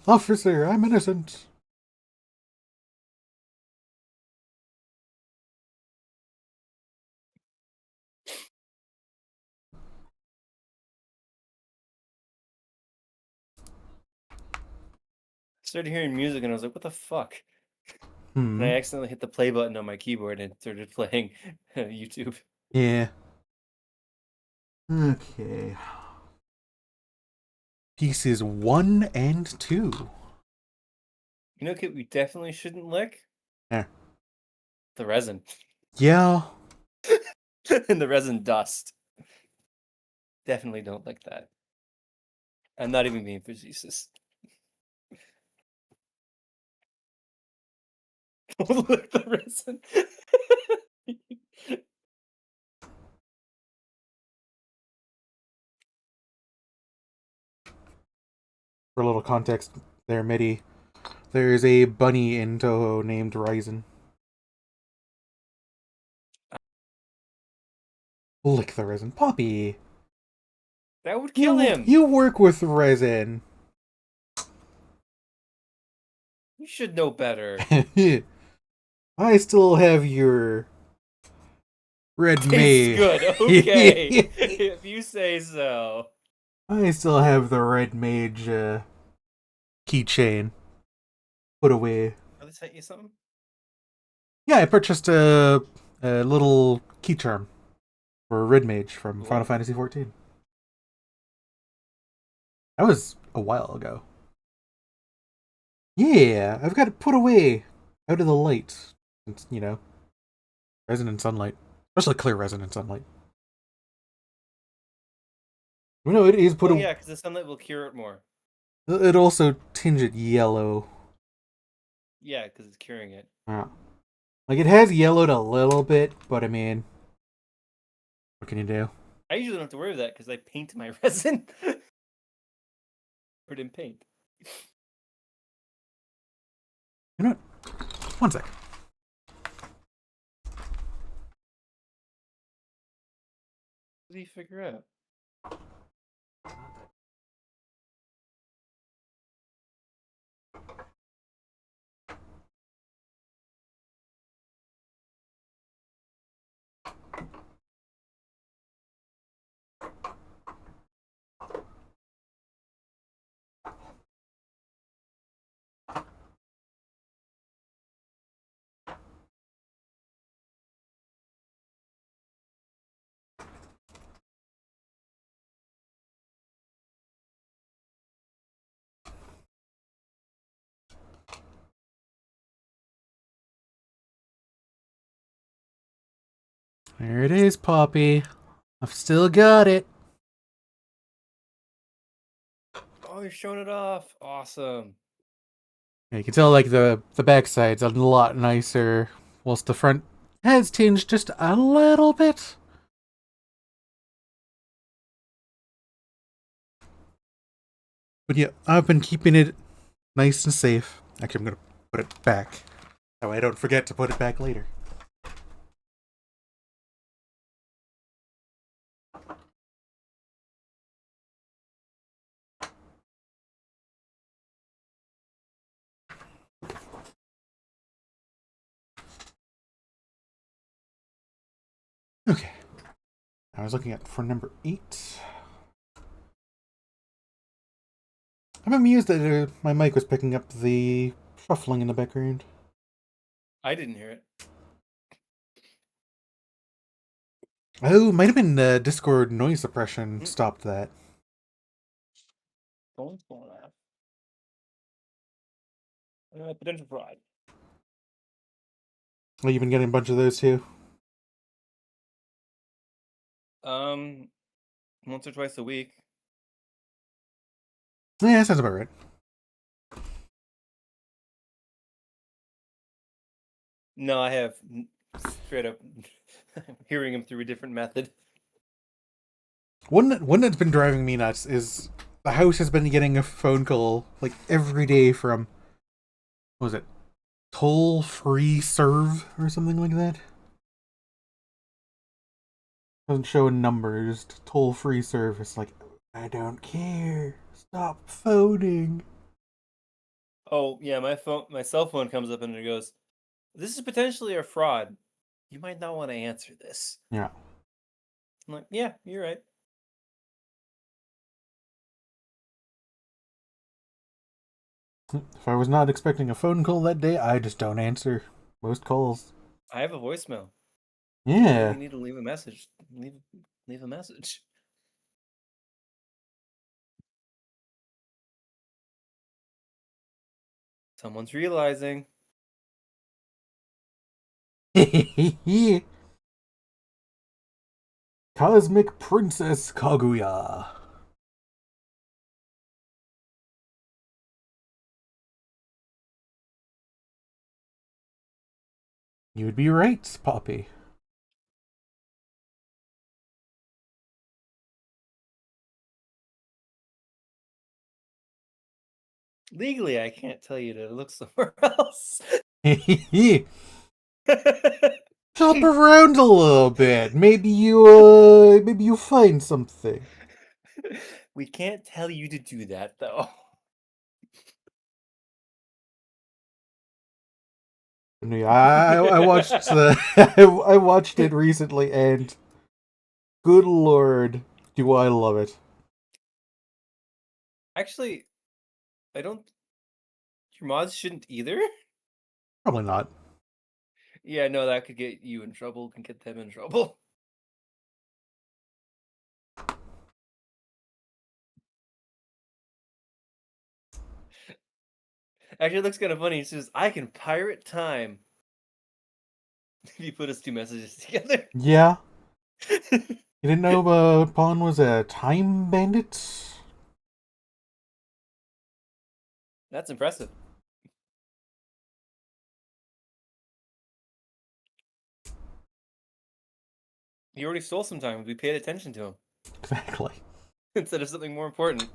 Officer, I'm innocent. I started hearing music and I was like, what the fuck? Hmm. And I accidentally hit the play button on my keyboard and it started playing YouTube. Yeah. Okay. Pieces 1 and 2. You know, kid, we definitely shouldn't lick Yeah. the resin Yeah. and the resin dust. Definitely don't lick that. I'm not even being facetious. Don't lick the resin. For a little context there, Midi. There's a bunny in Toho named Ryzen. Lick the resin. Poppy! That would kill him. You work with resin. You should know better. I still have your red Tastes mage. good. Okay. If you say so. I still have the red mage keychain put away. Are they sent you something? Yeah, I purchased a little key charm for red mage from Cool. Final Fantasy XIV. That was a while ago. Yeah, I've got it put away out of the light. It's, you know, resin and sunlight. Especially clear resin and sunlight. No, it is put Oh away. yeah, because the sunlight will cure it more. It also tinge it yellow. Yeah, because it's curing it. Like, it has yellowed a little bit, but I mean, what can you do? I usually don't have to worry about that because I paint my resin. Put in paint. You know what? One sec. What do you figure out? There it is, Poppy. I've still got it. Oh, you're showing it off. Awesome. Yeah, you can tell, like, the backside's a lot nicer, whilst the front has tinged just a little bit. But yeah, I've been keeping it nice and safe. Actually, I'm gonna put it back. That way I don't forget to put it back later. Okay. I was looking at for number 8. I'm amused that my mic was picking up the shuffling in the background. I didn't hear it. Oh, might have been Discord noise suppression stopped that. Phone's going off. Potential fraud. Oh, you've been getting a bunch of those too? Once or twice a week. Yeah, that sounds about right. No, I have straight up hearing him through a different method. One that's been driving me nuts is the house has been getting a phone call like every day from, what was it, toll free serve or something like that? Doesn't show a number, just toll free service. Like, I don't care. Stop phoning. Oh yeah, my cell phone comes up and it goes, "This is potentially a fraud. You might not want to answer this." Yeah. I'm like, yeah, you're right. If I was not expecting a phone call that day, I just don't answer most calls. I have a voicemail. Yeah. You need to leave a message. Leave a message. Someone's realizing. Cosmic Princess Kaguya. You would be right, Poppy. Legally, I can't tell you to look somewhere else. Shop around a little bit. Maybe you find something. We can't tell you to do that, though. Yeah, I watched I watched it recently, and good lord, do I love it. Actually, I don't. Your mods shouldn't either. Probably not. Yeah, no, that could get you in trouble. Can get them in trouble. Actually, it looks kind of funny. It says, "I can pirate time." If you put his two messages together. Yeah. You didn't know Pawn was a time bandit? That's impressive. He already stole some time. We paid attention to him Exactly. instead of something more important.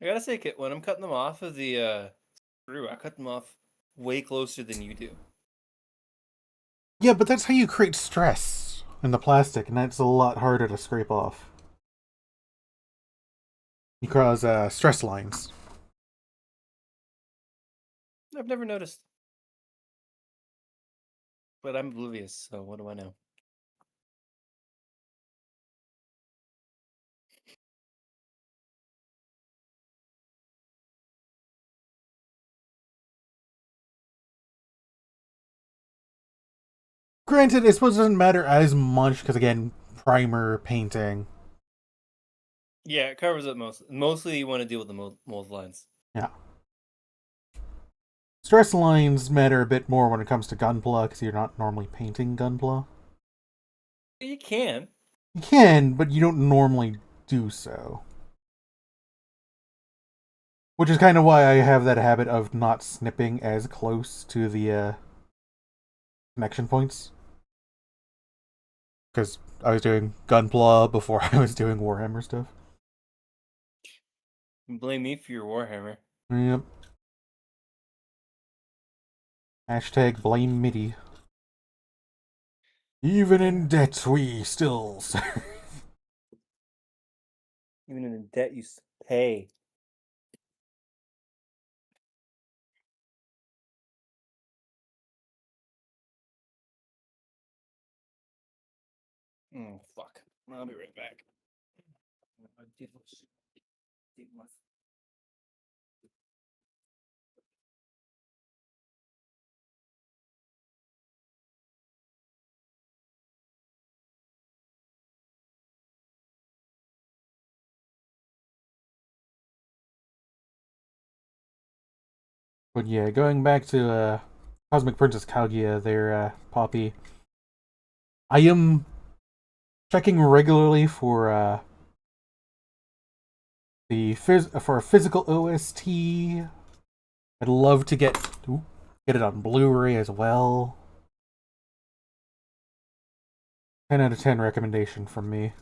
I gotta say, Kit, when I'm cutting them off of the screw, I cut them off way closer than you do. Yeah, but that's how you create stress in the plastic, and that's a lot harder to scrape off. You cause stress lines. I've never noticed. But I'm oblivious, so what do I know? Granted, I suppose it doesn't matter as much, because again, primer, painting. Yeah, it covers up most. Mostly you want to deal with the mold lines. Yeah. Stress lines matter a bit more when it comes to Gunpla, because you're not normally painting Gunpla. You can. You can, but you don't normally do so. Which is kind of why I have that habit of not snipping as close to the connection points. Because I was doing Gunpla before I was doing Warhammer stuff. Blame me for your Warhammer. Yep. Hashtag blame MIDI. Even in debt, we still serve. Even in the debt you pay. Fuck. I'll be right back. But yeah, going back to Cosmic Princess Kalgia, their Poppy. I am checking regularly for for a physical OST. I'd love to get it on Blu-ray as well. 10 out of 10 recommendation from me.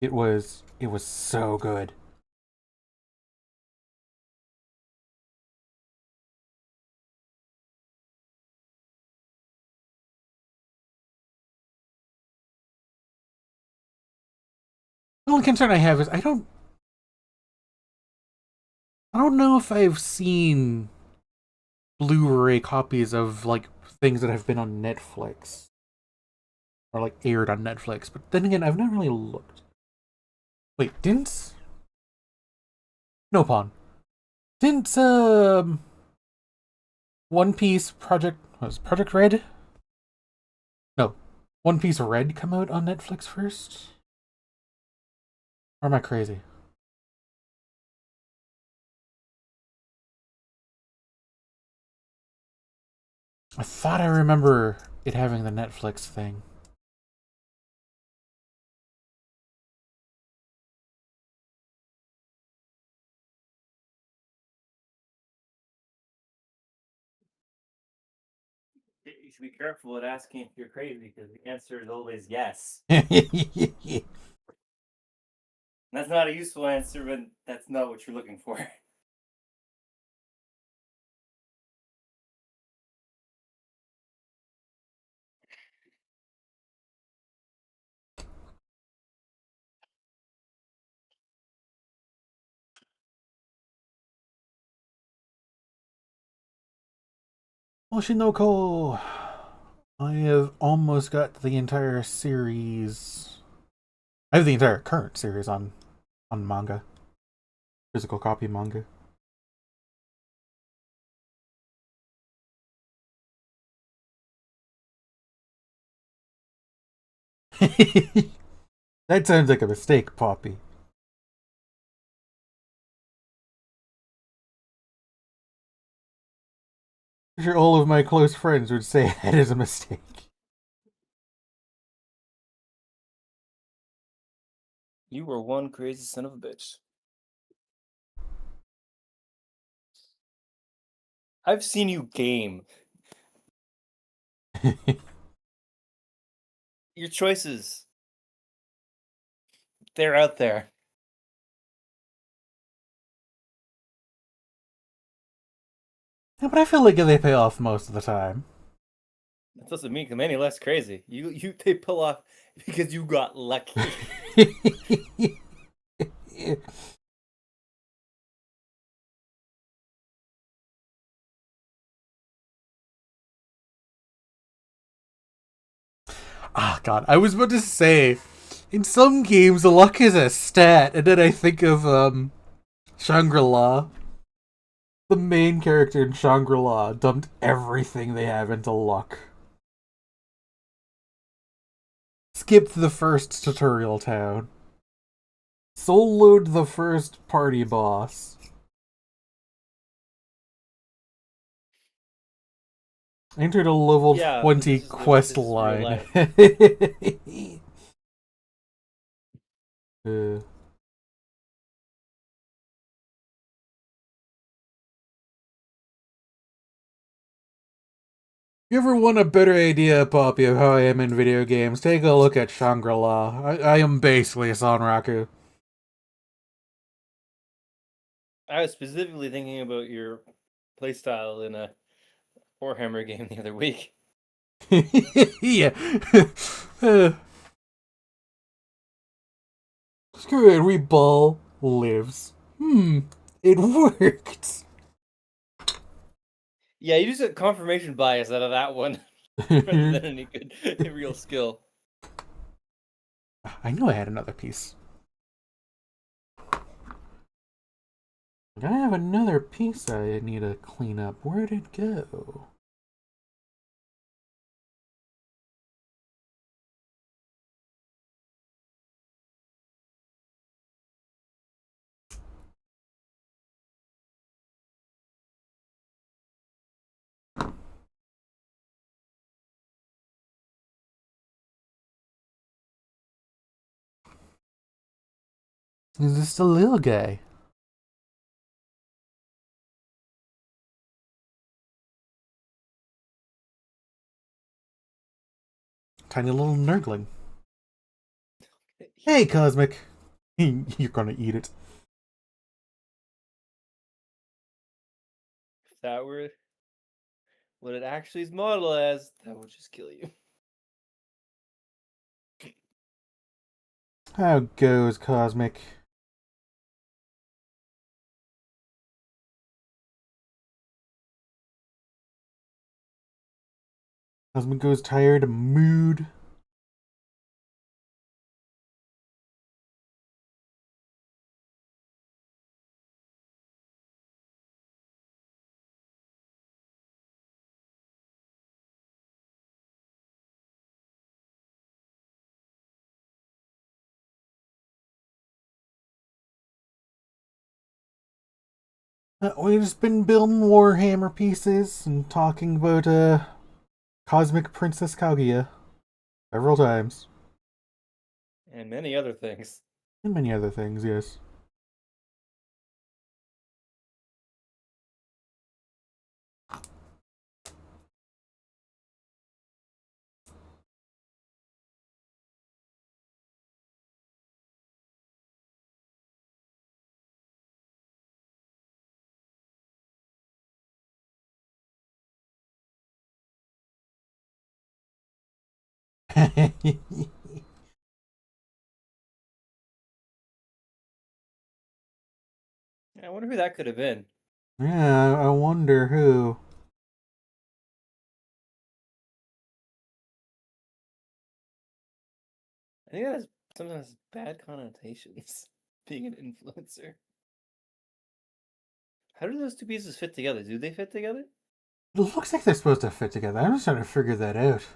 It was so good. The only concern I have is I don't know if I've seen Blu-ray copies of like things that have been on Netflix or like aired on Netflix. But then again, I've never really looked. Wait, didn't no pawn? Didn't One Piece Project Red? No, One Piece Red come out on Netflix first? Or am I crazy? I thought I remember it having the Netflix thing. You should be careful at asking if you're crazy because the answer is always yes. That's not a useful answer, but that's not what you're looking for. Oshinoko! I have almost got the entire series. I have the entire current series on manga. Physical copy manga. That sounds like a mistake, Poppy. I'm sure all of my close friends would say that is a mistake. You were one crazy son of a bitch. I've seen you game. Your choices. They're out there. Yeah, but I feel like they pay off most of the time. That doesn't make them any less crazy. They pull off because you got lucky. Ah, God, I was about to say, in some games, luck is a stat, and then I think of Shangri-La. The main character in Shangri-La dumped everything they have into luck. Skipped the first tutorial town. Soloed the first party boss. Entered a level 20 quest line. You ever want a better idea, Poppy, of how I am in video games? Take a look at Shangri-La. I am basically a Sanraku. I was specifically thinking about your playstyle in a Warhammer game the other week. Yeah. Screw it, Reball lives. It worked. Yeah, you just get confirmation bias out of that one rather than any good real skill. I knew I had another piece. I have another piece I need to clean up. Where'd it go? Is this the little guy? Tiny little nurgling. Hey, Cosmic. You're gonna eat it. If that were what it actually is modeled as, that would just kill you. How goes, Cosmic? Cosmic goes tired, mood. We've just been building Warhammer pieces and talking about Cosmic Princess Kaguya several times. And many other things. And many other things, yes. I wonder who that could have been. Yeah, I wonder who. I think that has sometimes bad connotations, being an influencer. How do those two pieces fit together? Do they fit together? It looks like they're supposed to fit together. I'm just trying to figure that out.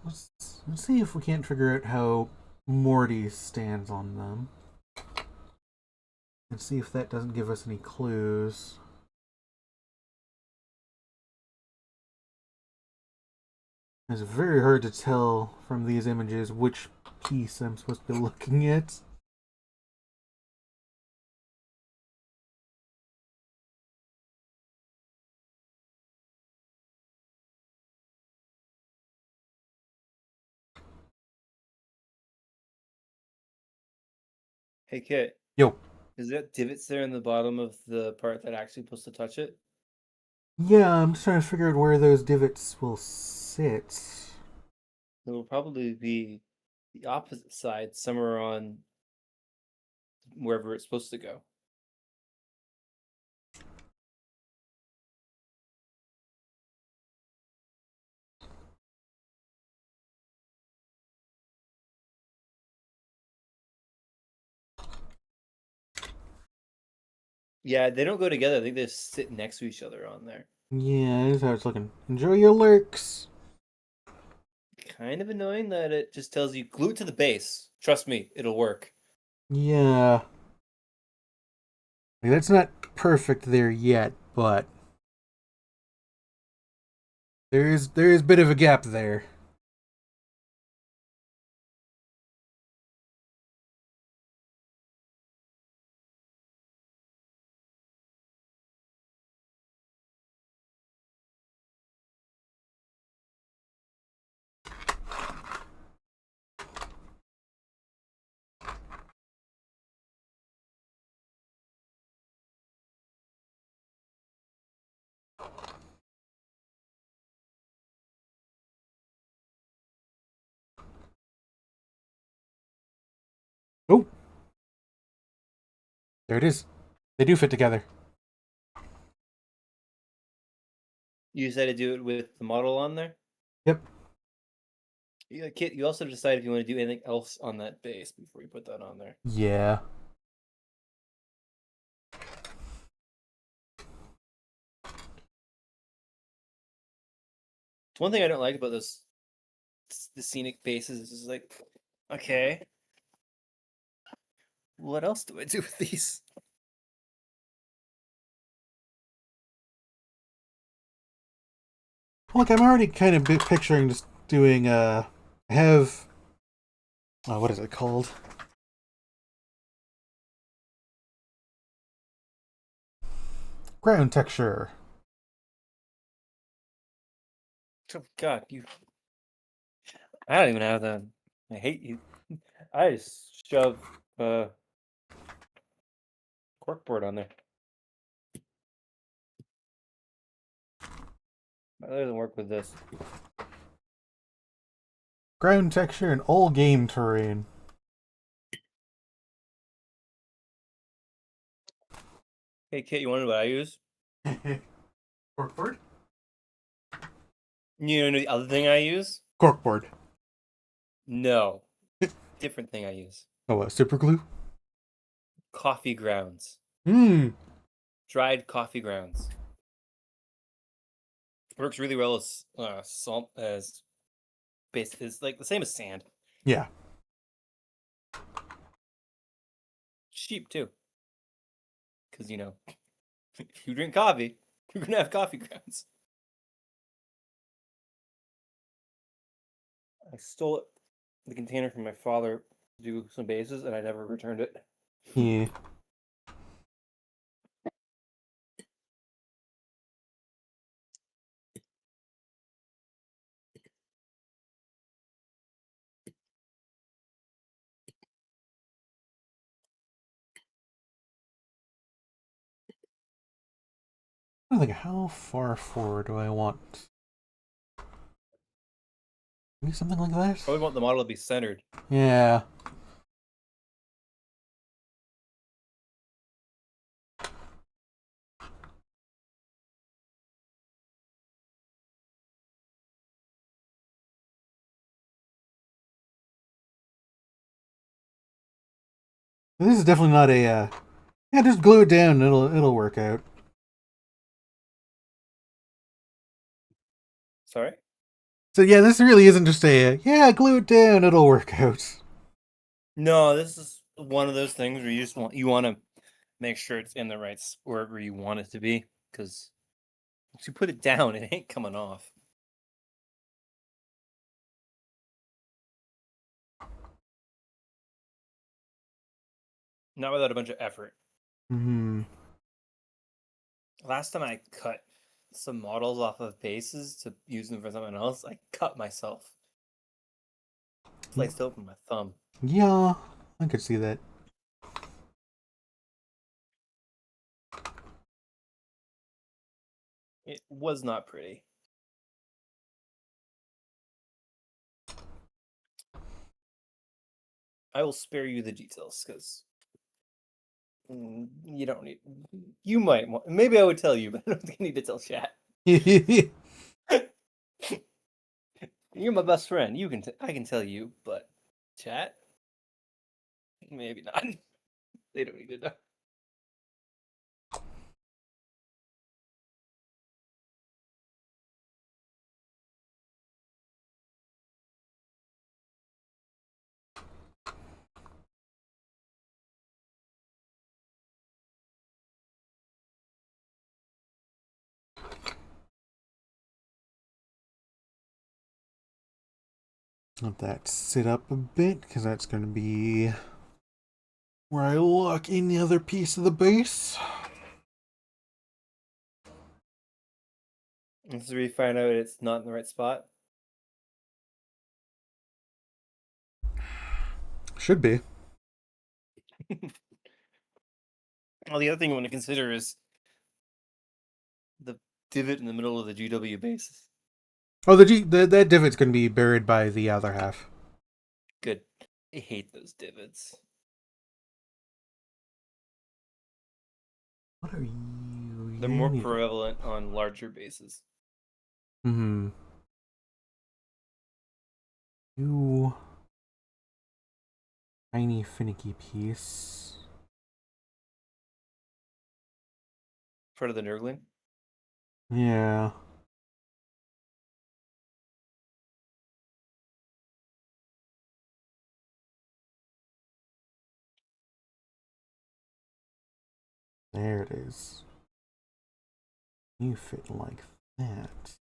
Let's see if we can't figure out how Morty stands on them. And see if that doesn't give us any clues. It's very hard to tell from these images which piece I'm supposed to be looking at. Hey, Kit, Yo. is that divots there in the bottom of the part that actually supposed to touch it? Yeah, I'm just trying to figure out where those divots will sit. It will probably be the opposite side, somewhere on wherever it's supposed to go. Yeah, they don't go together. I think they just sit next to each other on there. Yeah, that's how it's looking. Enjoy your lurks. Kind of annoying that it just tells you glue it to the base. Trust me, it'll work. Yeah. Like, that's not perfect there yet, but there is a bit of a gap there. There it is. They do fit together. You decided to do it with the model on there? Yep. Yeah, Kit, you also decide if you want to do anything else on that base before you put that on there. Yeah. One thing I don't like about the scenic bases is just like, okay, what else do I do with these? Look, I'm already kind of picturing just doing, I have, what is it called? Ground texture. Oh, God, I don't even have the. I hate you. I just shove corkboard on there. That doesn't work with this. Ground texture and all game terrain. Hey, Kit, you want to know what I use? Corkboard? You know the other thing I use? Corkboard. No. Different thing I use. Oh, what, super glue? Coffee grounds. Mmm. Dried coffee grounds. Works really well as salt as base. It's like the same as sand. Yeah. Cheap too. Because if you drink coffee, you're gonna have coffee grounds. I stole the container from my father to do some bases, and I never returned it. Yeah. I don't think, how far forward do I want? Maybe something like that? Probably want the model to be centered. Yeah. This is definitely not a, yeah, just glue it down and it'll work out. Sorry? So yeah, this really isn't just a, yeah, glue it down, it'll work out. No, this is one of those things where you want to make sure it's in the right wherever you want it to be, because once you put it down, it ain't coming off. Not without a bunch of effort. Hmm. Last time I cut some models off of bases to use them for something else, I cut myself. Sliced open my thumb. Yeah, I could see that. It was not pretty. I will spare you the details because you don't need. You might want. Maybe I would tell you, but I don't think I need to tell chat. You're my best friend. I can tell you, but chat, maybe not. They don't need to know. Let that sit up a bit, because that's going to be where I lock in the other piece of the base. Once we find out it's not in the right spot. Should be. Well, the other thing you want to consider is the divot in the middle of the GW base. Oh, that divot's going to be buried by the other half. Good. I hate those divots. What are you? They're more prevalent on larger bases. Hmm. You tiny finicky piece. Part of the Nurgling. Yeah. There it is. You fit like that.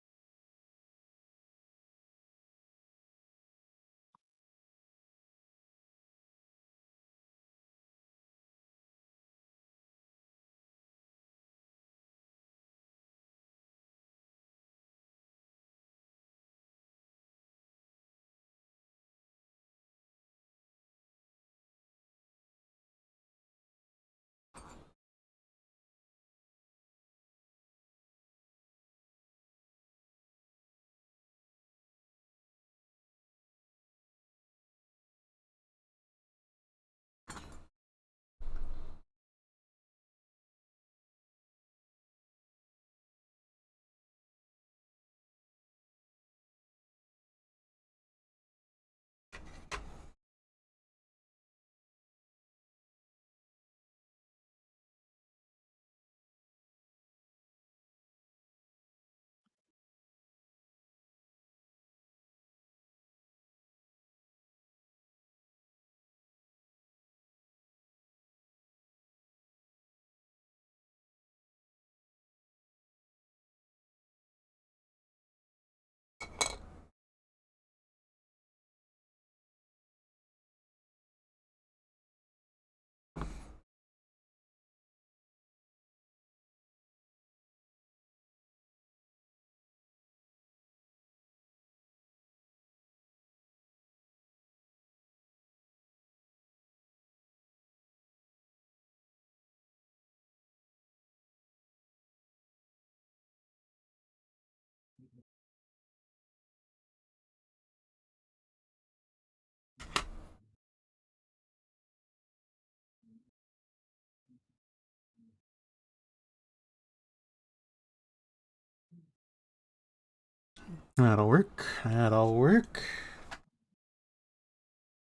That'll work. That'll work.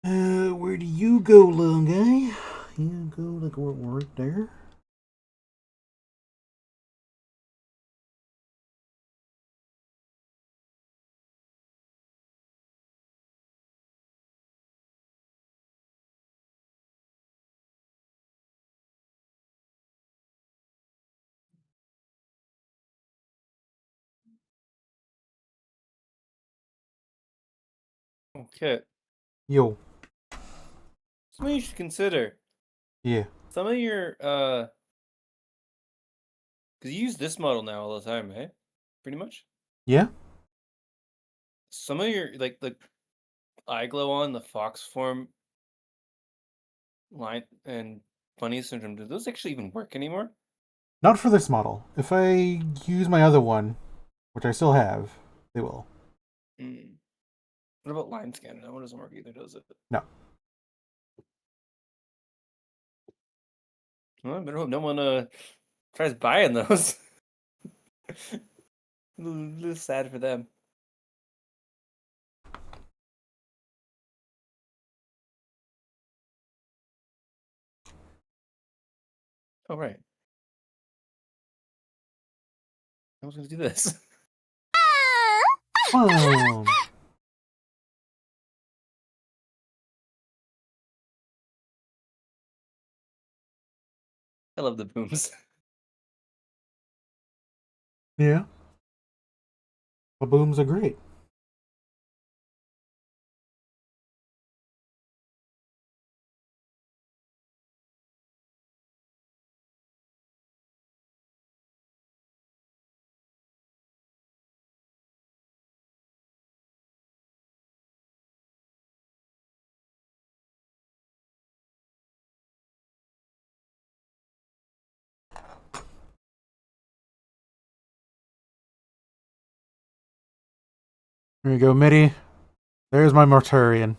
Where do you go, little guy? You go like right there. Okay. Yo. Something you should consider. Yeah. Some of your because you use this model now all the time, eh? Pretty much. Yeah? Some of your like the eye glow on the fox form line and funny syndrome, do those actually even work anymore? Not for this model. If I use my other one, which I still have, they will. Mm. What about line scan? That one doesn't work either, does it? No. Well, I better hope no one tries buying those. A little sad for them. Oh right. I was gonna do this. Oh. I love the booms. Yeah. The booms are great. There you go, Mitty. There's my Mortarian.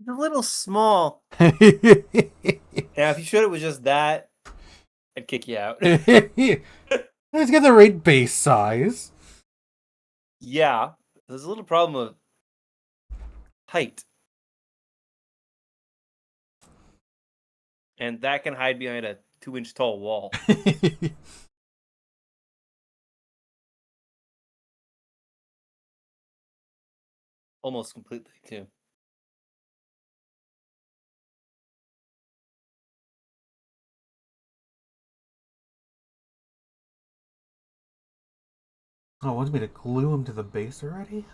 a little small. Now, Now, if you showed it was just that, I'd kick you out. it's got the right base size. Yeah, there's a little problem of height. And that can hide behind a 2-inch tall wall. Almost completely, too. Oh, wants me to glue him to the base already?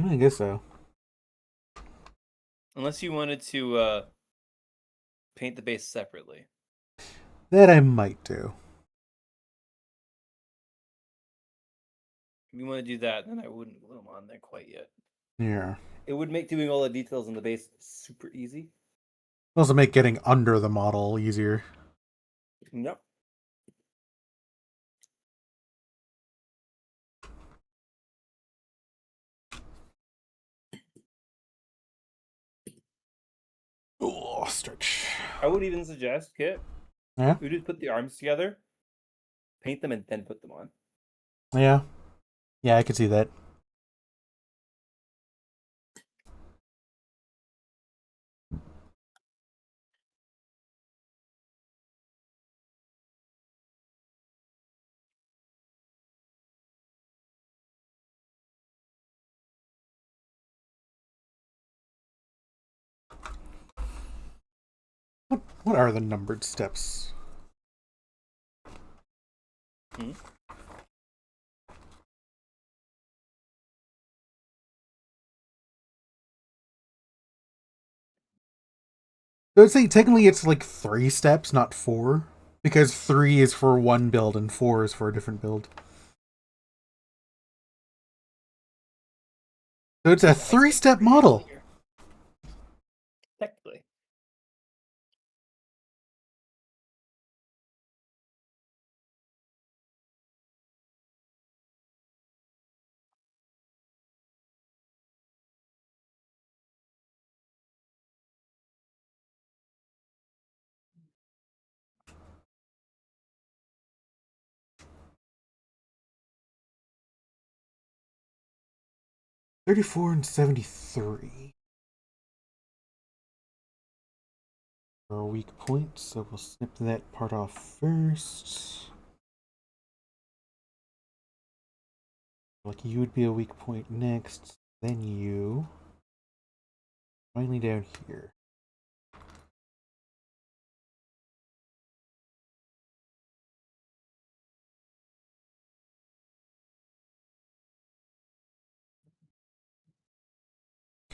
I guess so. Unless you wanted to paint the base separately. That I might do. If you want to do that, then I wouldn't glue them on there quite yet. Yeah. It would make doing all the details on the base super easy. Also make getting under the model easier. Yep. Oh, stretch. I would even suggest, Kit, Yeah? you just put the arms together, paint them, and then put them on. Yeah. Yeah, I could see that. What are the numbered steps? Hmm? I would say technically it's like 3 steps, not 4. Because 3 is for one build and 4 is for a different build. So it's a 3-step model. Technically. $34 and $73 are a weak point, so we'll snip that part off first. Like you would be a weak point next, then you. Finally down here.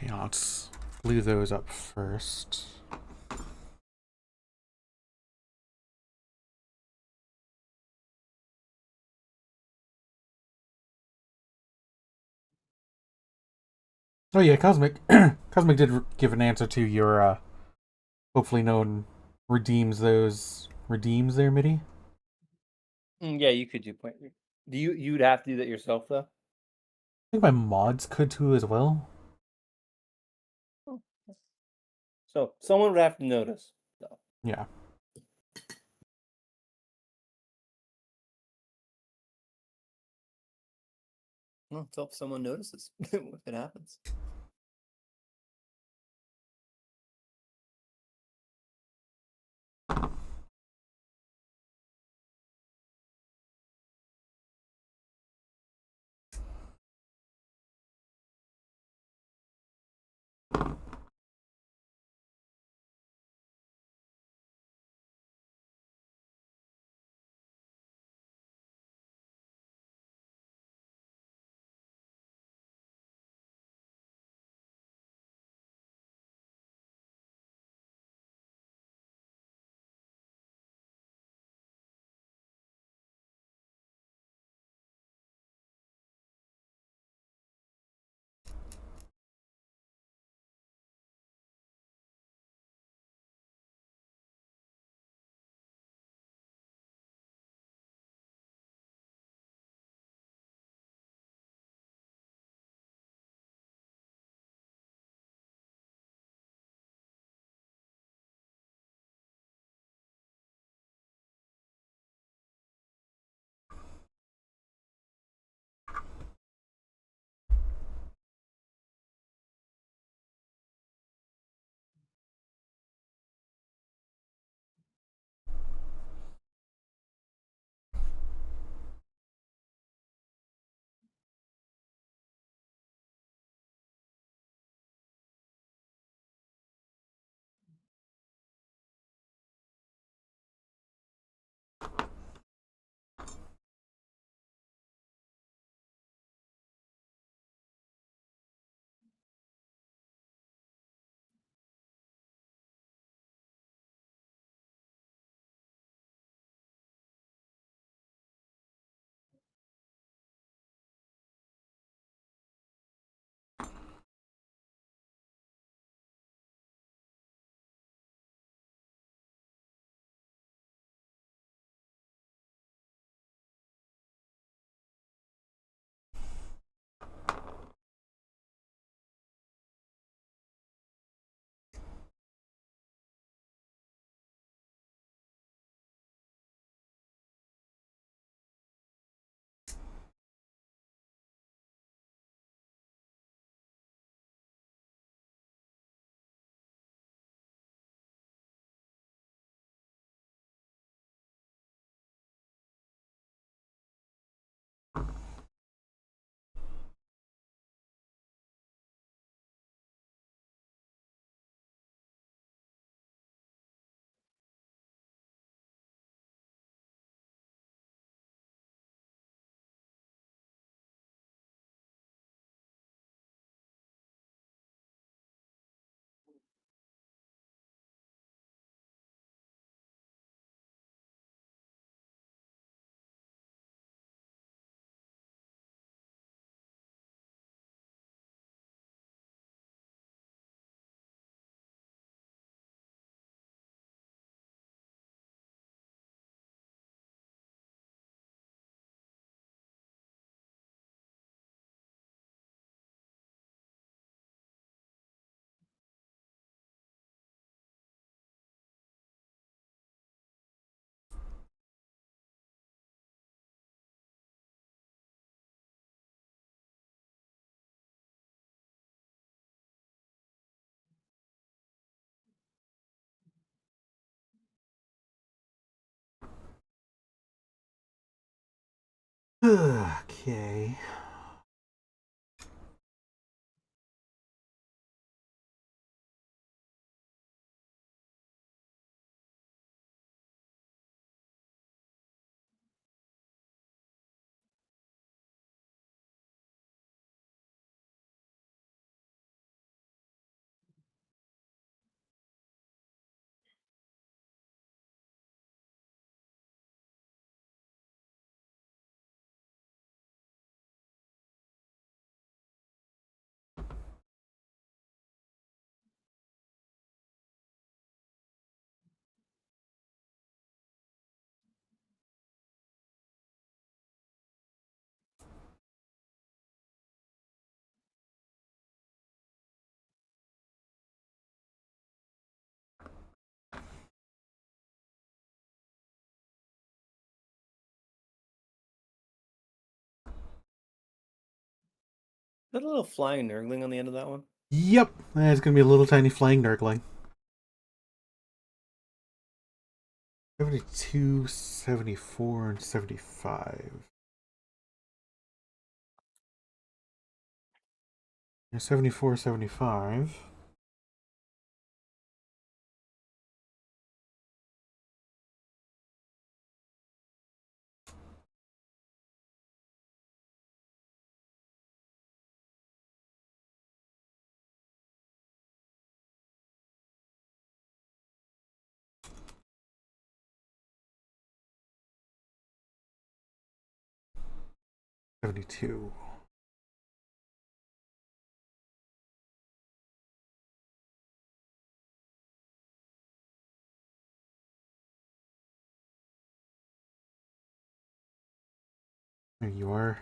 Okay, let's glue those up first. Oh yeah, Cosmic. Cosmic did give an answer to your hopefully no one redeems there, MIDI. Yeah, you could do point. You'd have to do that yourself though? I think my mods could too as well. So someone would have to notice. So. Yeah. Well, let's hope someone notices if it happens. Okay. That little flying nurgling on the end of that one. Yep, it's gonna be a little tiny flying nurgling. 72, 74, and 75. 74, 75. $72. There you are.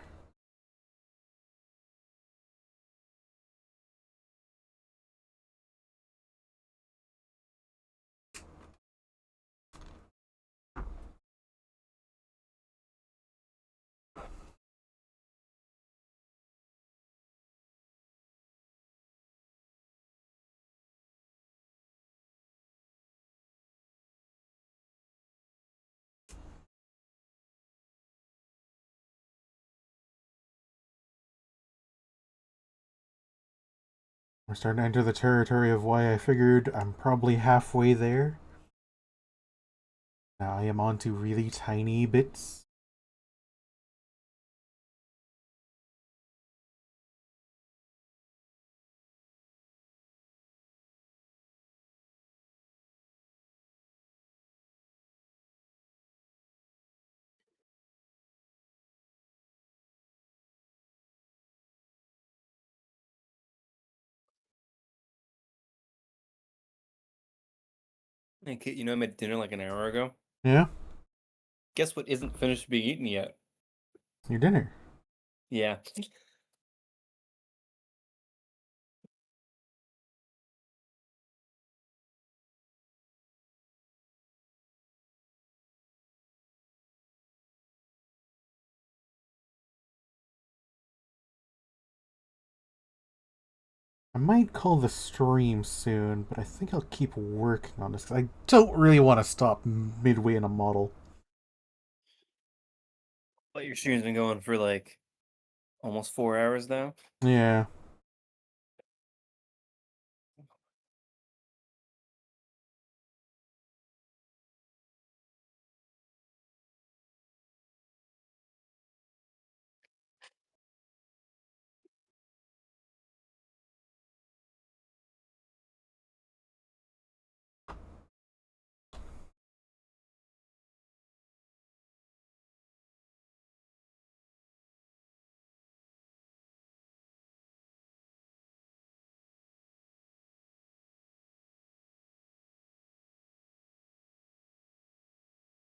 We're starting to enter the territory of why I figured I'm probably halfway there. Now I am on to really tiny bits. Hey, Kit, you know I made dinner like an hour ago. Yeah, Guess what isn't finished being eaten yet? your dinner. Yeah. I might call the stream soon, but I think I'll keep working on this because I don't really want to stop midway in a model. But your stream's been going for like almost 4 hours now. Yeah.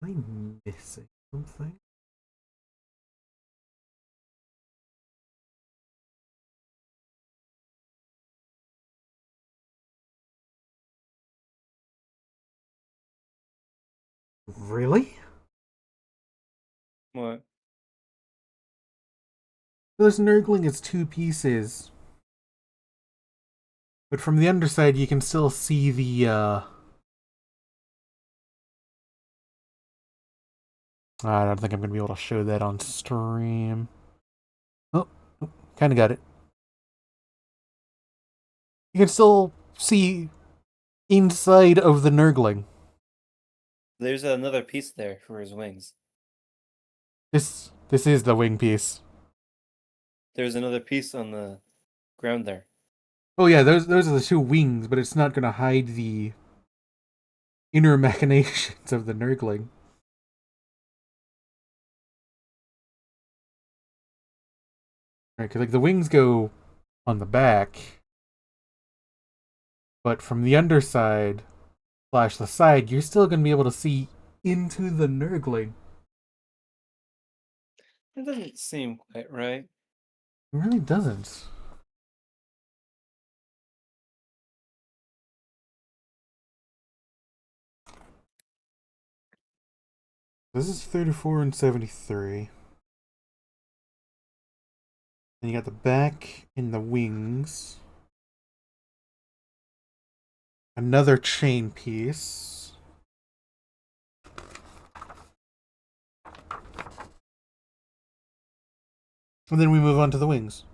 Am I missing something? Really? What? This Nurgling is two pieces. But from the underside, you can still see I don't think I'm going to be able to show that on stream. Oh, kind of got it. You can still see inside of the Nurgling. There's another piece there for his wings. This is the wing piece. There's another piece on the ground there. Oh yeah, those are the two wings, but it's not going to hide the inner machinations of the Nurgling. Right, because like the wings go on the back, but from the underside / the side, you're still going to be able to see into the Nurgling. It doesn't seem quite right. It really doesn't. This is 34 and 73. Then you got the back and the wings. Another chain piece. And then we move on to the wings.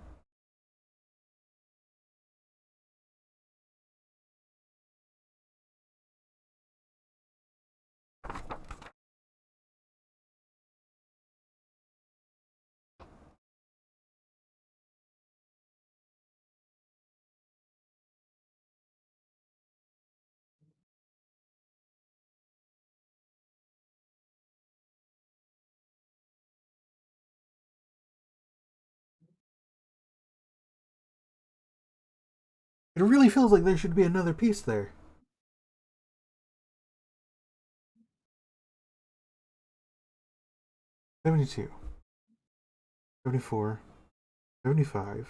It really feels like there should be another piece there. 72, 74, 75.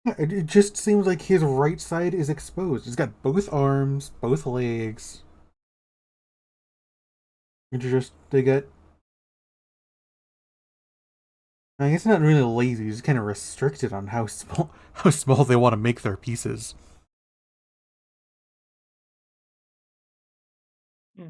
Yeah, it just seems like his right side is exposed. He's got both arms, both legs. They got. I guess not really lazy. Just kind of restricted on how small they want to make their pieces. Hmm.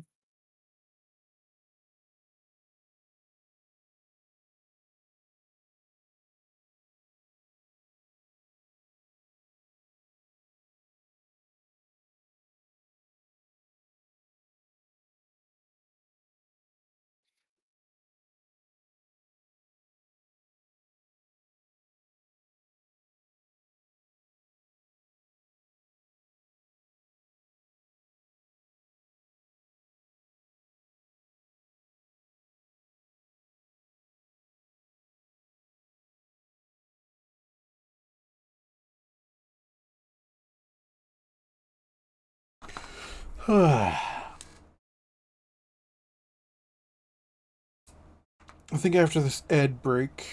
I think after this ad break,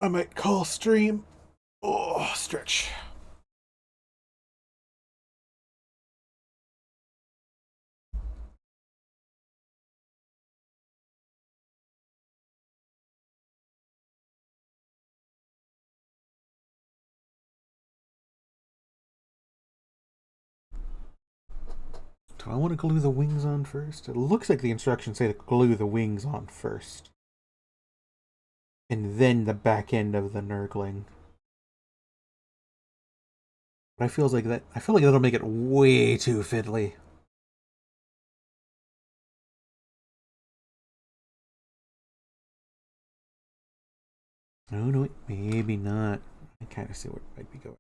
I might call stream. Oh, stretch. Do I want to glue the wings on first? It looks like the instructions say to glue the wings on first. And then the back end of the Nurgling. But I feel like that'll make it way too fiddly. No, maybe not. I kind of see where it might be going.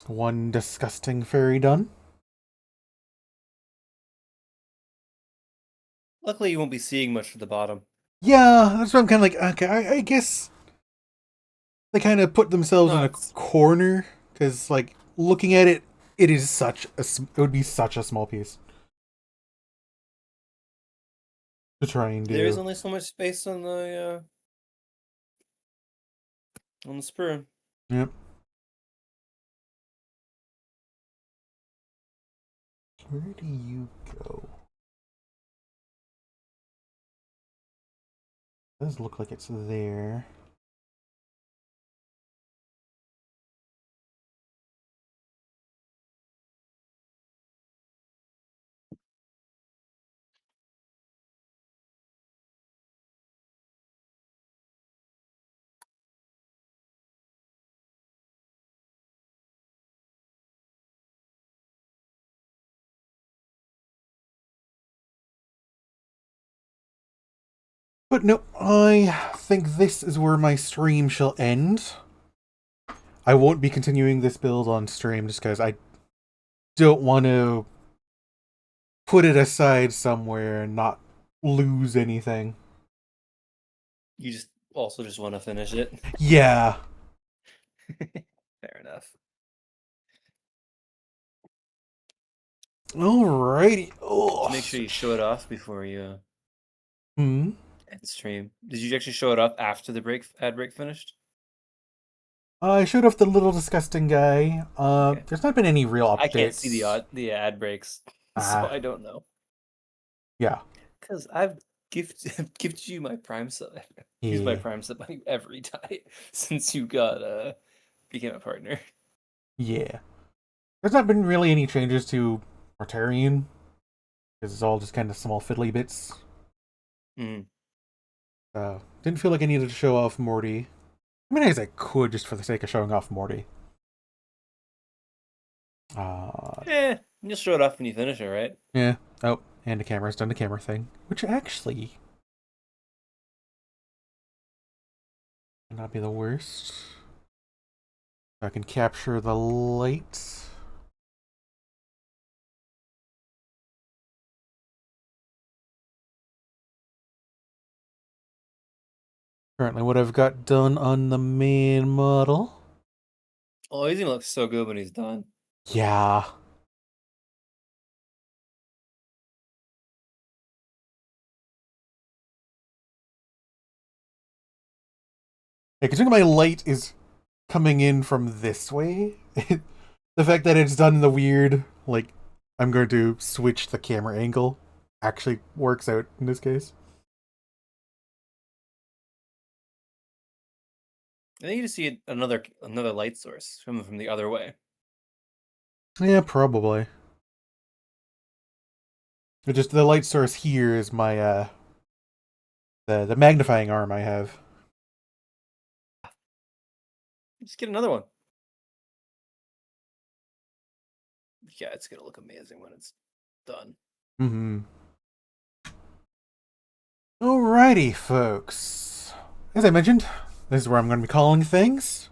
One disgusting fairy done. Luckily, you won't be seeing much at the bottom. Yeah, that's what I'm kind of like, okay, I guess they kind of put themselves No, in a it's corner, because, like, looking at it, it is it would be such a small piece to try and there is do. only so much space on the spur. Yep. Where do you go? Does look like it's there. But no, I think this is where my stream shall end. I won't be continuing this build on stream just because I don't want to put it aside somewhere and not lose anything. You just also just want to finish it. Yeah. Fair enough. Alrighty. Oh. Make sure you show it off before you Hmm. end stream. Did you actually show it off after the ad break finished? I showed off the little disgusting guy. Okay. There's not been any real updates. I can't see the ad breaks, so I don't know. Yeah. Because I've gifted you my Prime sub. Used my Prime sub every time since you got became a partner. Yeah. There's not been really any changes to Mortarian, because it's all just kind of small fiddly bits. Mm. Didn't feel like I needed to show off Morty. I mean, I guess I could just for the sake of showing off Morty. You'll show it off when you finish it, right? Yeah. Oh, and the camera's done the camera thing, which actually might not be the worst. I can capture the light. Currently what I've got done on the main model. Oh, he's gonna look so good when he's done. Yeah. Yeah, considering my light is coming in from this way, the fact that it's done the weird, like, I'm going to switch the camera angle actually works out in this case. I think you just see another light source coming from the other way. Yeah, probably. It just the light source here is my the magnifying arm I have. Just get another one. Yeah, it's gonna look amazing when it's done. Mm-hmm. Alrighty, folks. As I mentioned, this is where I'm going to be calling things.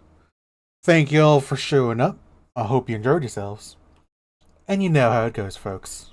Thank you all for showing up. I hope you enjoyed yourselves. And you know how it goes, folks.